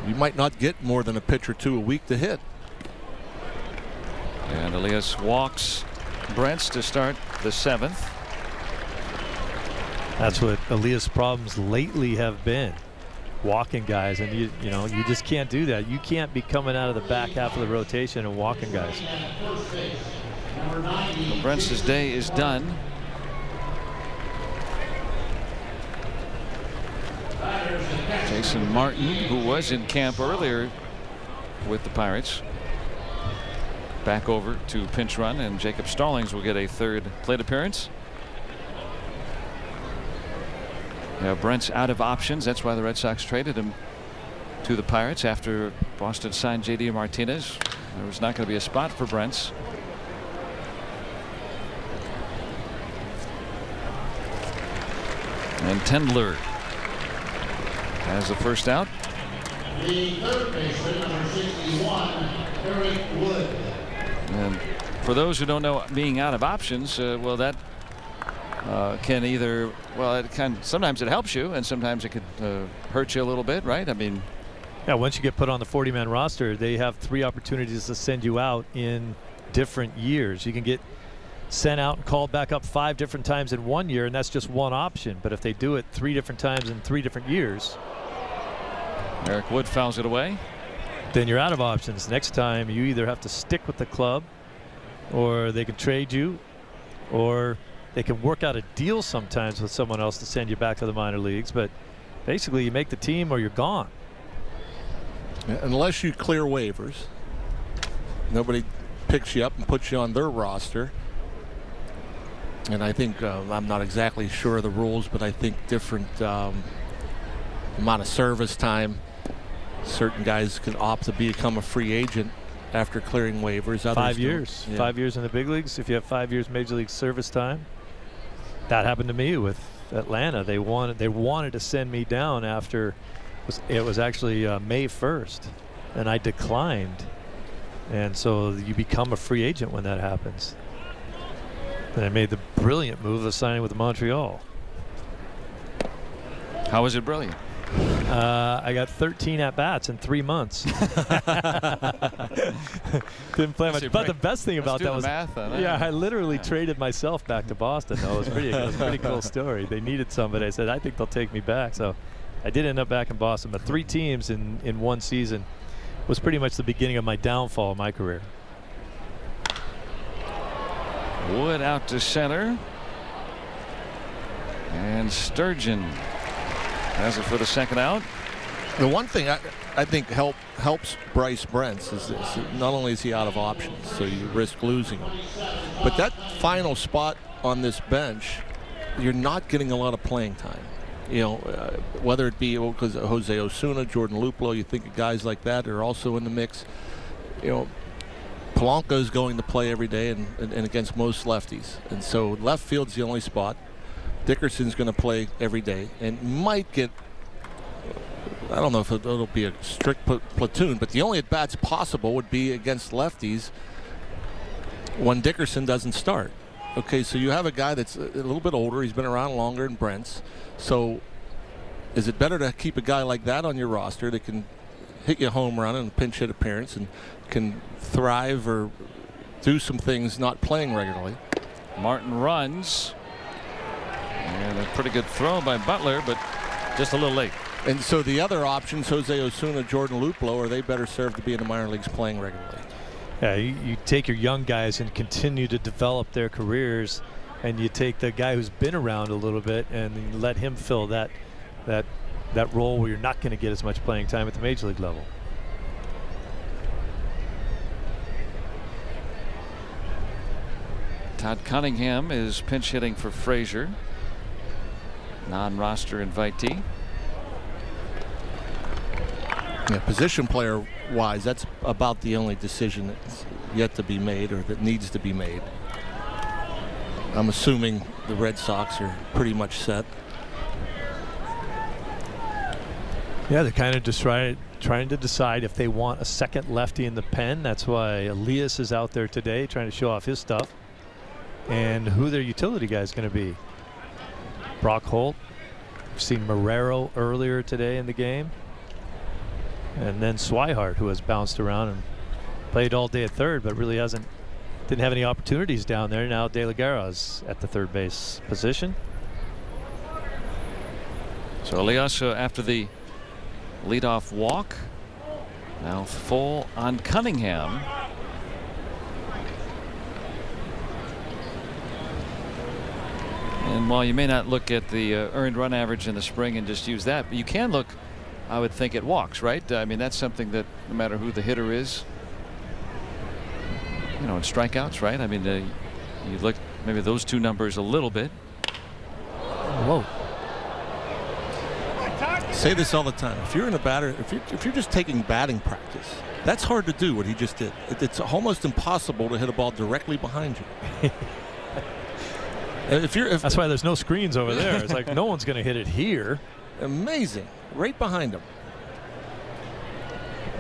you might not get more than a pitch or two a week to hit. And Elias walks Brents to start the 7th. That's what Elias' problems lately have been. Walking guys, and you just can't do that. You can't be coming out of the back half of the rotation and walking guys. Well, Brents' day is done. Jason Martin, who was in camp earlier with the Pirates, back over to pinch run, and Jacob Stallings will get a 3rd plate appearance. Yeah, Brent's out of options. That's why the Red Sox traded him to the Pirates after Boston signed J.D. Martinez. There was not going to be a spot for Brent's. And Tendler has the first out. The third baseman, number 61, Eric Wood. And for those who don't know, being out of options, well, that can either, well, sometimes it helps you, and sometimes it could hurt you a little bit, right? I mean, yeah, once you get put on the 40-man roster, they have 3 opportunities to send you out in different years. You can get sent out and called back up 5 different times in 1 year, and that's just one option. But if they do it 3 different times in 3 different years, Eric Wood fouls it away. Then you're out of options. Next time you either have to stick with the club, or they can trade you, or they can work out a deal sometimes with someone else to send you back to the minor leagues. But basically you make the team or you're gone. Unless you clear waivers, nobody picks you up and puts you on their roster. And I think I'm not exactly sure of the rules, but I think different amount of service time. Certain guys can opt to become a free agent after clearing waivers. Others 5 years. Yeah. 5 years in the big leagues. If you have 5 years major league service time. That happened to me with Atlanta. They wanted to send me down after it was actually May 1st, and I declined. And so you become a free agent when that happens. And I made the brilliant move of signing with Montreal. How was it brilliant? I got 13 at-bats in 3 months. Didn't play much. But the best thing about that was, I literally traded myself back to Boston. Though. It was a pretty cool story. They needed somebody. I said, I think they'll take me back. So I did end up back in Boston. But 3 teams in one season was pretty much the beginning of my downfall in my career. Wood out to center. And Sturgeon has it for the second out. The one thing I think helps Bryce Brentz is this. Not only is he out of options, so you risk losing him, but that final spot on this bench, you're not getting a lot of playing time. You know, whether it be because Jose Osuna, Jordan Luplow, you think of guys like that are also in the mix. You know, Polanco is going to play every day and against most lefties, and so left field's the only spot. Dickerson's going to play every day and might get, I don't know if it'll be a strict platoon, but the only at-bats possible would be against lefties when Dickerson doesn't start. Okay, so you have a guy that's a little bit older. He's been around longer than Brent's. So is it better to keep a guy like that on your roster that can hit you a home run in a pinch hit appearance and can thrive or do some things not playing regularly? Martin runs. And a pretty good throw by Butler, but just a little late. And so the other options, Jose Osuna, Jordan Luplow, are they better served to be in the minor leagues playing regularly? Yeah, you take your young guys and continue to develop their careers, and you take the guy who's been around a little bit and let him fill that role where you're not going to get as much playing time at the major league level. Todd Cunningham is pinch hitting for Frazier. Non-roster invitee. Yeah, position player wise, that's about the only decision that's yet to be made or that needs to be made. I'm assuming the Red Sox are pretty much set. Yeah, they're kind of just trying to decide if they want a second lefty in the pen. That's why Elias is out there today trying to show off his stuff. And who their utility guy is going to be. Brock Holt. We've seen Marrero earlier today in the game. And then Swihart, who has bounced around and played all day at third, but really didn't have any opportunities down there. Now De La Guerra is at the third base position. So Elias after the leadoff walk. Now full on Cunningham. And while you may not look at the earned run average in the spring and just use that, but you can look, I would think, at walks, right? I mean, that's something that no matter who the hitter is, you know, in strikeouts, right? I mean, you look maybe those two numbers a little bit. Whoa. Say this all the time. If you're in a batter, if you're just taking batting practice, that's hard to do what he just did. It's almost impossible to hit a ball directly behind you. That's why there's no screens over there. It's like no one's going to hit it here. Amazing. Right behind him.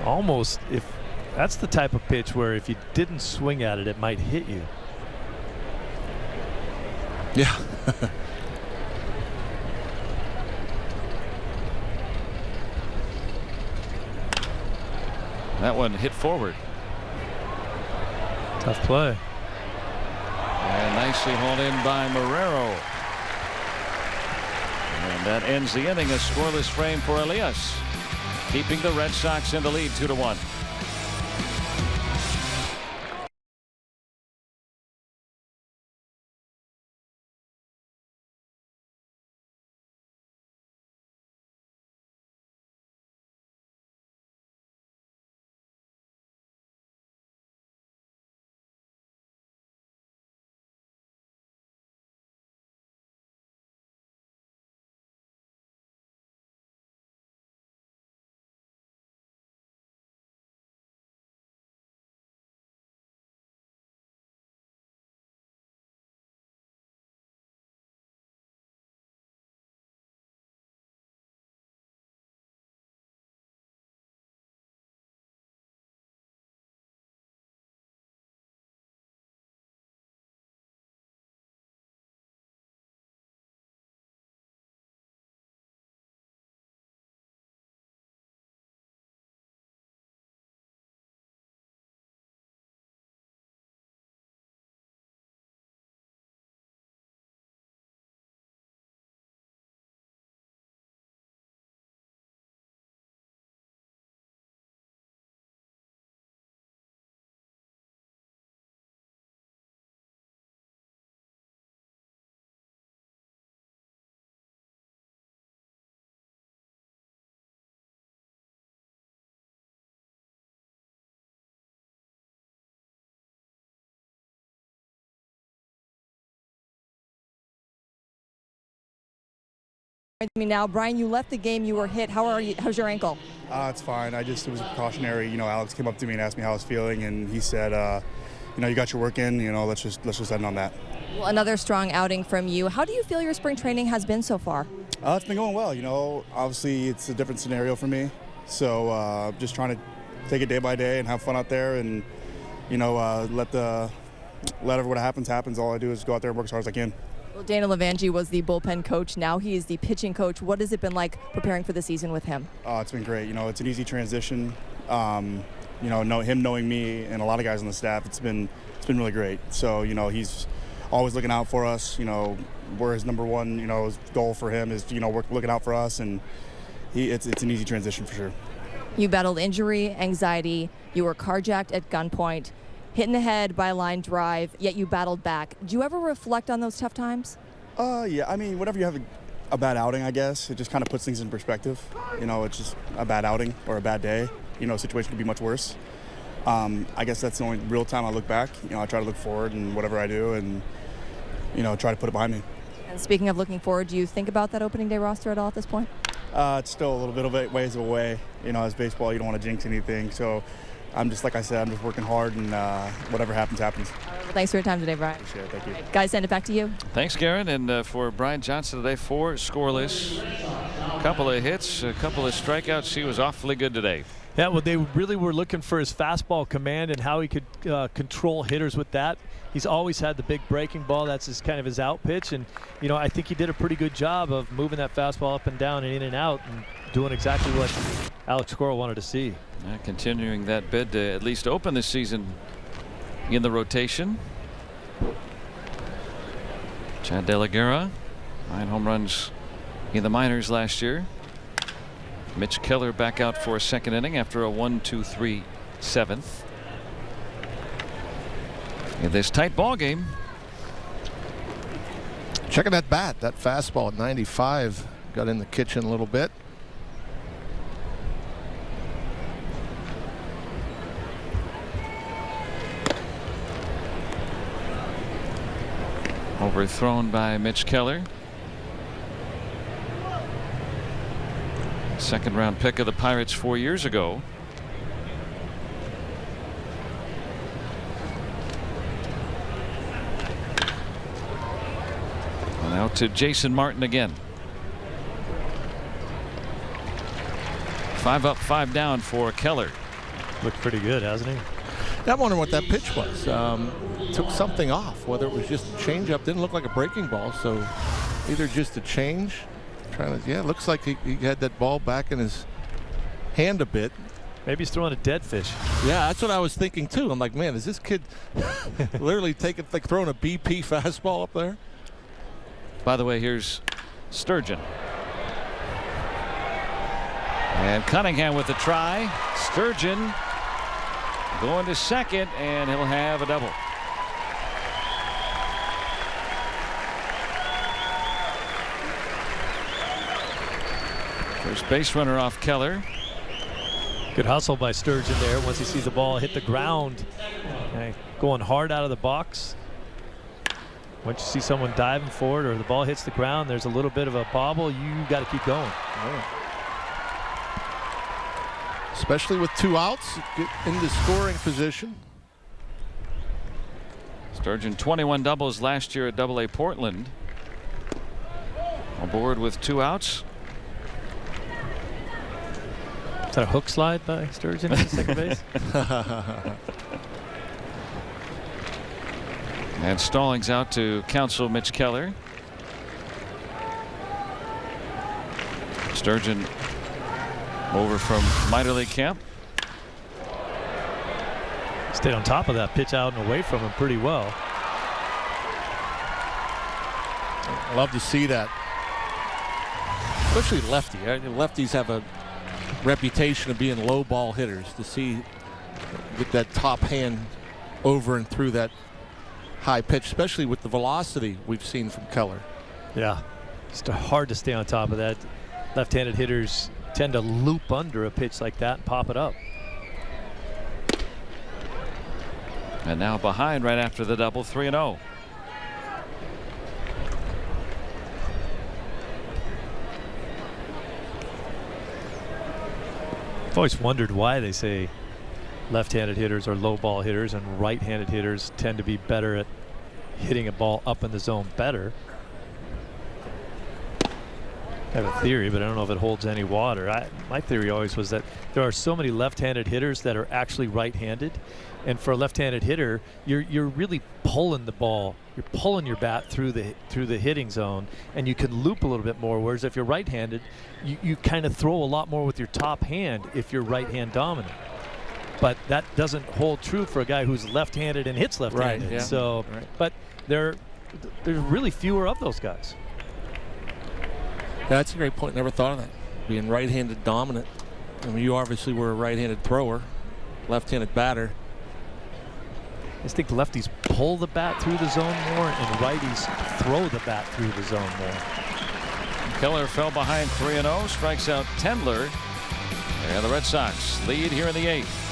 Almost, if that's the type of pitch where if you didn't swing at it, it might hit you. Yeah. That one hit forward. Tough play. And nicely hauled in by Marrero. And that ends the inning. A scoreless frame for Elias, keeping the Red Sox in the lead 2-1. With me now, Brian, you left the game, you were hit. How are you? How's your ankle? It's fine. It was precautionary. You know, Alex came up to me and asked me how I was feeling, and he said, you know, you got your work in. You know, let's just end on that. Well, another strong outing from you. How do you feel your spring training has been so far? It's been going well. You know, obviously it's a different scenario for me, so just trying to take it day by day and have fun out there, and you know, let what happens. All I do is go out there and work as hard as I can. Well, Dana Levangie was the bullpen coach. Now he is the pitching coach. What has it been like preparing for the season with him? It's been great. You know, it's an easy transition. You know, him knowing me and a lot of guys on the staff, it's been really great. So, you know, he's always looking out for us. You know, we're his number one, you know, goal for him is, you know, we're looking out for us, and it's an easy transition for sure. You battled injury, anxiety. You were carjacked at gunpoint, hit in the head by a line drive, yet you battled back. Do you ever reflect on those tough times? Yeah, I mean, whenever you have a bad outing, I guess, it just kind of puts things in perspective. You know, it's just a bad outing or a bad day. You know, a situation could be much worse. I guess that's the only real time I look back. You know, I try to look forward in whatever I do and, you know, try to put it behind me. And speaking of looking forward, do you think about that opening day roster at all at this point? It's still a little bit of ways away. You know, as baseball, you don't want to jinx anything. So I'm just, like I said, I'm just working hard, and whatever happens, happens. All right, well, thanks for your time today, Brian. Appreciate it. Thank you. Right, guys, send it back to you. Thanks, Garen. And for Brian Johnson today, 4 scoreless, a couple of hits, a couple of strikeouts. He was awfully good today. Yeah, well, they really were looking for his fastball command and how he could control hitters with that. He's always had the big breaking ball. That's kind of his out pitch. And, you know, I think he did a pretty good job of moving that fastball up and down and in and out and doing exactly what Alex Cora wanted to see. Continuing that bid to at least open this season in the rotation. Chad De La Guerra, 9 home runs in the minors last year. Mitch Keller back out for a second inning after a 1-2-3 seventh. In this tight ball game. Checking that bat, that fastball at 95 got in the kitchen a little bit. Overthrown by Mitch Keller. Second round pick of the Pirates 4 years ago. And now to Jason Martin again. 5 up, 5 down for Keller. Looked pretty good, hasn't he? I wonder what that pitch was. Took something off, whether it was just a changeup. Didn't look like a breaking ball, so either just a change. Yeah, it looks like he had that ball back in his hand a bit. Maybe he's throwing a dead fish. Yeah, that's what I was thinking too. I'm like, man, is this kid literally throwing a BP fastball up there? By the way, here's Sturgeon. And Cunningham with the try. Sturgeon going to second, and he'll have a double. First base runner off Keller. Good hustle by Sturgeon there once he sees the ball hit the ground. Okay, going hard out of the box. Once you see someone diving for it or the ball hits the ground, there's a little bit of a bobble, you got to keep going. Oh. Especially with 2 outs, get into scoring position. Sturgeon 21 doubles last year at AA Portland. Aboard with 2 outs. Is that a hook slide by Sturgeon at second base? And Stallings out to counsel Mitch Keller. Sturgeon over from minor league camp. Stayed on top of that pitch out and away from him pretty well. I love to see that. Especially lefty. Lefties have a reputation of being low ball hitters. To see get that top hand over and through that high pitch, especially with the velocity we've seen from Keller. Yeah, it's hard to stay on top of that. Left-handed hitters tend to loop under a pitch like that and pop it up. And now behind right after the double, 3-0. I've always wondered why they say left-handed hitters are low ball hitters and right-handed hitters tend to be better at hitting a ball up in the zone better. I have a theory, but I don't know if it holds any water. My theory always was that there are so many left-handed hitters that are actually right-handed, and for a left-handed hitter, you're really pulling the ball. You're pulling your bat through the hitting zone, and you can loop a little bit more. Whereas if you're right-handed, you kind of throw a lot more with your top hand if you're right-hand dominant. But that doesn't hold true for a guy who's left-handed and hits left-handed. Right, yeah. So, right. But there's really fewer of those guys. That's a great point. Never thought of that. Being right-handed dominant. I mean, you obviously were a right-handed thrower, left-handed batter. I just think lefties pull the bat through the zone more and righties throw the bat through the zone more. Keller fell behind 3-0, strikes out Tendler, and the Red Sox lead here in the 8th.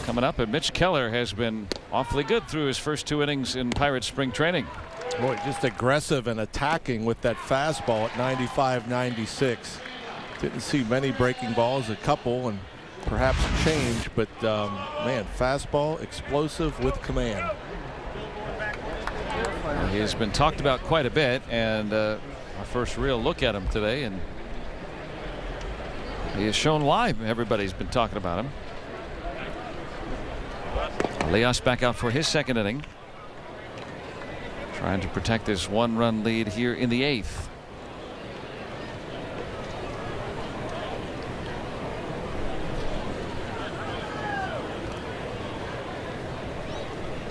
Coming up, and Mitch Keller has been awfully good through his first 2 innings in Pirates spring training. Boy, just aggressive and attacking with that fastball at 95, 96. Didn't see many breaking balls, a couple, and perhaps a change, but man, fastball, explosive with command. He has been talked about quite a bit, and our first real look at him today, and he has shown why everybody's been talking about him. Leos back out for his second inning, trying to protect this 1-run lead here in the 8th.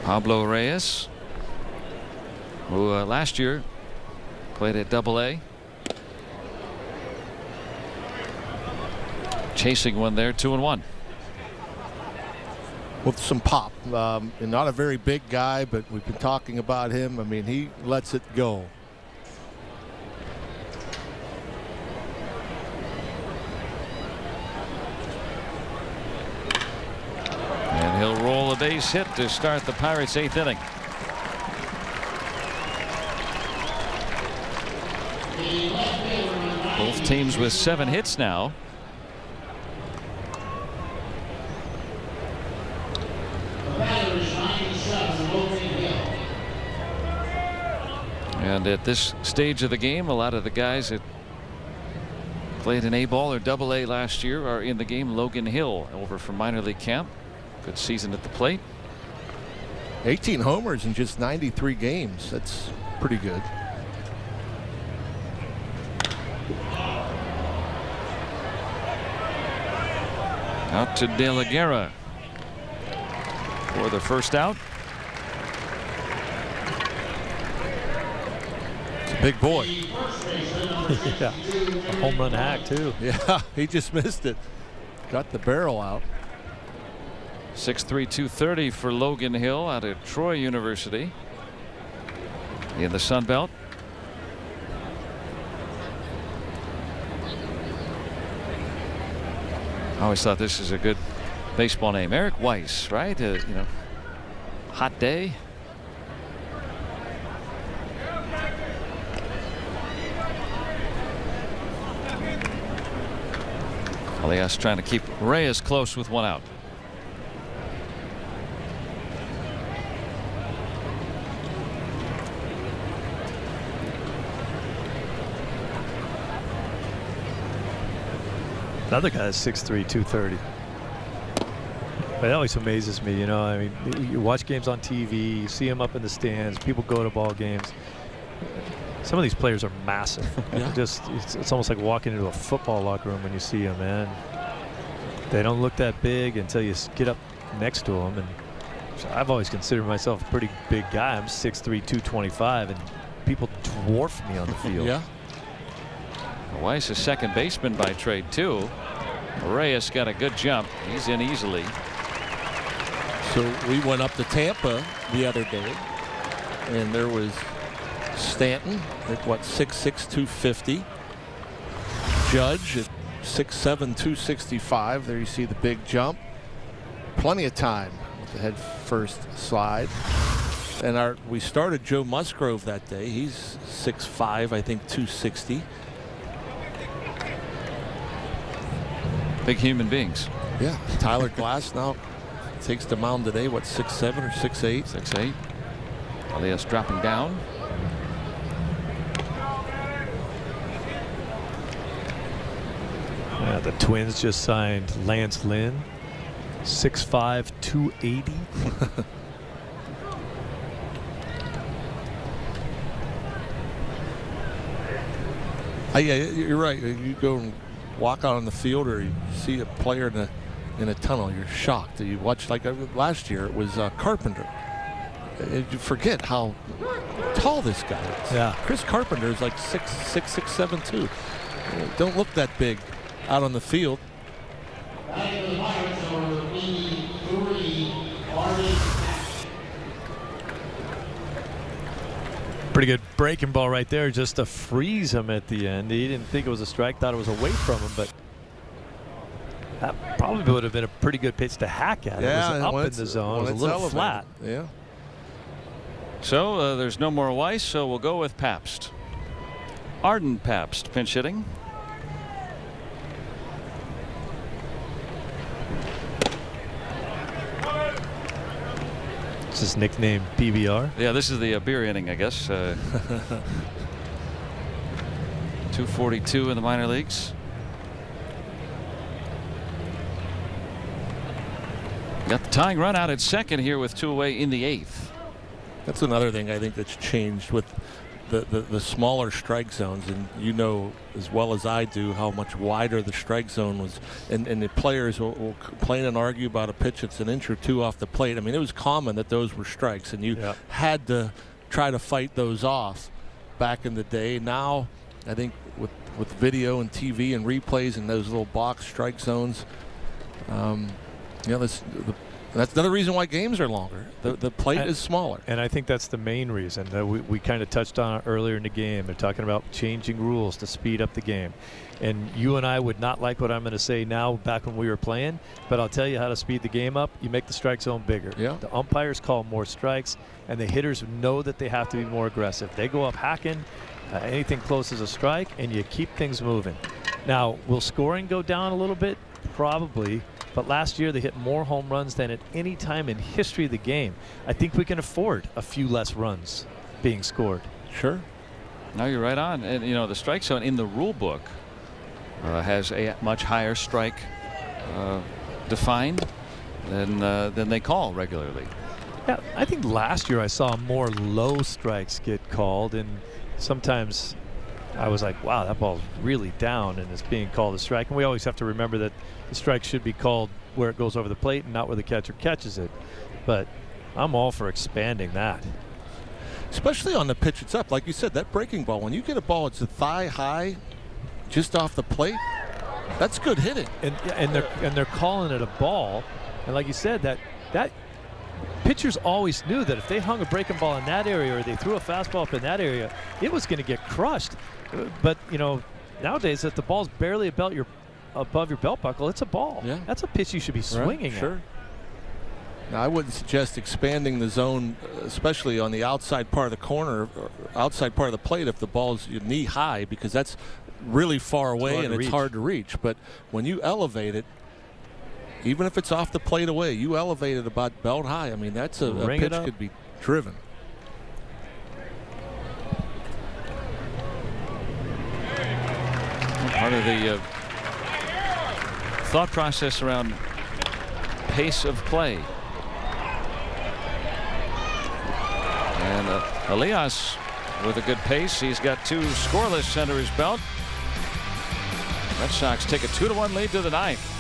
Pablo Reyes, who last year played at Double-A, chasing one there, 2-1. With some pop, and not a very big guy, but we've been talking about him. I mean, he lets it go. And he'll roll a base hit to start the Pirates' 8th inning. Both teams with 7 hits now. And at this stage of the game, a lot of the guys that played in A-ball or Double-A last year are in the game. Logan Hill over from minor league camp. Good season at the plate. 18 homers in just 93 games. That's pretty good. Out to De La Guerra for the first out. Big boy. Yeah, a home run hack too. Yeah, he just missed it. Got the barrel out. 6'3", 230 for Logan Hill out of Troy University in the Sun Belt. I always thought this is a good baseball name, Eric Weiss, right? You know, hot day. Elias trying to keep Reyes close with one out. Another guy is 6'3", 230. But it always amazes me, you know. I mean, you watch games on TV, you see them up in the stands, people go to ball games. Some of these players are massive. Yeah. It's almost like walking into a football locker room when you see them, man. They don't look that big until you get up next to them. And so I've always considered myself a pretty big guy. I'm 6'3", 225, and people dwarf me on the field. Yeah. Weiss is second baseman by trade too. Reyes got a good jump. He's in easily. So we went up to Tampa the other day, and there was Stanton at what, 6'6", 250. Judge at 6'7", 265. There you see the big jump. Plenty of time with the head first slide. And we started Joe Musgrove that day. He's 6'5", I think 260. Big human beings. Yeah. Tyler Glass now takes the mound today. What, 6'7" or 6'8"? 6'8". Elias dropping down. Yeah, the Twins just signed Lance Lynn, 6'5", 280. Yeah, you're right. You go and walk out on the field, or you see a player in a tunnel, you're shocked. You watch, like last year, it was Carpenter. You forget how tall this guy is. Yeah. Chris Carpenter is like 6'6", 6'7", 2. Don't look that big out on the field. Pretty good breaking ball right there, just to freeze him at the end. He didn't think it was a strike, thought it was away from him, but that probably would have been a pretty good pitch to hack at. Yeah, it was up in the zone. It was a little elevated. flat. Yeah. So there's no more Weiss, so we'll go with Pabst. Arden Pabst pinch hitting. It's his nickname, PBR. Yeah, this is the beer inning, I guess. 242 in the minor leagues. Got the tying run out at second here with 2 away in the 8th. That's another thing I think that's changed with the smaller strike zones, and you know as well as I do how much wider the strike zone was, and the players will complain and argue about a pitch that's an inch or two off the plate. I mean, it was common that those were strikes, and you had to try to fight those off back in the day. Now I think with video and TV and replays and those little box strike zones, that's another reason why games are longer. The plate is smaller. And I think that's the main reason. We kind of touched on it earlier in the game. They're talking about changing rules to speed up the game. And you and I would not like what I'm going to say now back when we were playing, but I'll tell you how to speed the game up. You make the strike zone bigger. Yeah. The umpires call more strikes, and the hitters know that they have to be more aggressive. They go up hacking. Anything close is a strike, and you keep things moving. Now, will scoring go down a little bit? Probably. But last year they hit more home runs than at any time in history of the game. I think we can afford a few less runs being scored. Sure. No, you're right on. And you know, the strike zone in the rule book has a much higher strike defined than they call regularly. Yeah, I think last year I saw more low strikes get called, and sometimes I was like, wow, that ball's really down and it's being called a strike. And we always have to remember that the strike should be called where it goes over the plate and not where the catcher catches it. But I'm all for expanding that. especially on the pitch it's up. Like you said, that breaking ball, when you get a ball, it's a thigh high, just off the plate. That's good hitting. And they're calling it a ball. And like you said, that pitchers always knew that if they hung a breaking ball in that area or they threw a fastball up in that area, it was going to get crushed. But you know, nowadays, if the ball's barely above your belt buckle, it's a ball. Yeah. That's a pitch you should be swinging sure. at. Now, I wouldn't suggest expanding the zone, especially on the outside part of the corner, or outside part of the plate, if the ball's knee high, because that's really far away and it's hard to reach. But when you elevate it, even if it's off the plate away, you elevate it about belt high. I mean, that's a pitch could be driven. Part of the thought process around pace of play. And Elias with a good pace. He's got 2 scoreless under his belt. Red Sox take a 2-1 lead to the 9th.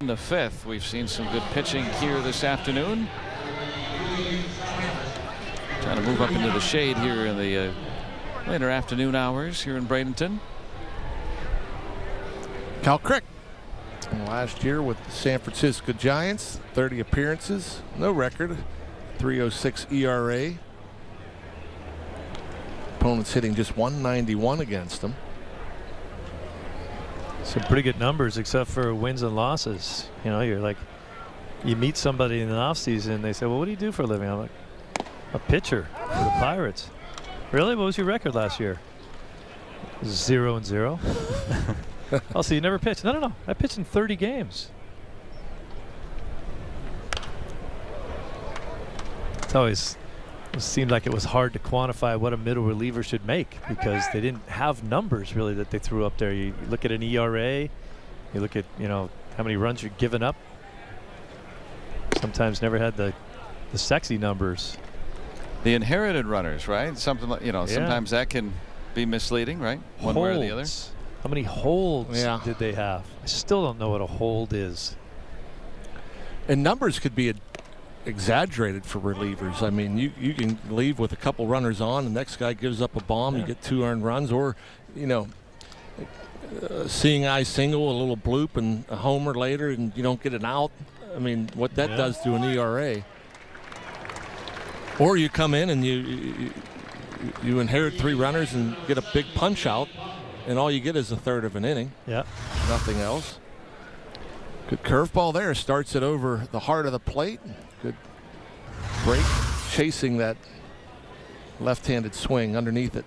In the 5th, we've seen some good pitching here this afternoon. Trying to move up into the shade here in the later afternoon hours here in Bradenton. Cal Crick, last year with the San Francisco Giants, 30 appearances, no record, 3.06 ERA. Opponents hitting just 191 against them. Some pretty good numbers, except for wins and losses. You know, you're like, you meet somebody in the offseason and they say, well, what do you do for a living? I'm like, a pitcher for the Pirates. Really? What was your record last year? 0-0. Oh, so you never pitched? No. I pitched in 30 games. It's always seemed like it was hard to quantify what a middle reliever should make because they didn't have numbers really that they threw up there. You look at an ERA, you look at, you know, how many runs you're giving up. Sometimes never had the sexy numbers. The inherited runners, right? Something like, you know, sometimes that can be misleading, right? One way or the other. How many holds did they have? I still don't know what a hold is. And numbers could be exaggerated for relievers. I mean, you can leave with a couple runners on, the next guy gives up a bomb, you get 2 earned runs, or, you know, seeing eye single, a little bloop and a homer later and you don't get an out. I mean, what that does to an ERA. Or you come in and you inherit 3 runners and get a big punch out and all you get is a third of an inning. Yeah. Nothing else. Good curveball there. Starts it over the heart of the plate. Good break, chasing that left-handed swing underneath it.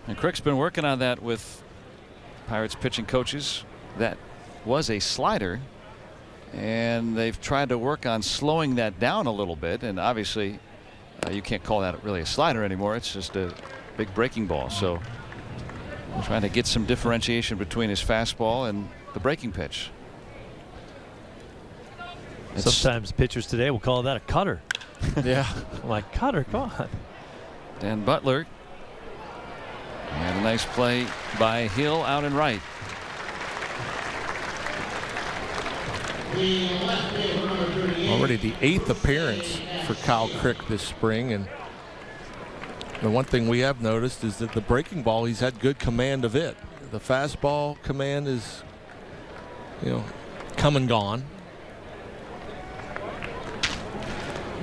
And Crick's been working on that with Pirates pitching coaches. That was a slider, and they've tried to work on slowing that down a little bit. And obviously, you can't call that really a slider anymore. It's just a big breaking ball. So trying to get some differentiation between his fastball and the breaking pitch. Sometimes pitchers today will call that a cutter. Yeah. I'm like, cutter, come on. Dan Butler. And a nice play by Hill out and right. Already the 8th appearance for Kyle Crick this spring, and the one thing we have noticed is that the breaking ball, he's had good command of it. The fastball command is, come and gone.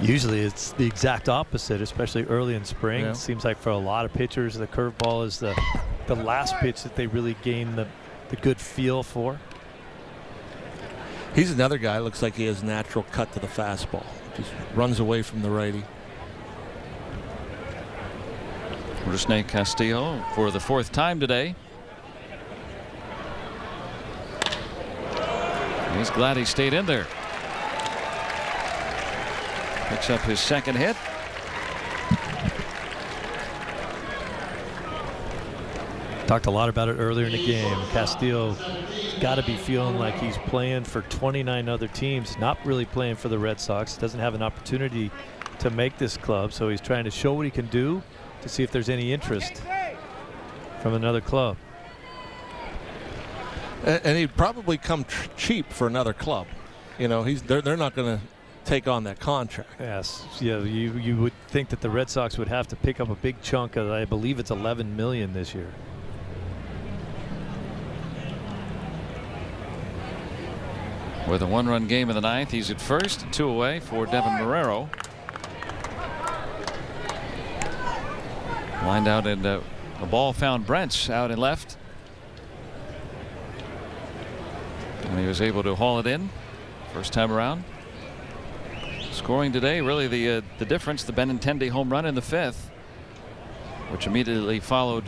Usually it's the exact opposite, especially early in spring. Yeah. It seems like for a lot of pitchers, the curveball is the last pitch that they really gain the good feel for. He's another guy, looks like he has natural cut to the fastball. Just runs away from the righty. Rusney Castillo for the 4th time today. He's glad he stayed in there. Picks up his 2nd hit. Talked a lot about it earlier in the game. Castillo got to be feeling like he's playing for 29 other teams, not really playing for the Red Sox. Doesn't have an opportunity to make this club, so he's trying to show what he can do to see if there's any interest from another club. And he'd probably come cheap for another club. They're not going to take on that contract. Yes, yeah, you would think that the Red Sox would have to pick up a big chunk of, I believe it's $11 million this year. With a 1-run game in the 9th, he's at first, 2 away for Devin Marrero. Lined out, and the ball found Brent's out and left. And he was able to haul it in first time around. Scoring today, really the difference, the Benintendi home run in the 5th, which immediately followed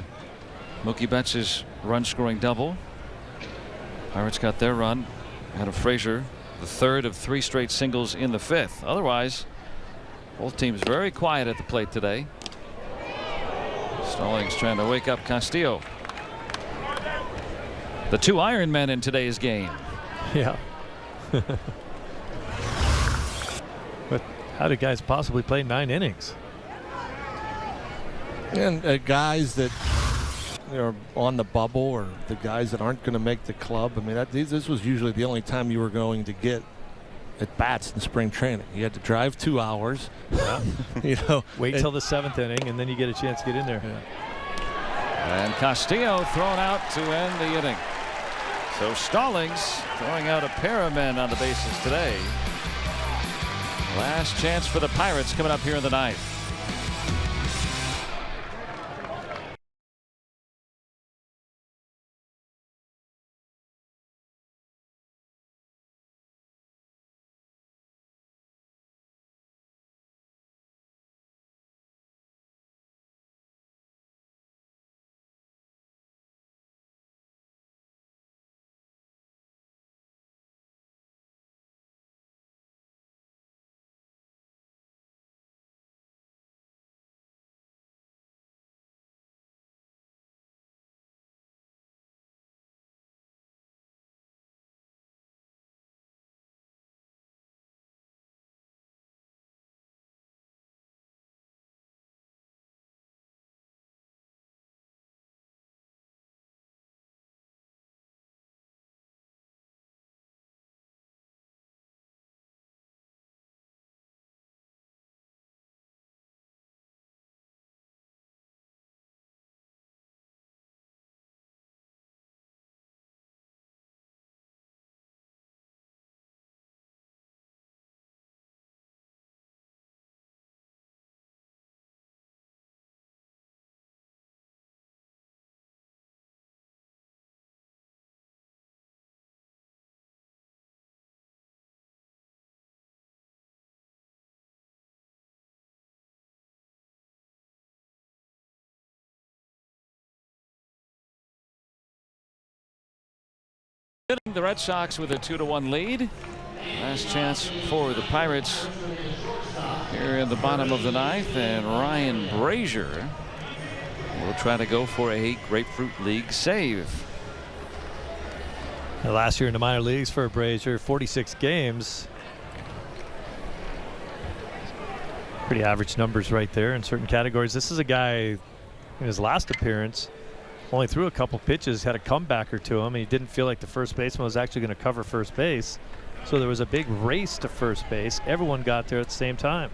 Mookie Betts' run-scoring double. Pirates got their run out of Frazier, the 3rd of 3 straight singles in the 5th. Otherwise, both teams very quiet at the plate today. Stallings trying to wake up Castillo. The 2 Iron Men in today's game. Yeah. But how did guys possibly play 9 innings? And guys that are on the bubble, or the guys that aren't going to make the club. I mean, this was usually the only time you were going to get at bats in spring training. You had to drive 2 hours. Yeah. Wait till the 7th inning, and then you get a chance to get in there. Yeah. And Castillo thrown out to end the inning. So Stallings throwing out a pair of men on the bases today. Last chance for the Pirates coming up here in the 9th. The Red Sox with a 2-1 lead. Last chance for the Pirates here in the bottom of the 9th, and Ryan Brazier will try to go for a Grapefruit League save. Last year in the minor leagues for Brazier, 46 games, Pretty average numbers right there in certain categories. This is a guy in his last appearance only threw a couple pitches, had a comebacker to him, and he didn't feel like the first baseman was actually going to cover first base. So there was a big race to first base. Everyone got there at the same time.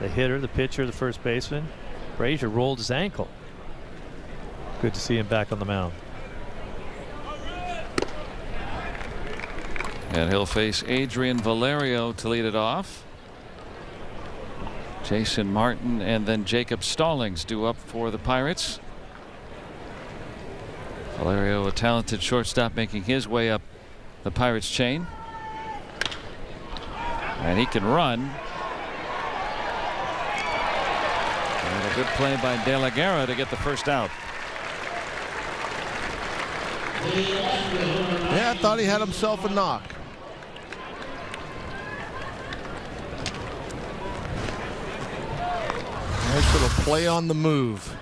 The hitter, the pitcher, the first baseman. Brazier rolled his ankle. Good to see him back on the mound. And he'll face Adrian Valerio to lead it off. Jason Martin and then Jacob Stallings due up for the Pirates. Valerio, a talented shortstop, making his way up the Pirates chain. And he can run. And a good play by De La Guerra to get the first out. Yeah, I thought he had himself a knock. Nice little play on the move.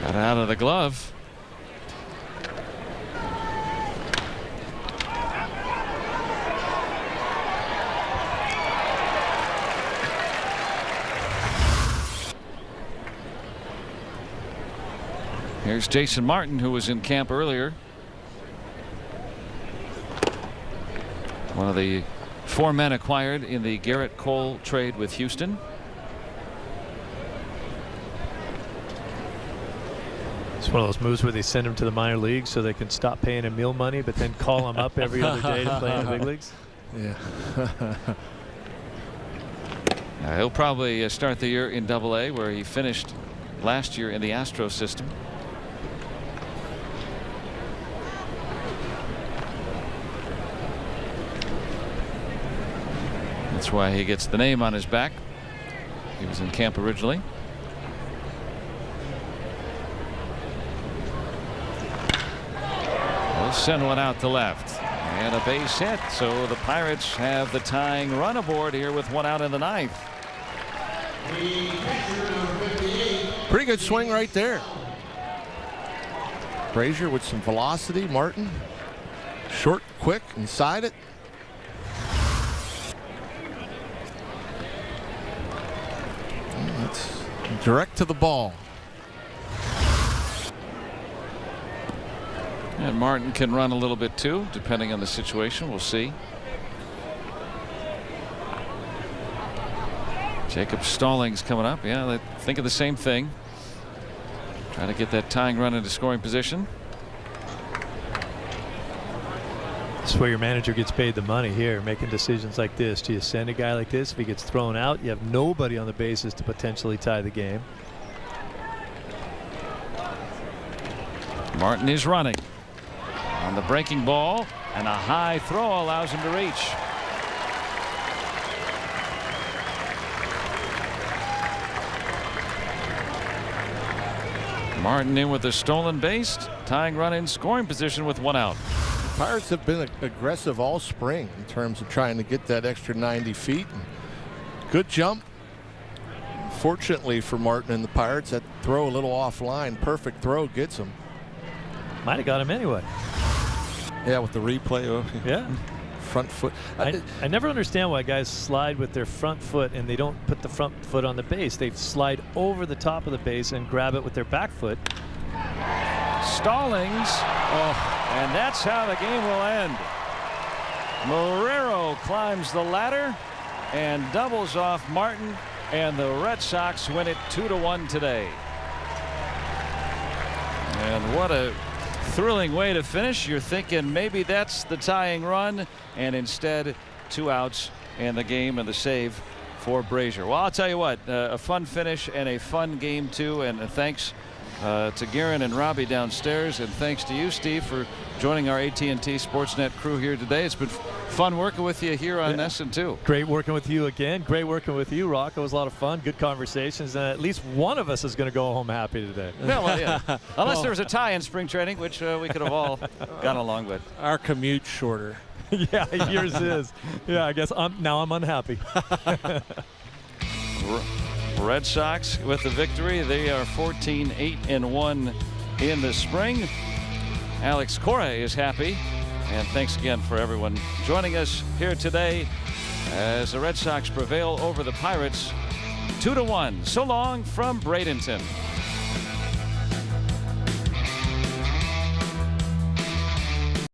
Got out of the glove. Here's Jason Martin, who was in camp earlier. One of the 4 men acquired in the Garrett Cole trade with Houston. It's one of those moves where they send him to the minor leagues so they can stop paying him meal money, but then call him up every other day to play in the big leagues. Yeah. He'll probably start the year in Double-A, where he finished last year in the Astro system. That's why he gets the name on his back. He was in camp originally. We'll send one out to left. And a base hit. So the Pirates have the tying run aboard here with 1 out in the 9th. Pretty good swing right there. Brazier with some velocity. Martin short, quick, inside it. That's direct to the ball. And Martin can run a little bit too, depending on the situation. We'll see. Jacob Stallings coming up. Yeah, they think of the same thing. Trying to get that tying run into scoring position. That's where your manager gets paid the money here, making decisions like this. Do you send a guy like this? If he gets thrown out, you have nobody on the bases to potentially tie the game. Martin is running on the breaking ball, and a high throw allows him to reach. Martin in with a stolen base, tying run in scoring position with 1 out. Pirates have been aggressive all spring in terms of trying to get that extra 90 feet. Good jump. Fortunately for Martin and the Pirates, that throw a little offline. Perfect throw gets him. Might have got him anyway. Yeah, with the replay. Yeah. Front foot. I never understand why guys slide with their front foot and they don't put the front foot on the base. They slide over the top of the base and grab it with their back foot. Stallings. And that's how the game will end. Marrero climbs the ladder and doubles off Martin, and the Red Sox win it 2-1 today. And what a thrilling way to finish. You're thinking maybe that's the tying run, and instead 2 outs and the game and the save for Brazier. Well, I'll tell you what, a fun finish and a fun game too, and thanks to Guerin and Robbie downstairs, and thanks to you, Steve, for joining our AT&T Sportsnet crew here today. It's been fun working with you here on SN2. Great working with you again. Great working with you, Rock. It was a lot of fun. Good conversations. And at least one of us is going to go home happy today. Well, yeah. Unless there was a tie in spring training, which we could have all gone along with. Our commute's shorter. Yeah, yours is. Yeah, I guess now I'm unhappy. Red Sox with the victory. They are 14-8-1 in the spring. Alex Cora is happy. And thanks again for everyone joining us here today as the Red Sox prevail over the Pirates 2-1. So long from Bradenton.